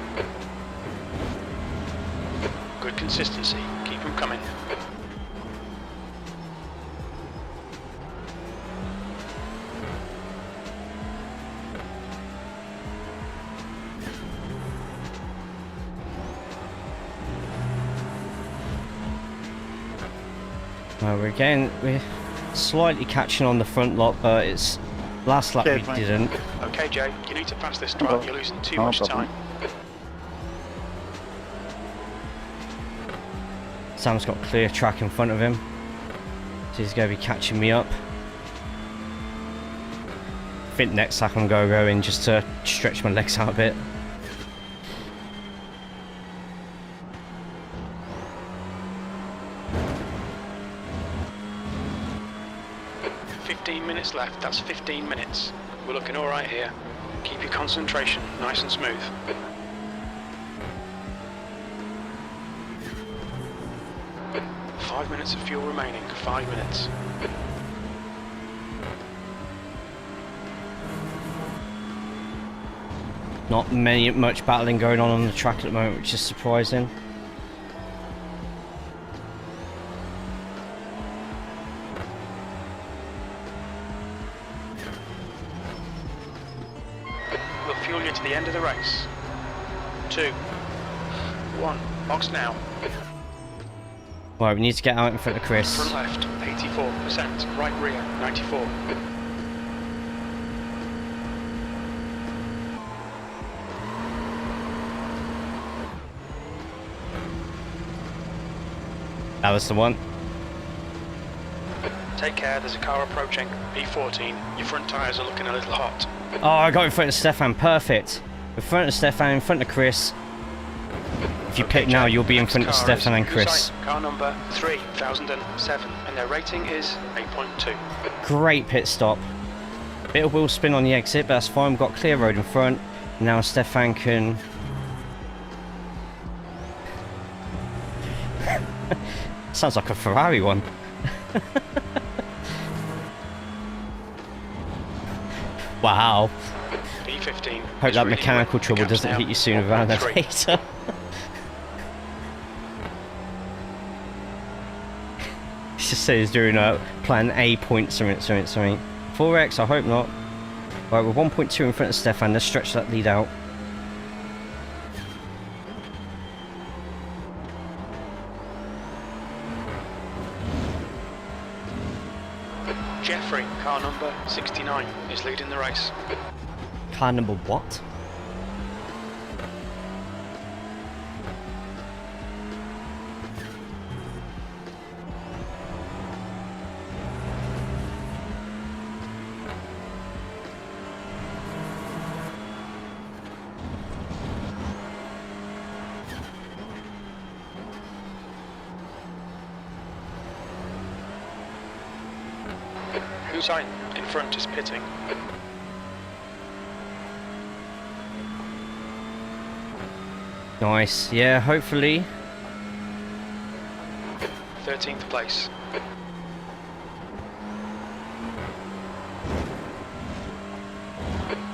Good consistency. Keep them coming. Well, we're slightly catching on the front lot, but it's last lap Cheers, we mate. didn't. Okay, Jay, you need to pass this truck. You're losing too No much problem. time. Sam's got clear track in front of him, so he's going to be catching me up. I think next lap I'm going to go in just to stretch my legs out a bit. Minutes left. That's 15 minutes. We're looking all right here. Keep your concentration nice and smooth. Five minutes of fuel remaining. 5 minutes. Not much battling going on the track at the moment, which is surprising. We'll fuel you to the end of the race. 2, 1. Box now. Right, we need to get out in front of Chris. Front left, 84%. Right rear, 94. That was the one. Take care, there's a car approaching. P14. Your front tyres are looking a little hot. Oh, I got in front of Stefan, perfect. In front of Stefan, in front of Chris. If you Okay, pick now, Jay, you'll be in next front of car Stefan is and Chris. Usain, car number 3007, and their rating is 8.2. Great pit stop. Bit of wheel spin on the exit, but that's fine. We've got clear road in front. Now Stefan can... Sounds like a Ferrari one. Wow. P15. Hope is that really mechanical wet. The trouble gap's doesn't now hit you sooner rather than 1.3. later. He just says he's doing a plan A point something. 4X, I hope not. Right, we're 1.2 in front of Stefan. Let's stretch that lead out. Jeffrey, car number 69, is leading the race. Car number what? Usain, in front, is pitting. Nice. Yeah, hopefully. 13th place.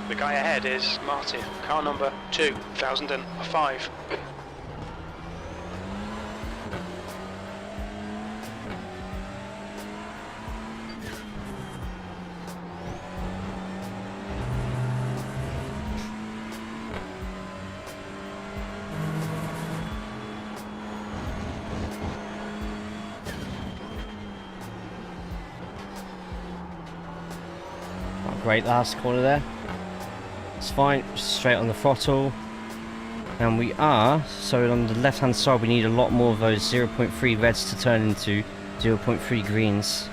The guy ahead is Martin, car number 2005. Great last corner there. It's fine, straight on the throttle. And we are, so on the left hand side we need a lot more of those 0.3 reds to turn into 0.3 greens.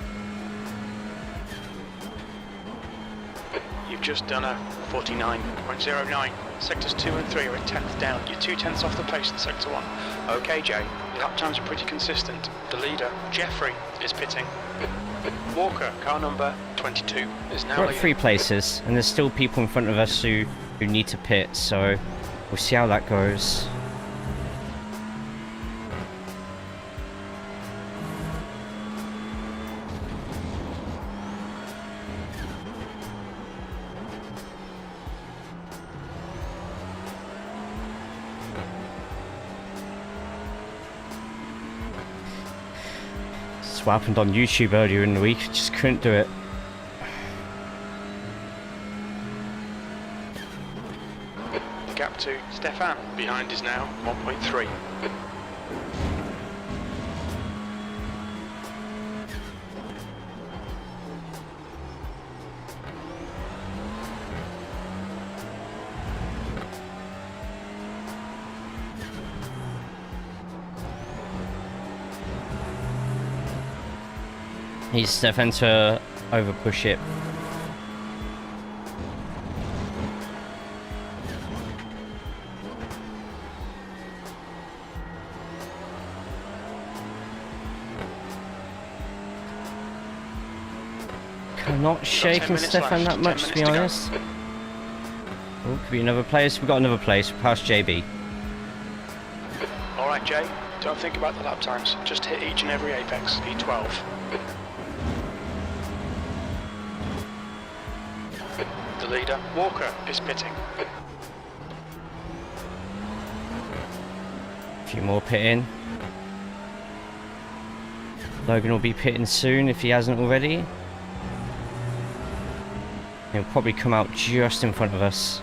You've just done a 49.09. Sectors 2 and 3 are a tenth down. You're 2/10 off the pace in Sector 1. Okay, Jay, your lap times are pretty consistent. The leader, Jeffrey, is pitting. Walker, car number 22, is now We're at leading. 3 places, and there's still people in front of us who need to pit, so we'll see how that goes. That's what happened on YouTube earlier in the week, just couldn't do it. The gap to Stefan behind is now 1.3. He's Stefan to over push it. I'm not shaking Stefan that much, to be honest. Oh, could be another place. We've got another place. We're past JB. Alright, Jay, don't think about the lap times. Just hit each and every apex. P12. The leader, Walker, is pitting. A few more pitting. Logan will be pitting soon if he hasn't already. He'll probably come out just in front of us.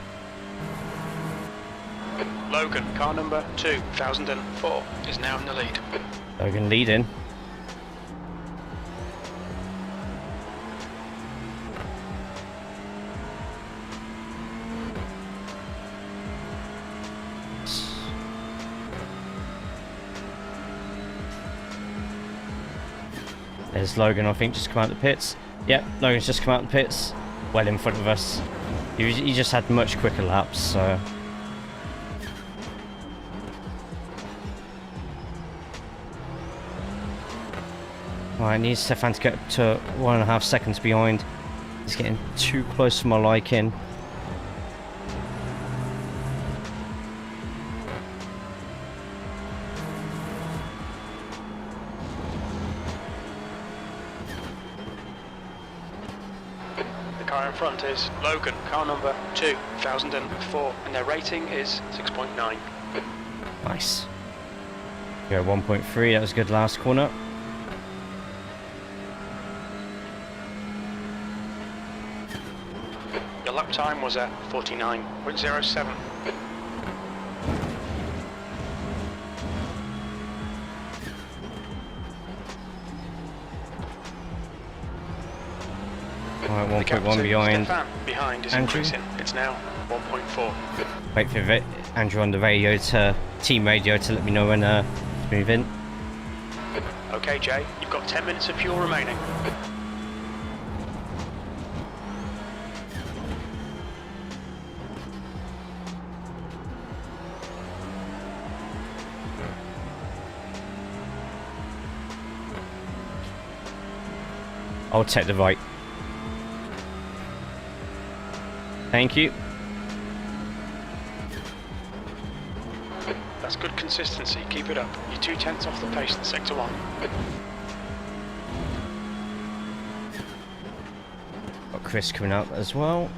Logan, car number 2004, is now in the lead. Logan leading. There's Logan, I think, just come out the pits. Yep, Logan's just come out the pits. Well in front of us. He just had much quicker laps, so... Right, I need Stefan to get up to 1.5 seconds behind. He's getting too close for my liking. In front is Logan, car number 2004, and their rating is 6.9. Nice. Yeah, 1.3, that was good last corner. Your lap time was at 49.07. Alright, 1.1 behind. Behind is Andrew. increasing. It's now 1.4. Wait for Andrew on the radio team radio to let me know when to move in. Okay, Jay, you've got 10 minutes of fuel remaining. I'll take the right. Thank you. That's good consistency. Keep it up. You're 2/10 off the pace in Sector 1. Got Chris coming up as well.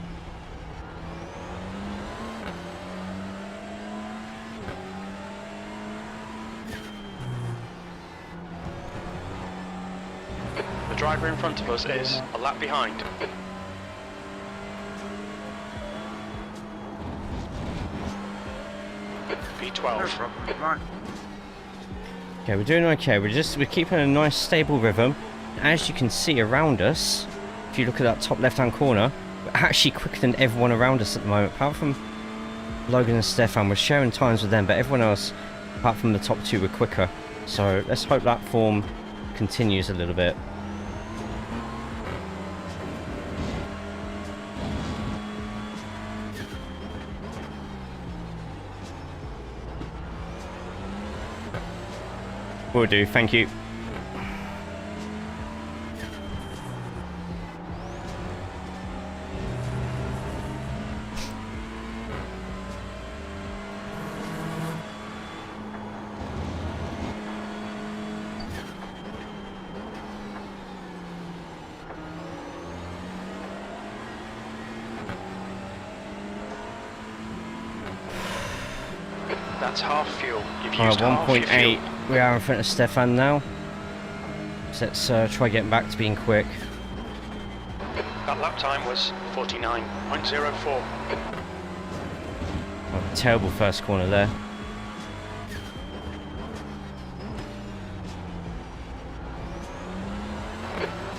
The driver in front of us is a lap behind. P12. Okay, we're doing okay. We're keeping a nice stable rhythm. As you can see around us, if you look at that top left-hand corner, we're actually quicker than everyone around us at the moment. Apart from Logan and Stefan, we're sharing times with them, but everyone else, apart from the top two, we're quicker. So let's hope that form continues a little bit. Will do, thank you. That's half fuel. You've Alright, used half your 1.8. fuel. We are in front of Stefan now. So let's try getting back to being quick. That lap time was 49.04. Oh, terrible first corner there.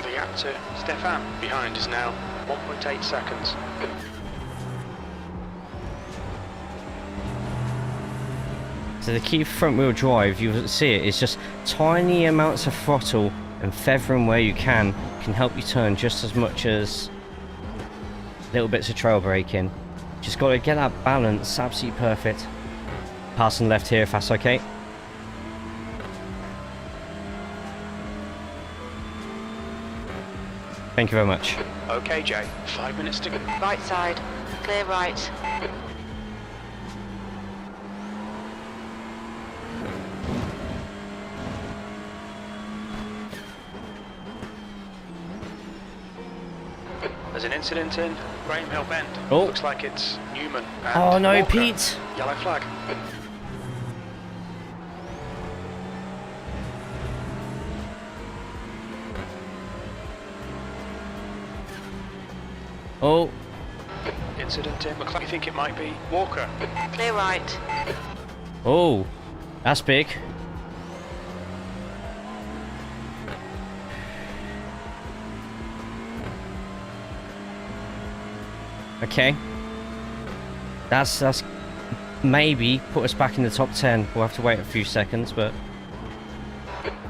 The gap to Stefan behind is now 1.8 seconds. So the key front wheel drive, you'll see it, is just tiny amounts of throttle and feathering where you can help you turn just as much as little bits of trail braking. Just got to get that balance absolutely perfect. Passing left here if that's okay. Thank you very much. Okay, Jay, 5 minutes to go. Right side, clear right. There's an incident in Graham Hill Bend. Oh. Looks like it's Newman and Oh no, Walker. Pete! Yellow flag. Oh, Incident in. Looks like you think it might be Walker. Clear right. oh, that's big. Okay. That's maybe put us back in the top 10. We'll have to wait a few seconds, but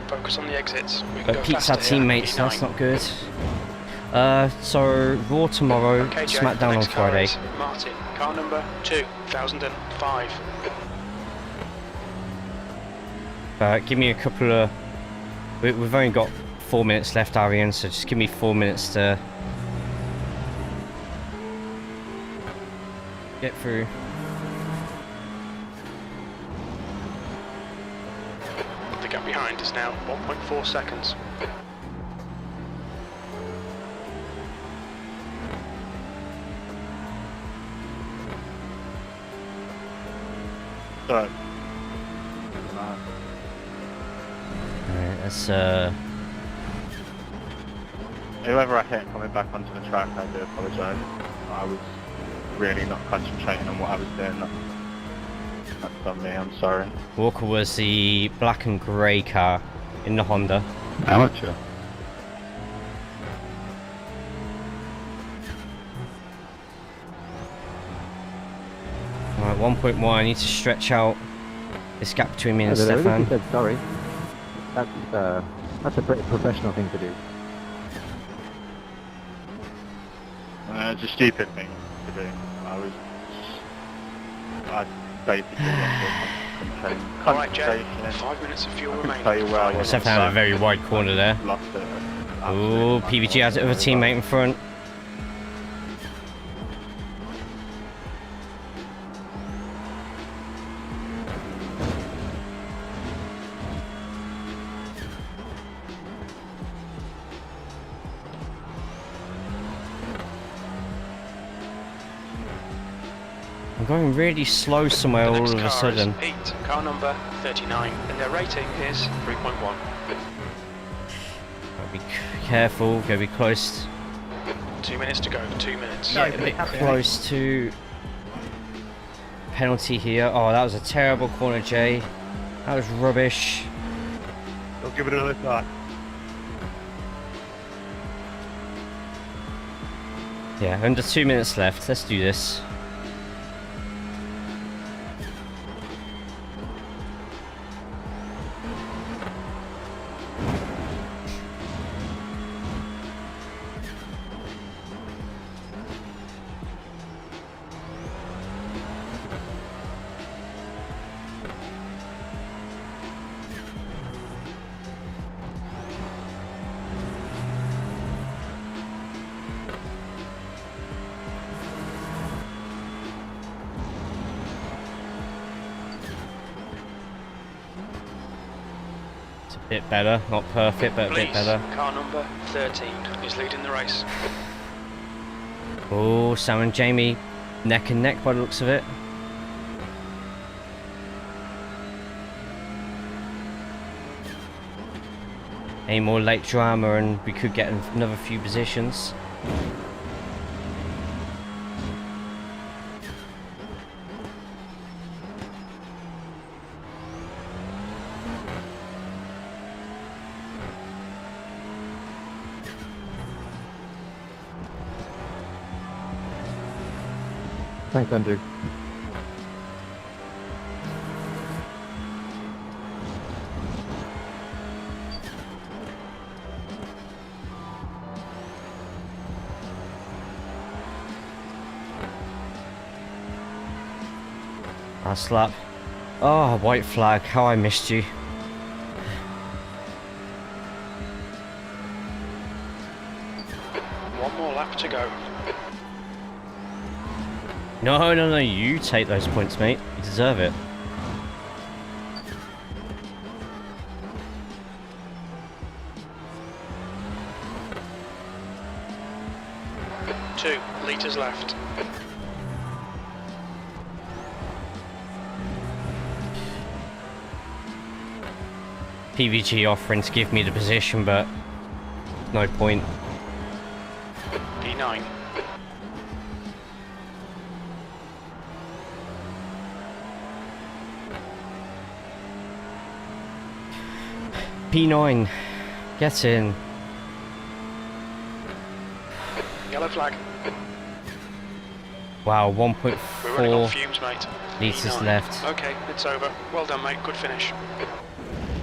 Focus on the exits. We can go Pete's our faster here. teammates. That's E9. not good. So Raw tomorrow, Okay, Jay, SmackDown the on next car Friday. is Martin, car number 2005. Give me a couple of. We've only got 4 minutes left, Arian. So just give me 4 minutes to get through. The gap behind is now 1.4 seconds. Sorry. Alright, let's Whoever I hit coming back onto the track, I do apologise. I was really not concentrating on what I was doing. That's on me, I'm sorry. Walker was the black and grey car in the Honda. Amateur. Alright, 1.1. I need to stretch out this gap between me and Stefan. Said sorry. That's a pretty professional thing to do. It's a stupid thing to do. I basically Alright, Jay, concentration. 5 minutes of fuel I can remaining. tell you where I was. Stefan had a very wide corner there. Lost it. Oh, PVG has it with a teammate in front. I'm going really slow somewhere all of a sudden. Pete, car number 39, and their rating is 3.1. Be careful, gotta be close. 2 minutes to go, 2 minutes. A bit close to penalty here. Oh, that was a terrible corner, Jay. That was rubbish. Don't give it another shot. Yeah, under 2 minutes left. Let's do this. Bit better, not perfect, but a bit Please, better. car number 13 is leading the race. Oh, Sam and Jamie neck and neck by the looks of it. Any more late drama and we could get another few positions. Thanks, Andrew. Last lap. Oh, white flag, how I missed you. One more lap to go. No, you take those points, mate. You deserve it. Two litres left. PVG offering to give me the position, but no point. P9. P9, get in. Yellow flag. Wow, We're running on 1.4 fumes, mate. litres P9. left. Okay, it's over. Well done, mate. Good finish.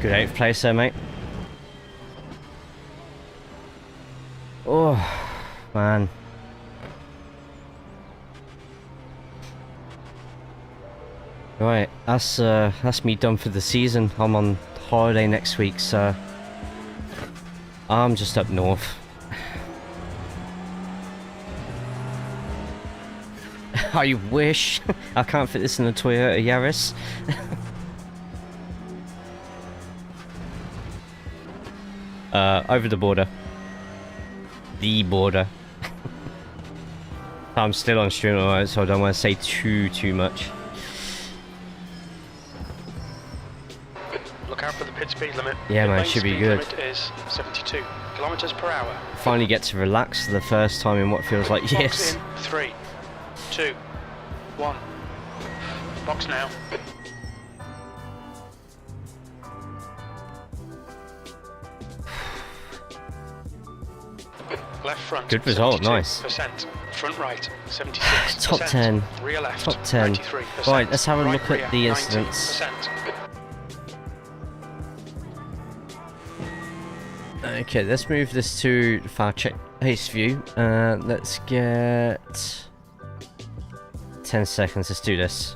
Good 8th place there, mate. Oh, man. Right, that's me done for the season. I'm on holiday next week, so I'm just up north. I wish. I can't fit this in a Toyota Yaris. Over the border. The border. I'm still on stream, alright, so I don't want to say too much. Look out for the pit speed limit. Yeah, Pit man, lane should be speed good. Limit is 72 kilometers per hour. Finally get to relax for the first time in what feels like Box years. in 3, 2, 1. Box now. Left front. Good result, 72%. nice. Front right, 76%. Top 10. Rear left, Top 10. 93%. Right, let's have a look Right at the rear, incidents. 90%. Okay, let's move this to far check pace view. Let's get 10 seconds. Let's do this.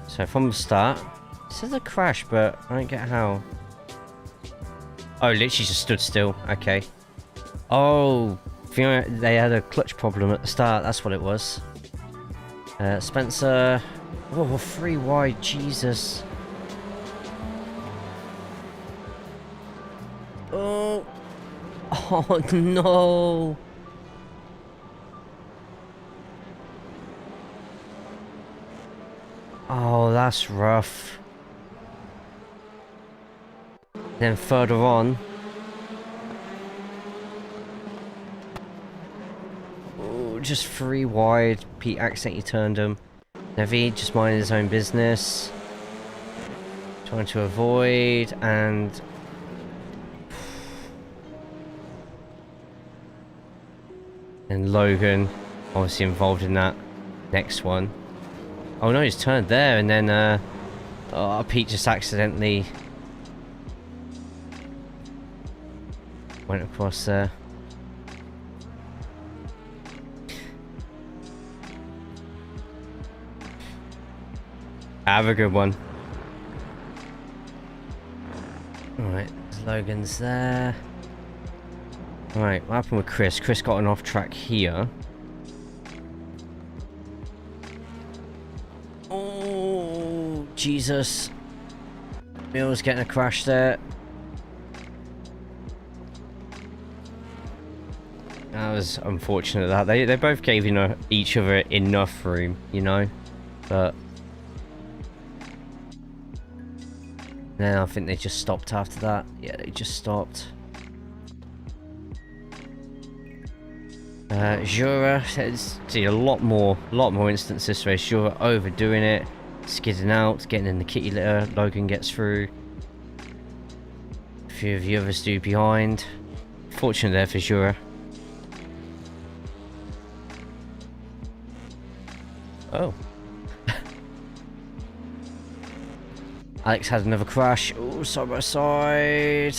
So from the start, it says a crash, but I don't get how. Oh, literally just stood still. Okay. Oh, they had a clutch problem at the start. That's what it was. Spencer. Oh, 3 wide. Jesus. Oh. Oh no. Oh, that's rough. Then further on. Oh, just 3 wide. Pete accidentally turned him. Nevi just minding his own business. Trying to avoid and... And Logan, obviously involved in that next one. Oh no, he's turned there and then oh, Pete just accidentally went across there. Have a good one. Alright, Logan's there. Alright, what happened with Chris? Chris got an off track here. Oh, Jesus. Mill's getting a crash there. was unfortunate that they both gave each other enough room, you know, but then I think they just stopped after that. Yeah, they just stopped. Jura, see a lot more instances this race. Jura overdoing it, skidding out, getting in the kitty litter. Logan gets through. A few of the others do behind. Fortunate there for Jura. Oh. Alex had another crash. Oh, side by side.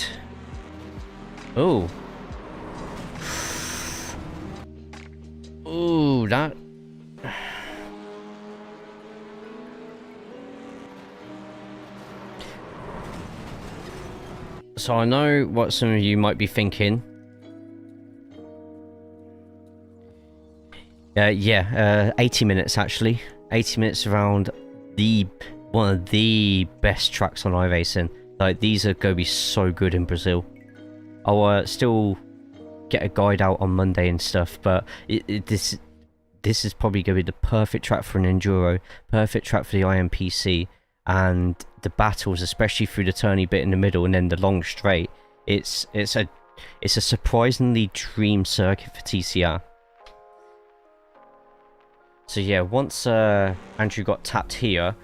Oh. Ooh, that. So I know what some of you might be thinking. Yeah, 80 minutes actually. 80 minutes around one of the best tracks on iRacing. Like, these are going to be so good in Brazil. I'll still get a guide out on Monday and stuff, but this is probably going to be the perfect track for an enduro, perfect track for the IMPC, and the battles, especially through the turny bit in the middle and then the long straight. It's a surprisingly dream circuit for TCR. So yeah, once Andrew got tapped here,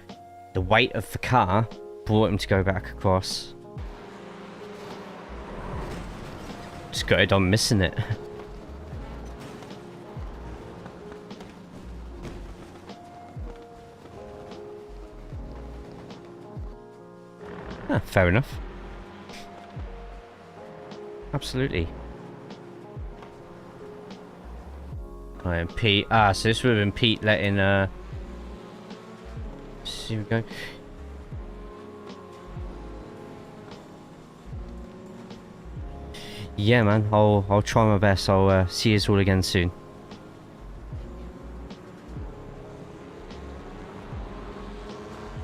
the weight of the car brought him to go back across. Just gutted on missing it. Fair enough. Absolutely. I am Pete. So this would have been Pete letting see we go. Yeah, man. I'll try my best. I'll see you all again soon.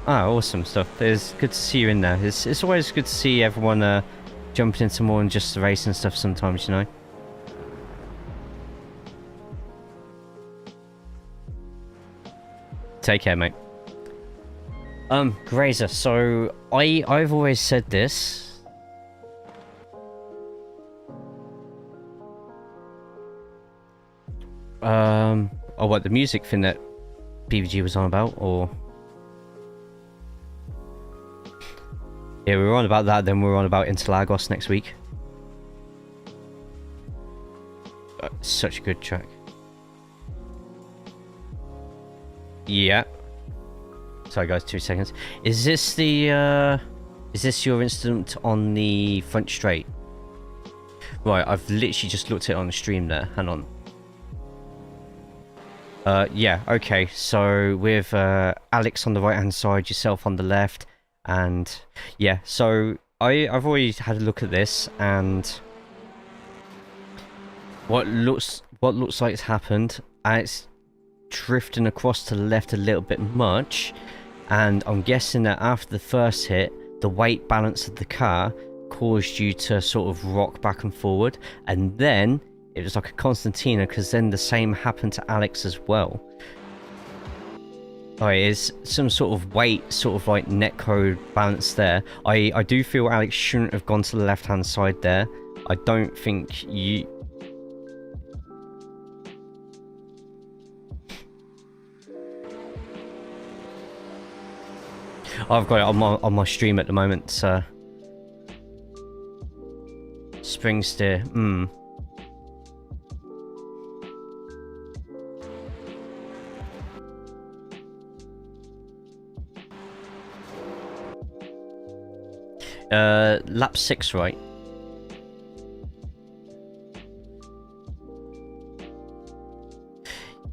Ah, awesome stuff. It's good to see you in there. It's always good to see everyone jumping into more than just the racing stuff sometimes, you know. Take care, mate. Grazer, so I've always said this. Oh, what, the music thing that BVG was on about, or? Yeah, we were on about that, then we were on about Interlagos next week. Such a good track. Yeah. Sorry guys, 2 seconds. Is this the is this your incident on the front straight? Right, I've literally just looked at it on the stream there. Hang on. Yeah, okay. So with Alex on the right hand side, yourself on the left, and yeah, so I've already had a look at this, and what looks like it's happened, and it's drifting across to the left a little bit much, and I'm guessing that after the first hit, the weight balance of the car caused you to sort of rock back and forward, and then it was like a concertina, because then the same happened to Alex as well. Alright, is some sort of weight, sort of like netcode balance there. I do feel Alex shouldn't have gone to the left hand side there. I don't think you... I've got it on my stream at the moment, so... Spring steer, lap 6, right?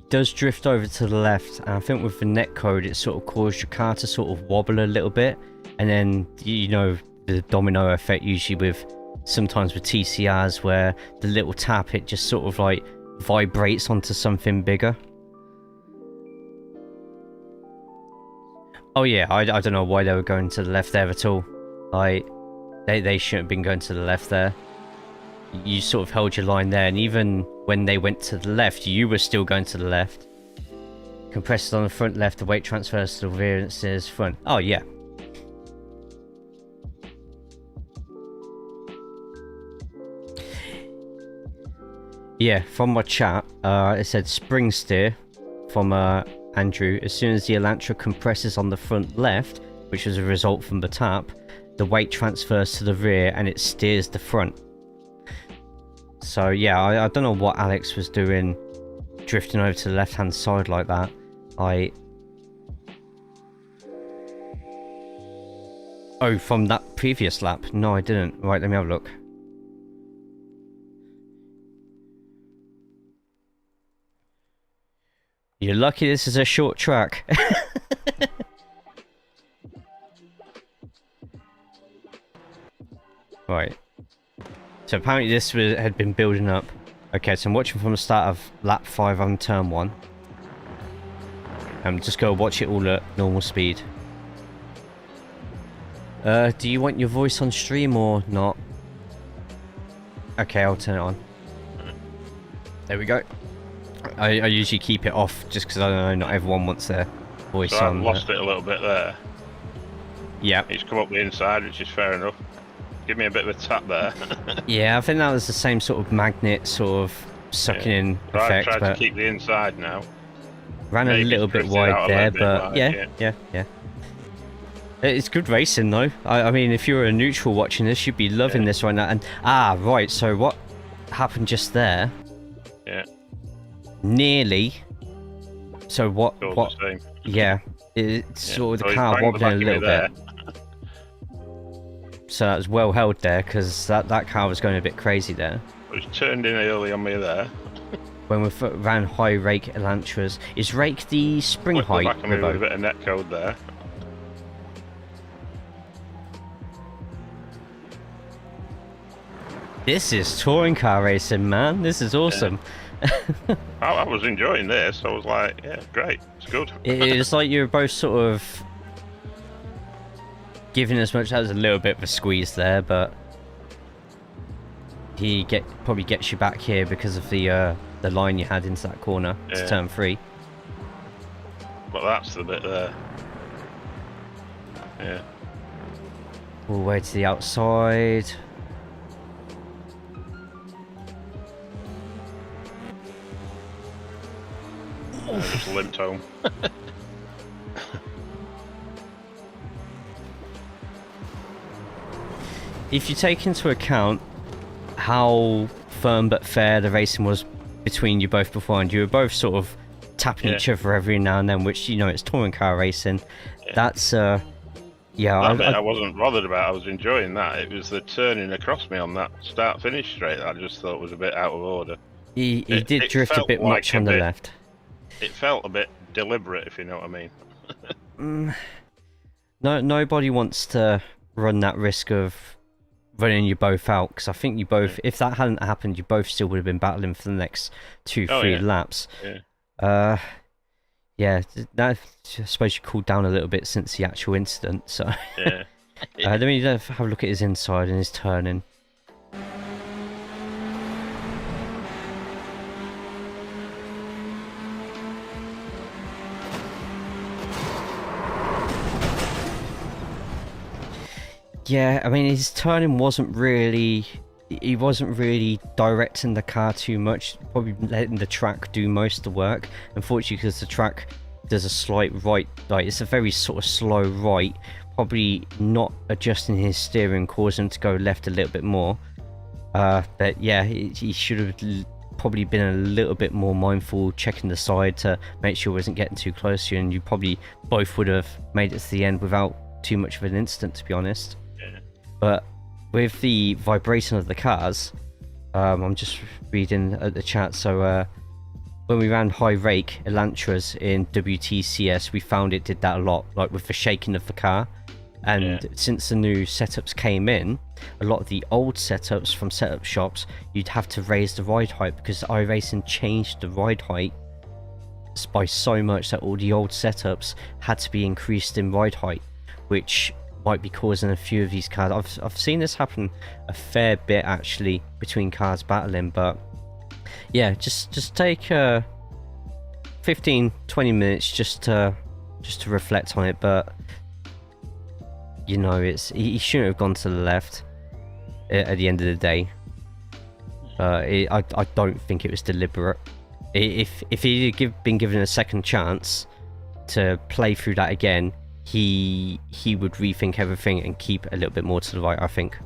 Does drift over to the left, and I think with the netcode it sort of caused your car to sort of wobble a little bit, and then, you know, the domino effect usually with sometimes with TCRs, where the little tap, it just sort of like vibrates onto something bigger. Oh yeah, I don't know why they were going to the left there at all. Like, they shouldn't have been going to the left there. you sort of held your line there, and even when they went to the left, you were still going to the left. Compressors on the front left, the weight transfers to the rear, and it says front. Oh, yeah. Yeah, from my chat, it said spring steer from Andrew. As soon as the Elantra compresses on the front left, which was a result from the tap, the weight transfers to the rear and it steers the front. So yeah, I don't know what Alex was doing drifting over to the left hand side like that. Oh, from that previous lap? No, I didn't. Right, let me have a look. You're lucky this is a short track. Right. So apparently this had been building up. Okay, so I'm watching from the start of lap 5 on turn 1. Just go watch it all at normal speed. Do you want your voice on stream or not? Okay, I'll turn it on. There we go. I usually keep it off just because I don't know, not everyone wants their voice so on. I've lost it a little bit there. Yeah. It's come up the inside, which is fair enough. Give me a bit of a tap there. Yeah, I think that was the same sort of magnet sort of sucking in so effect. I tried but to keep the inside now. Ran a little bit wide there, but like, yeah. It's good racing though. I mean, if you're a neutral watching this, you'd be loving this right now. And right. So what happened just there? Yeah. Nearly. So what? What? The same. Yeah. It's sort of So the car wobbling a little bit. There. So that was well held there because that car was going a bit crazy there. It was turned in early on me there. When we ran high rake Elantras, is rake the spring height? Back on me with a bit of net code there. This is touring car racing, man. This is awesome. Yeah. I was enjoying this. I was like, yeah, great. It's good. It's like you're both sort of giving as much. That was a little bit of a squeeze there, but he probably gets you back here because of the line you had into that corner. It's turn 3. But that's the bit there. Yeah. All the way to the outside. Just limped home. If you take into account how firm but fair the racing was between you both beforehand, you were both sort of tapping each other every now and then, which, you know, it's touring car racing. That's yeah. I wasn't bothered about. I was enjoying that. It was the turning across me on that start-finish straight that I just thought was a bit out of order. He did drift a bit much on the left. It felt a bit deliberate, if you know what I mean. No, nobody wants to run that risk of running you both out, because I think you both, if that hadn't happened, you both still would have been battling for the next 2-3 laps. Yeah, that, I suppose you cooled down a little bit since the actual incident. So yeah. let me have a look at his inside and his turning. Yeah, I mean, his turning wasn't really... He wasn't really directing the car too much, probably letting the track do most of the work. Unfortunately, because the track does a slight right, like it's a very sort of slow right, probably not adjusting his steering, causing him to go left a little bit more. But yeah, he should have probably been a little bit more mindful, checking the side to make sure he wasn't getting too close to you, and you probably both would have made it to the end without too much of an incident, to be honest. But with the vibration of the cars, I'm just reading at the chat, so when we ran high rake Elantras in WTCS, we found it did that a lot, like with the shaking of the car. And since the new setups came in, a lot of the old setups from setup shops, you'd have to raise the ride height, because iRacing changed the ride height by so much that all the old setups had to be increased in ride height, which might be causing a few of these cars. I've seen this happen a fair bit actually between cars battling, but yeah, just take 15-20 minutes just to reflect on it. But you know, he shouldn't have gone to the left at the end of the day. I don't think it was deliberate. If he'd been given a second chance to play through that again, he would rethink everything and keep a little bit more to the right, I think.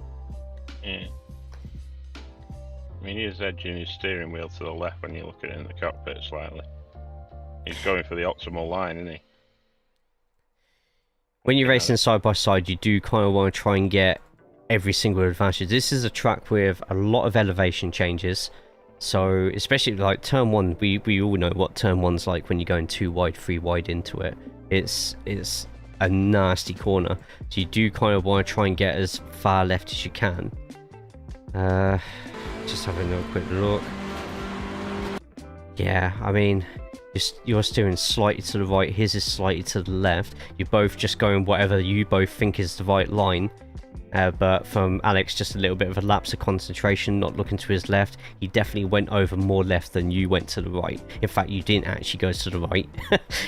Yeah. I mean, he is edging his steering wheel to the left when you look at it in the cockpit slightly. He's going for the optimal line, isn't he? When you're racing side by side, you do kind of want to try and get every single advantage. This is a track with a lot of elevation changes. So, especially like turn 1, we all know what turn 1's like when you're going 2 wide, 3 wide into it. It's a nasty corner. So you do kind of want to try and get as far left as you can. Just having a quick look. Yeah, I mean, you're steering slightly to the right, his is slightly to the left. You're both just going whatever you both think is the right line. But from Alex, just a little bit of a lapse of concentration, not looking to his left. He definitely went over more left than you went to the right. In fact, you didn't actually go to the right.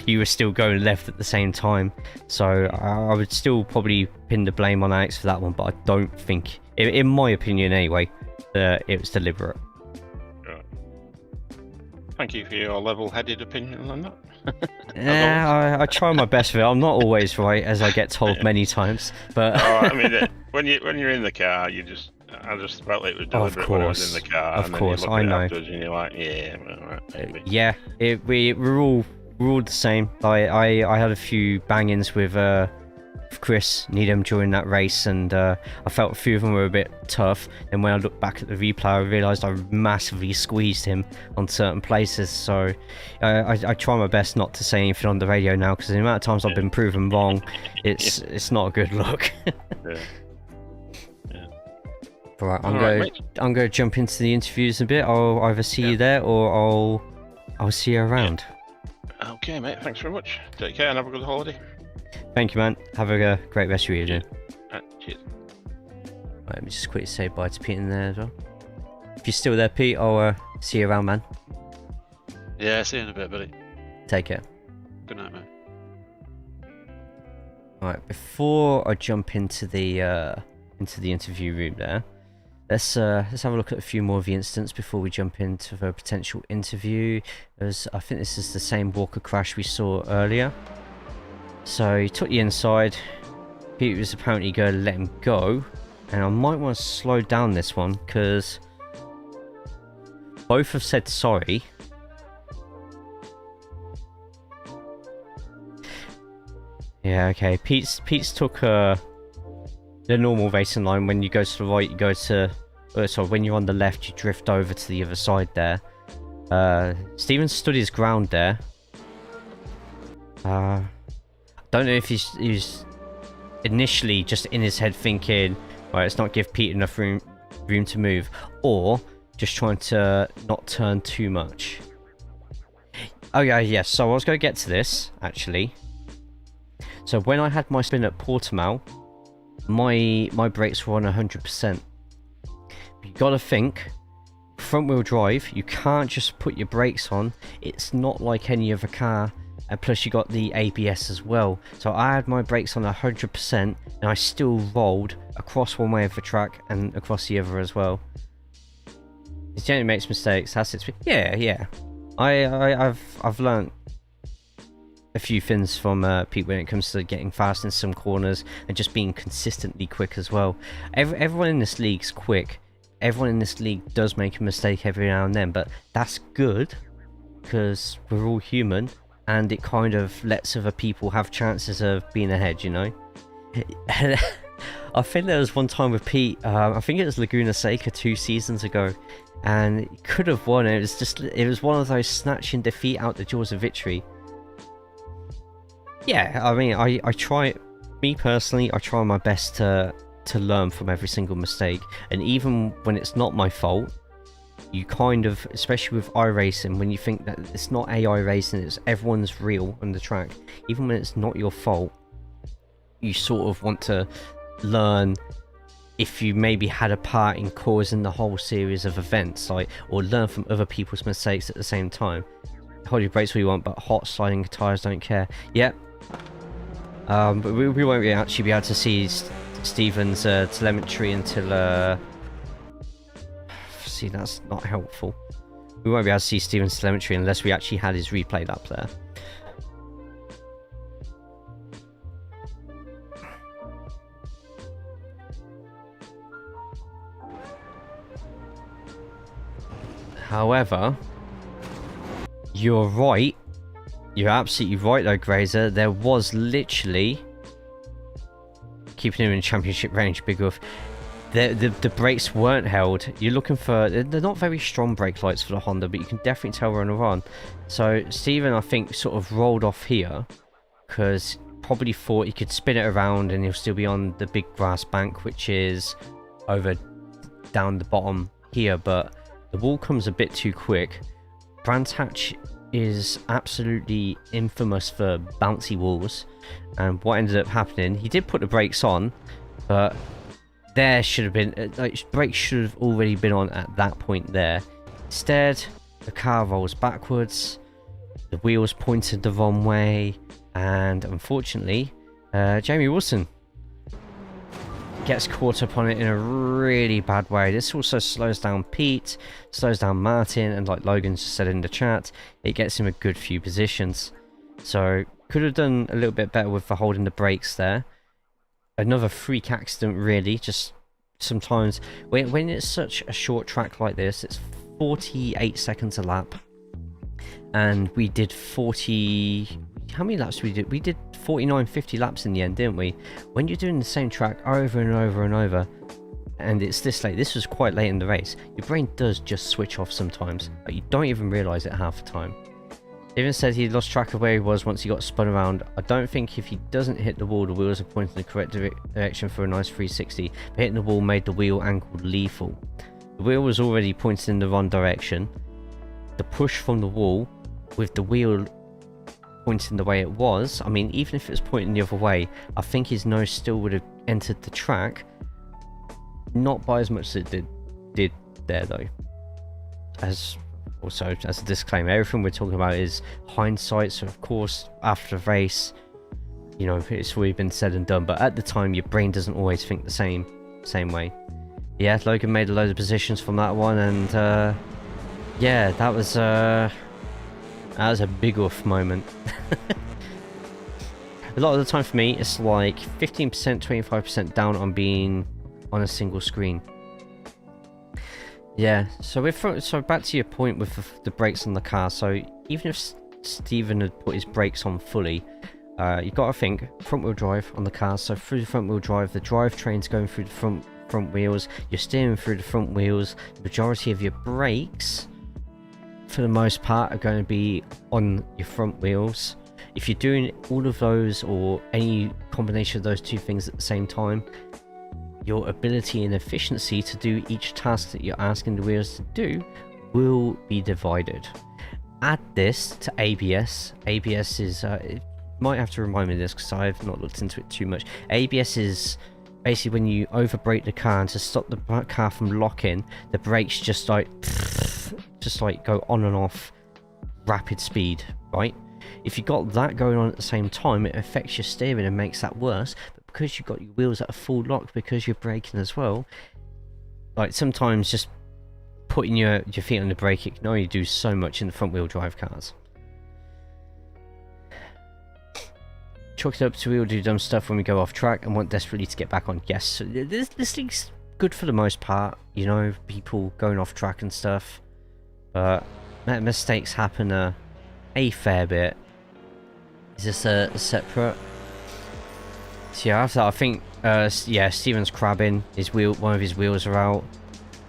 You were still going left at the same time. So I would still probably pin the blame on Alex for that one, but I don't think, in my opinion anyway, it was deliberate. Right. Thank you for your level-headed opinion on that. Yeah, I try my best with it. I'm not always right, as I get told many times. But I mean, when you're in the car, I just felt it was deliberate when I was in the car. Of course, I know. And you're like, yeah, right, maybe. Yeah, we're all the same. I had a few bang-ins with Chris Needham during that race, and I felt a few of them were a bit tough. And when I looked back at the replay, I realised I massively squeezed him on certain places. So I try my best not to say anything on the radio now, because the amount of times I've been proven wrong, it's not a good look. Yeah. Right, I'm going to jump into the interviews a bit. I'll either see you there, or I'll see you around. Okay, mate. Thanks very much. Take care and have a good holiday. Thank you, man. Have a great rest of your evening. Cheers. Right, let me just quickly say bye to Pete in there as well. If you're still there, Pete, I'll see you around, man. Yeah, see you in a bit, buddy. Take care. Good night, man. Alright, before I jump into the interview room there, let's have a look at a few more of the incidents before we jump into the potential interview. I think this is the same Walker crash we saw earlier. So he took the inside. Pete was apparently going to let him go, and I might want to slow down this one because both have said sorry. Yeah, okay. Pete's took the normal racing line. When you go to the right, you go to. Sorry, when you're on the left, you drift over to the other side there. Steven stood his ground there. Don't know if he's initially just in his head thinking, right, let's not give Pete enough room to move, or just trying to not turn too much. Oh yeah, yes. So I was going to get to this actually. So when I had my spin at Portimao, my brakes were on 100%. You got to think, front wheel drive, you can't just put your brakes on. It's not like any other car. And plus you got the ABS as well. So I had my brakes on 100% and I still rolled across one way of the track and across the other as well. He generally makes mistakes. That's it. Yeah. I've learned a few things from Pete when it comes to getting fast in some corners and just being consistently quick as well. Everyone in this league's quick. Everyone in this league does make a mistake every now and then, but that's good because we're all human. And it kind of lets other people have chances of being ahead, you know. I think there was one time with Pete, I think it was Laguna Seca 2 seasons ago, and he could have won. It was one of those snatching defeat out the jaws of victory. Yeah, I mean, I try, me personally, I try my best to learn from every single mistake, and even when it's not my fault, you kind of, especially with iRacing, when you think that it's not AI racing, it's everyone's real on the track, even when it's not your fault, you sort of want to learn if you maybe had a part in causing the whole series of events, like, or learn from other people's mistakes at the same time. Hold your brakes all you want, but hot sliding tires don't care. Yep. But we won't actually be able to see Stephen's telemetry until see, that's not helpful. We won't be able to see Stephen's telemetry unless we actually had his replay up there. However, you're right. You're absolutely right though, Grazer. There was literally, keeping him in championship range, big off. The brakes weren't held. You're looking for, they're not very strong brake lights for the Honda, but you can definitely tell we're on a run. So Stephen, I think, sort of rolled off here because probably thought he could spin it around and he'll still be on the big grass bank, which is over down the bottom here, but the wall comes a bit too quick. Brands Hatch is absolutely infamous for bouncy walls, and what ended up happening, he did put the brakes on, but there should have been, like, brakes should have already been on at that point there. Instead, the car rolls backwards, the wheels pointed the wrong way, and unfortunately, Jamie Wilson gets caught up on it in a really bad way. This also slows down Pete, slows down Martin, and like Logan just said in the chat, it gets him a good few positions. So could have done a little bit better with the holding the brakes there. Another freak accident really, just sometimes when it's such a short track like this, it's 48 seconds a lap. And we did 40... How many laps did we do? We did 49, 50 laps in the end, didn't we? When you're doing the same track over and over and over, and it's this late, this was quite late in the race, your brain does just switch off sometimes. Like, you don't even realise it half the time. Even said he lost track of where he was once he got spun around. I don't think if he doesn't hit the wall, the wheels are pointing in the correct direction for a nice 360. But hitting the wall made the wheel angle lethal. The wheel was already pointed in the wrong direction. The push from the wall with the wheel pointing the way it was, I mean, even if it was pointing the other way, I think his nose still would have entered the track. Not by as much as it did there though. Also, as a disclaimer, everything we're talking about is hindsight, so of course after the race, you know, it's already been said and done, but at the time your brain doesn't always think the same way. Yeah, Logan made a load of positions from that one, and yeah, that was a big oof moment. A lot of the time for me, it's like 15%, 25% down on being on a single screen. Yeah, so back to your point with the brakes on the car. So even if Stephen had put his brakes on fully, you've got to think front wheel drive on the car. So through the front wheel drive, the drivetrain's going through the front wheels. You're steering through the front wheels. The majority of your brakes, for the most part, are going to be on your front wheels. If you're doing all of those or any combination of those two things at the same time, your ability and efficiency to do each task that you're asking the wheels to do will be divided. Add this to ABS. ABS is, it might have to remind me of this because I've not looked into it too much. ABS is basically when you over brake the car, and to stop the car from locking, the brakes just like go on and off rapid speed, right? If you got that going on at the same time, it affects your steering and makes that worse. But because you've got your wheels at a full lock, because you're braking as well, like sometimes just putting your feet on the brake, it can only do so much in the front wheel drive cars. Chalk it up to we'll do dumb stuff when we go off track and want desperately to get back on. Yes, so this thing's good for the most part, you know, people going off track and stuff, but mistakes happen a fair bit. Is this a separate? So yeah, after that, I think yeah, Stephen's crabbing. One of his wheels are out,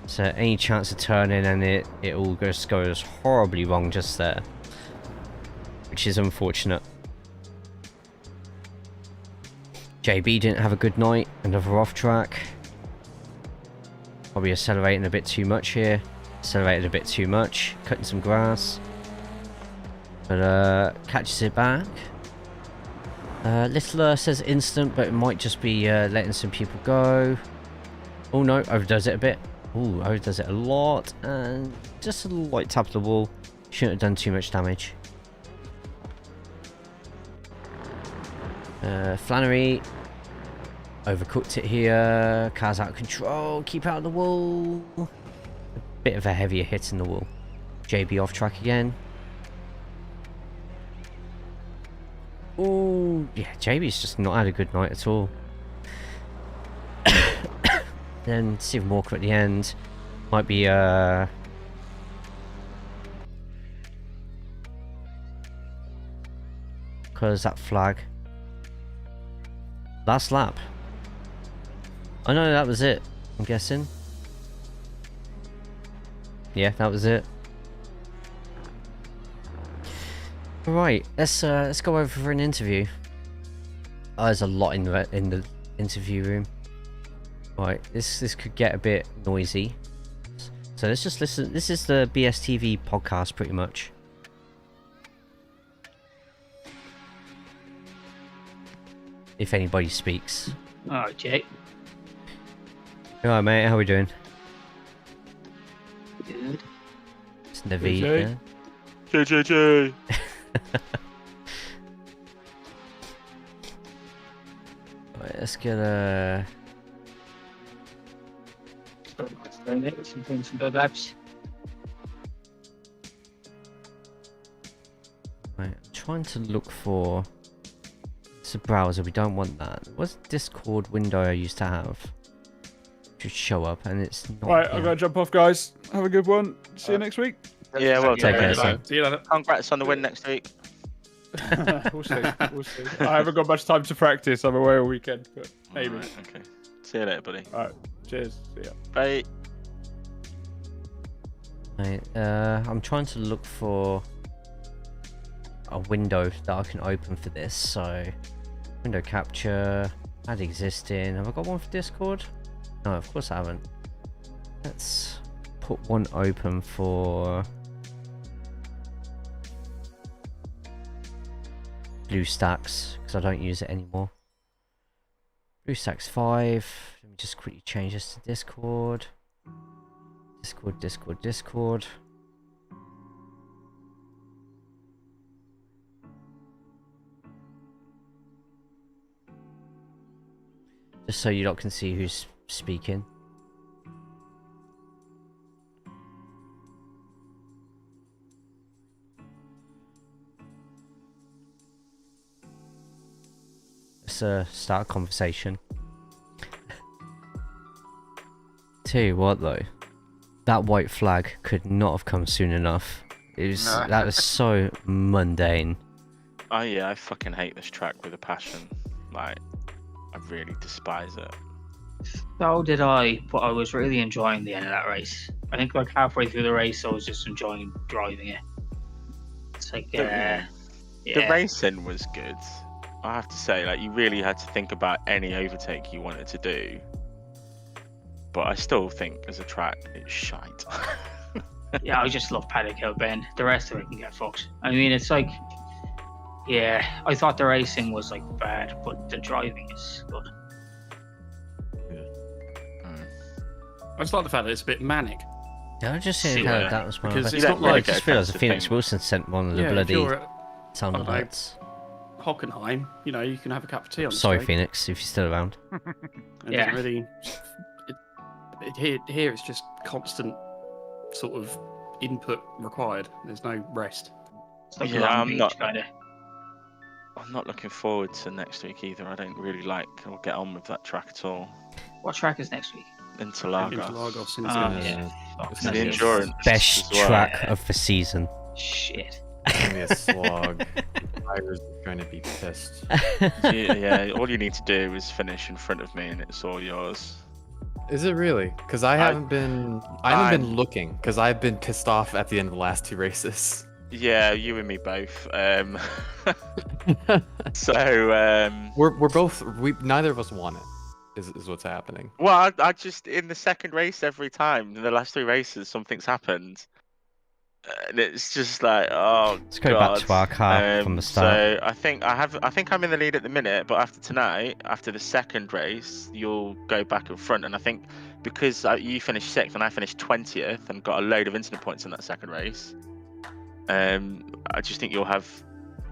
so any chance of turning, and it all goes horribly wrong just there, which is unfortunate. JB didn't have a good night, another off track. Probably accelerating a bit too much here. Accelerated a bit too much, cutting some grass. But catches it back. Littler says instant, but it might just be letting some people go. Oh no, overdoes it a bit. Ooh, overdoes it a lot, and just a light tap of the wall. Shouldn't have done too much damage. Flannery overcooked it here. Car's out of control. Keep out of the wall. A bit of a heavier hit in the wall. JB off track again. Oh, yeah, JB's just not had a good night at all. Then Stephen Walker at the end. Might be, close that flag. Last lap. I know that was it, I'm guessing. Yeah, that was it. Right, let's go over for an interview. Oh, there's a lot in the interview room. Right, this could get a bit noisy. So let's just listen. This is the BSTV podcast, pretty much. If anybody speaks. Alright, Jake. Alright, mate. How we doing? Good. It's Naveed. Yeah? JJJ. Right, let's get a. Some good laps. Right, I'm trying to look for. It's a browser. We don't want that. What's the Discord window I used to have? Should show up, and it's not. Right, I've got to jump off, guys. Have a good one. See you next week. Yeah, well, Take care, son. See you later. Congrats on the win next week. We'll see. We'll see. I haven't got much time to practice. I'm away all weekend, but maybe. Right, okay. See you later, buddy. All right. Cheers. See ya. Bye. Right, I'm trying to look for a window that I can open for this. So, window capture, add existing. Have I got one for Discord? No, of course I haven't. Let's put one open for BlueStacks because I don't use it anymore. BlueStacks 5. Let me just quickly change this to Discord. Discord. Just so you lot can see who's speaking. Let's start a conversation. Tell you what though, that white flag could not have come soon enough. It was that was so mundane. Oh yeah, I fucking hate this track with a passion. Like, I really despise it. So did I, but I was really enjoying the end of that race. I think like halfway through the race, I was just enjoying driving it. It's like, The racing was good. I have to say, like, you really had to think about any overtake you wanted to do. But I still think, as a track, it's shite. Yeah, I just love Paddock Hill Bend. The rest of it can get fucked. I mean, it's like, yeah, I thought the racing was like bad, but the driving is good. I just like the fact that it's a bit manic. Yeah, I just heard how that was one of Because it. it's not like I just realised Phoenix Wilson sent one of the bloody sound alerts. Hockenheim, you know, you can have a cup of tea on the Sorry, straight. Phoenix, if you're still around. It doesn't really. Here it's just constant sort of input required. There's no rest. It's like Yeah, I'm not kinda. I'm not looking forward to next week either. I don't really like or get on with that track at all. What track is next week? Interlagos. Interlagos, yeah. The endurance. Best as well. track of the season. Shit. It's gonna be a slog. Tigers are going to be pissed. Yeah, all you need to do is finish in front of me and it's all yours. Is it really? Because I haven't been looking because I've been pissed off at the end of the last two races. Yeah, you and me both. So we're both neither of us won it. Is what's happening. Well, I just in the second race every time in the last three races something's happened, And it's just like, oh, Let's go back to our car from the start. So I think I'm in the lead at the minute, but after tonight, after the second race, you'll go back in front. And I think because you finished 6th and I finished 20th and got a load of incident points in that second race, I just think you'll have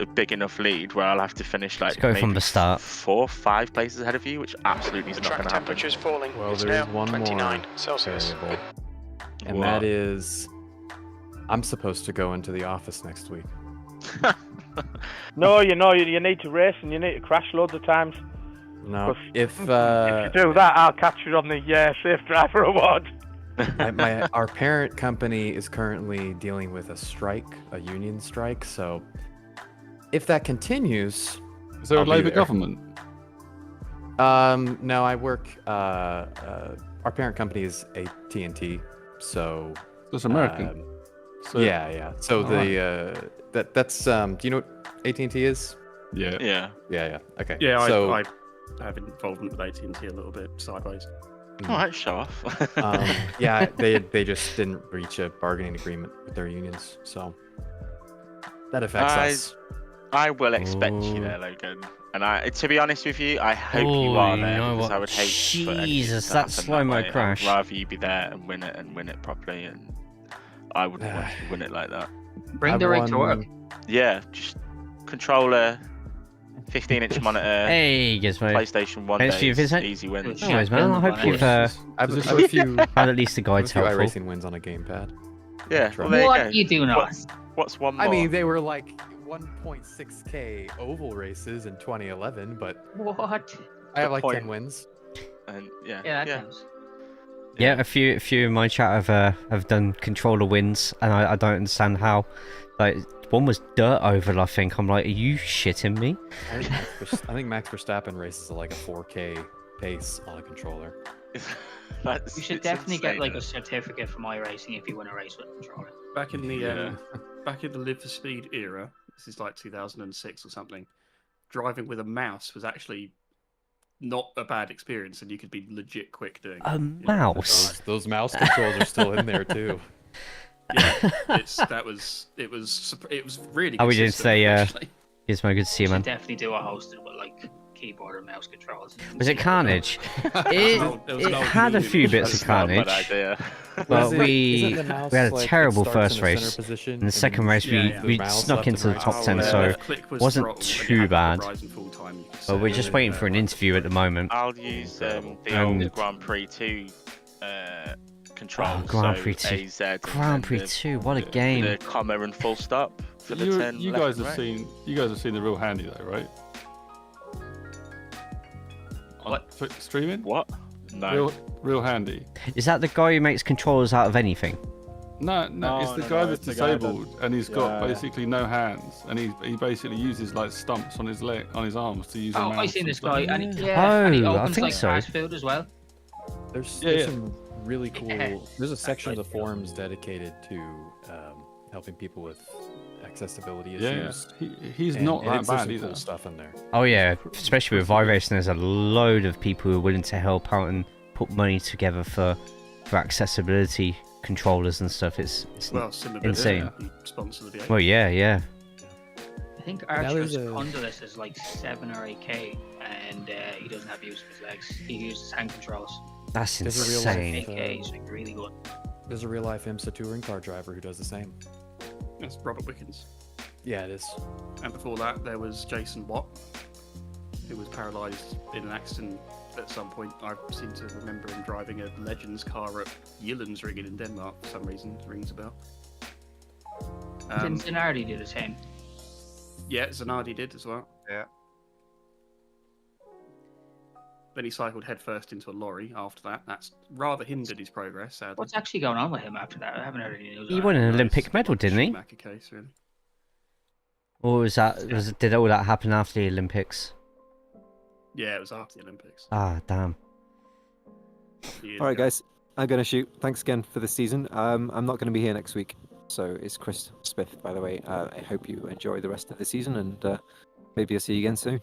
a big enough lead where I'll have to finish like Let's go from the start. 4 or 5 places ahead of you, which absolutely is The not track going to happen. temperature's falling. Well, It's there is now one 29 more Celsius. variable, and What? that is I'm supposed to go into the office next week. No, you know, you need to race and you need to crash loads of times. No, if you do that, I'll catch you on the Safe Driver Award. our parent company is currently dealing with a strike, a union strike. So if that continues, is there I'll a be Labour there. government? No, I work. Our parent company is AT&T, so That's American. So, yeah. So that's do you know what AT&T is? Yeah. Yeah. Okay. Yeah, So I have involvement with AT&T a little bit sideways. All right, show off. yeah, they just didn't reach a bargaining agreement with their unions, so that affects us. I will expect you there, Logan. And to be honest with you, I hope you are there because I would hate for anything Jesus, to that happen slow-mo way. crash. I'd rather you be there and win it properly, and I wouldn't want you to win it like that. Bring the rig to work. Yeah, just controller, 15-inch monitor. Hey, Gizmo. PlayStation 1 Thanks for your days, visit. easy wins. Anyways, man, I hope you've I've a few had at least the guides few helpful. iRacing wins on a gamepad. Yeah, well, there you go. What you do not? What's one more? I mean, they were like 1.6K oval races in 2011, but What? I have like point. 10 wins. And Yeah, that counts. Yeah, a few in my chat have done controller wins, and I don't understand how. Like, one was dirt oval, I think. I'm like, are you shitting me? I think Max Verstappen races at like a 4K pace on a controller. You should definitely get like a certificate from iRacing if you win a race with a controller. Back in the Live for Speed era, this is like 2006 or something. Driving with a mouse was actually not a bad experience, and you could be legit quick doing A it. mouse? Those mouse controls are still in there too. Yeah, it was really. Oh, Good we didn't system, say, actually. Gizmo, good to see you, You man. should definitely do a hosted with like keyboard or mouse controls. Was it Carnage? It was It an old had a meme. few bits of That's not a bad Carnage. idea. But Isn't we the mouse, had a like, it terrible starts first in a center race. position In the and second race, Yeah, we the mouse snuck left and into the right. top 10, Oh, so left click was wasn't throttle, and you too had bad. the rise and fall time, you could But set we're it just in waiting there. for an interview at the moment. I'll use the And- old Grand Prix 2 controls. Oh, Grand so Prix 2. AZ and Grand Prix the- 2, what a The game. comma and full stop for the 10 You left guys and have right. seen the real handy though, right? What? Streaming? What? No. Real handy. Is that the guy who makes controllers out of anything? No, it's the guy that's it's the guy disabled and he's got Yeah. basically no hands, and he basically uses like stumps on his arms to use. a Oh, mouse I've seen and this stuff. guy, and he Oh, I opens think like so. fast food as well. There's Yeah. some really cool. Yeah. There's a section of the forums dedicated to helping people with accessibility Yeah, issues. he's And- not and that there's some bad cool either. stuff in there. Oh yeah, especially with iRacing, there's a load of people who are willing to help out and put money together for accessibility controllers and stuff. It's Well, similar insane. to the sponsor of the Well, yeah. I think Now Archer's there's a- under this is like 7 or 8K, and he doesn't have use of his legs. He uses hand controls. That's There's a real insane. life, 8K is like really good. There's a real life IMSA touring car driver who does the same. That's Robert Wickens. Yeah, it is. And before that, there was Jason Watt, who was paralysed in an accident at some point. I seem to remember him driving a Legends car at Jyllandsringen in Denmark for some reason. It rings a bell. Didn't Zanardi do the same? Yeah, Zanardi did as well. Yeah. Then he cycled headfirst into a lorry after that. That's rather hindered his progress, sadly. What's actually going on with him after that? I haven't heard any news. He on won that. an Olympic medal, didn't he? Schumacher case, really. Or did all that happen after the Olympics? Yeah, it was after the Olympics. Ah, damn. All right, guys, I'm going to shoot. Thanks again for this season. I'm not going to be here next week, so it's Chris Smith, by the way. I hope you enjoy the rest of the season, and maybe I'll see you again soon.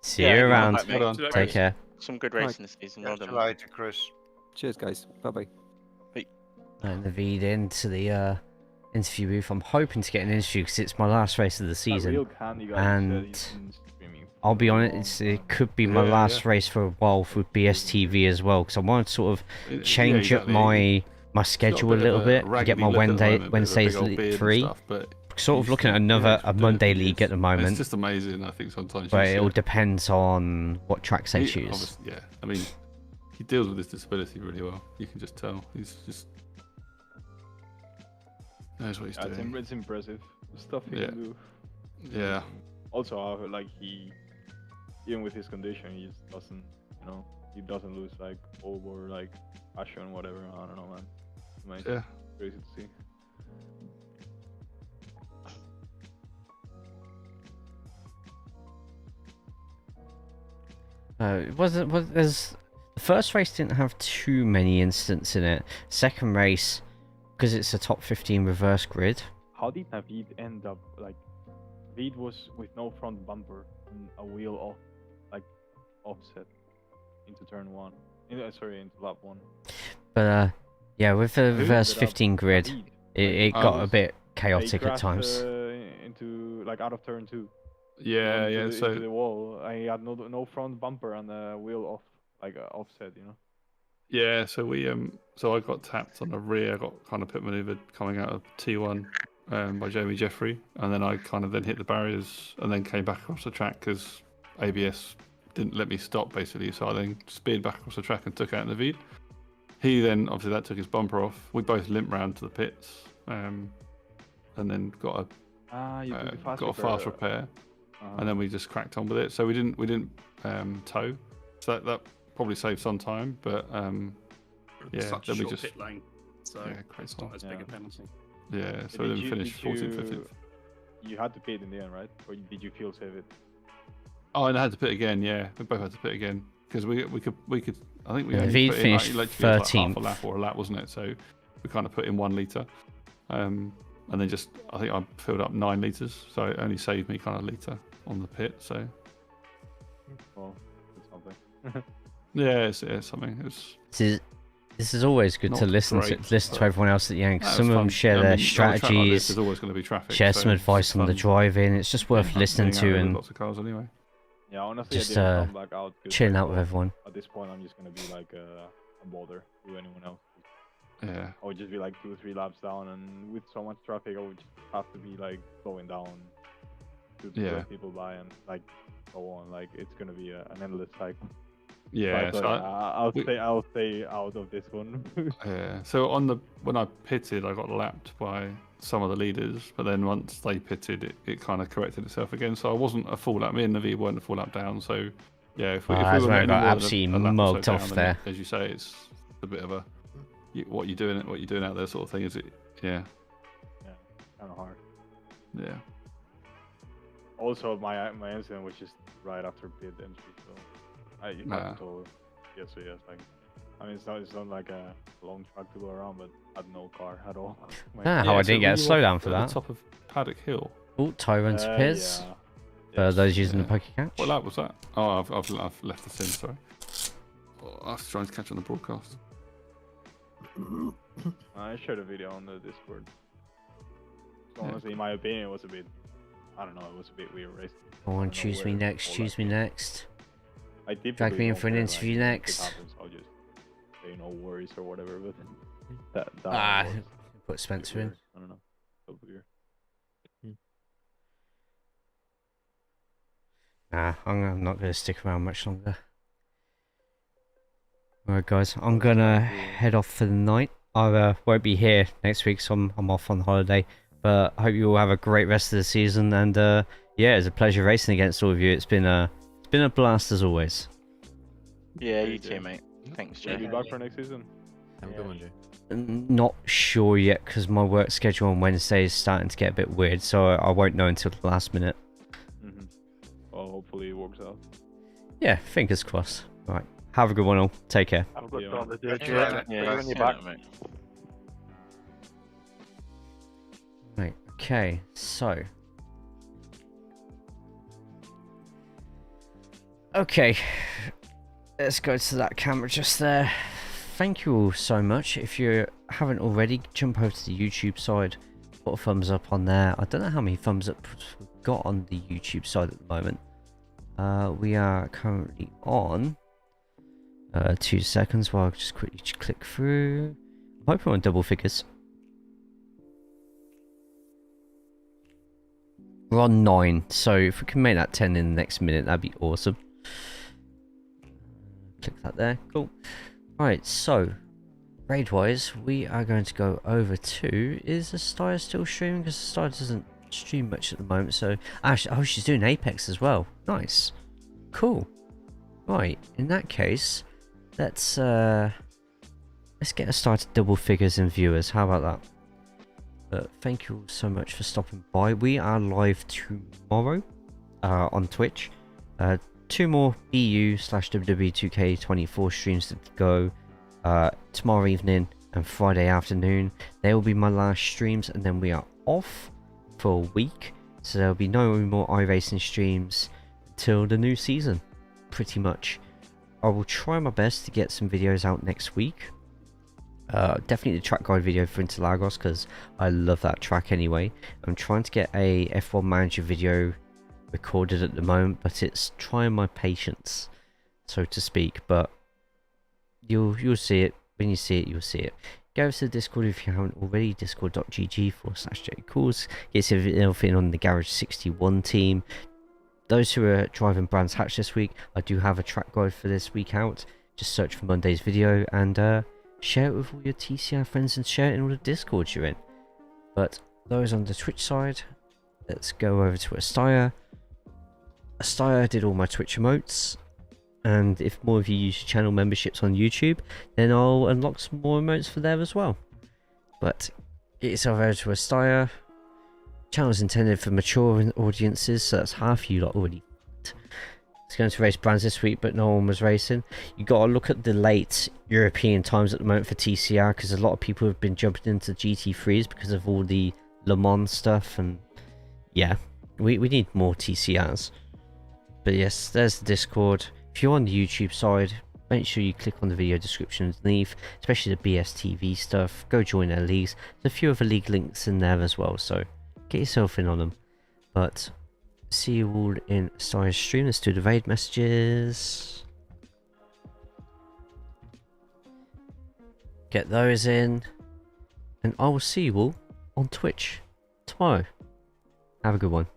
See you around. Well done, mate. Take care. Some good racing this season. Well done. Later, Chris. Cheers, guys. Bye-bye. And the lead into the interview booth. I'm hoping to get an interview because it's my last race of the season, and I'll be honest, it could be my last race for a while with BSTV as well, because I want to sort of change up my schedule a little bit and get my Wednesdays free. Sort of looking at a Monday league at the moment. It's just amazing, I think, sometimes. But it all depends on what tracks they choose. Yeah, I mean, he deals with his disability really well. You can just tell. He's just knows what he's doing. It's impressive, the stuff he can do. Yeah. Also, like, even with his condition, he just doesn't, he doesn't lose like hope or like passion, whatever. I don't know, man. Amazing. Yeah. Crazy to see. The first race didn't have too many incidents in it. Second race, because it's a top 15 reverse grid. How did Navid end up like? Navid was with no front bumper and a wheel off, like offset into turn one. Into lap one. But yeah, with the reverse 15 grid, it got a bit chaotic at times. Into like out of turn two. Yeah, into the wall. I had no front bumper and the wheel off, like offset, Yeah, so we so I got tapped on the rear. I got kind of pit maneuvered coming out of T1 by Jamie Jeffrey, and then I kind of then hit the barriers and then came back across the track because ABS didn't let me stop basically. So I then speared back across the track and took out Navid. He then obviously that took his bumper off. We both limped round to the pits, and then got a fast repair. And then we just cracked on with it. So we didn't tow. So that probably saved some time, but yeah. Such then a we short just pit lane, so it's not as big a penalty. Yeah. So then we finished 14th, 15th. You had to pit in the end, right? Or did you field save it? Oh, and I had to pit again. Yeah, we both had to pit again because we could. I think we only put finished in, 13th. like half a lap or a lap, wasn't it? So we kind of put in 1 litre. And then I think I filled up 9 litres, so it only saved me kind of a litre on the pit. So, well, it's something. yeah, it's something. This is always good to listen to everyone else at Yank. Some of them share their strategies, there's always going to be traffic, share some advice on the driving. It's just worth listening to and lots of cars anyway. Yeah, honestly, just I didn't come back out chilling out with everyone. At this point, I'm just gonna be like a bother to anyone else. Yeah. I would just be like 2 or 3 laps down, and with so much traffic, I would just have to be like slowing down to let people by and like so on. Like it's gonna be an endless cycle. Yeah, so I'll stay out of this one. Yeah. So when I pitted, I got lapped by some of the leaders, but then once they pitted, it kind of corrected itself again. So I wasn't a full lap. Me and Naveed weren't a full lap down. So yeah, if we were got absolutely mugged off there. As you say, it's a bit of a what you're doing out there sort of thing. Is it? Yeah. Yeah, kind of hard. Yeah. Also, my incident was just right after pit entry, so I told yes. Like, I mean, it's not like a long track to go around, but I had no car at all. How I didn't get a slowdown for that. The top of Paddock Hill. Oh, Tyrant pits. For those using the Poké Catch. What lap was that? Oh, I've left this in. Sorry. I was trying to catch on the broadcast. I shared a video on the Discord. So honestly, in my opinion, it was a bit. I don't know. It was a bit weird race. Go on, choose me next. Choose me next. I Drag me in for an interview next. I'll just say no worries or whatever. But that put Spencer in. I don't know. So weird. Nah, I'm not going to stick around much longer. Alright guys, I'm going to head off for the night. I won't be here next week, so I'm off on holiday. But I hope you all have a great rest of the season. And yeah, it's a pleasure racing against all of you. It's been a blast as always. Yeah, you too, mate. Thanks, Jay. Will you be back for next season? Have a good one, Jay. Not sure yet, because my work schedule on Wednesday is starting to get a bit weird, so I won't know until the last minute. Well, hopefully it works out. Yeah, fingers crossed. Right, have a good one all. Take care. Have a good time. Yeah, when you're back. Right, okay, so. Okay, let's go to that camera just there. Thank you all so much. If you haven't already, jump over to the YouTube side, put a thumbs up on there. I don't know how many thumbs up we've got on the YouTube side at the moment. We are currently on 2 seconds while I just quickly click through. I hope we're on double figures. We're on 9, so if we can make that 10 in the next minute, that'd be awesome. Click that there, cool. Right, so raid wise, we are going to go over to, is the Steyr still streaming? Because the Steyr doesn't stream much at the moment, so actually, oh, she's doing Apex as well. Nice, cool. Right, in that case, let's get us started double figures in viewers. How about that? But thank you all so much for stopping by. We are live tomorrow on Twitch. 2 more EU/WWE2K24 streams to go tomorrow evening and Friday afternoon. They will be my last streams, and then we are off for a week. So there will be no more iRacing streams until the new season, pretty much. I will try my best to get some videos out next week. Definitely the track guide video for Interlagos, because I love that track anyway. I'm trying to get a F1 manager video recorded at the moment, but it's trying my patience, so to speak. But you'll see it. When you see it, you'll see it. Go to the Discord if you haven't already, discord.gg/JayCaulls. Get everything on the Garage 61 team. Those who are driving Brands Hatch this week, I do have a track guide for this week out. Just search for Monday's video and share it with all your TCR friends and share it in all the Discords you're in. But those on the Twitch side, let's go over to Steyr. Steyr did all my Twitch emotes, and if more of you use your channel memberships on YouTube, then I'll unlock some more emotes for there as well. But get yourself over to Steyr. Channel's intended for mature audiences, so that's half you lot already. It's going to race Brands this week, but no one was racing. You got to look at the late European times at the moment for TCR, because a lot of people have been jumping into GT3s because of all the Le Mans stuff, and yeah, we need more TCRs. But yes, there's the Discord. If you're on the YouTube side, make sure you click on the video description underneath, especially the BSTV stuff. Go join their leagues. There's a few other league links in there as well, so get yourself in on them. But see you all in Steyr's stream. Let's do the raid messages. Get those in. And I will see you all on Twitch tomorrow. Have a good one.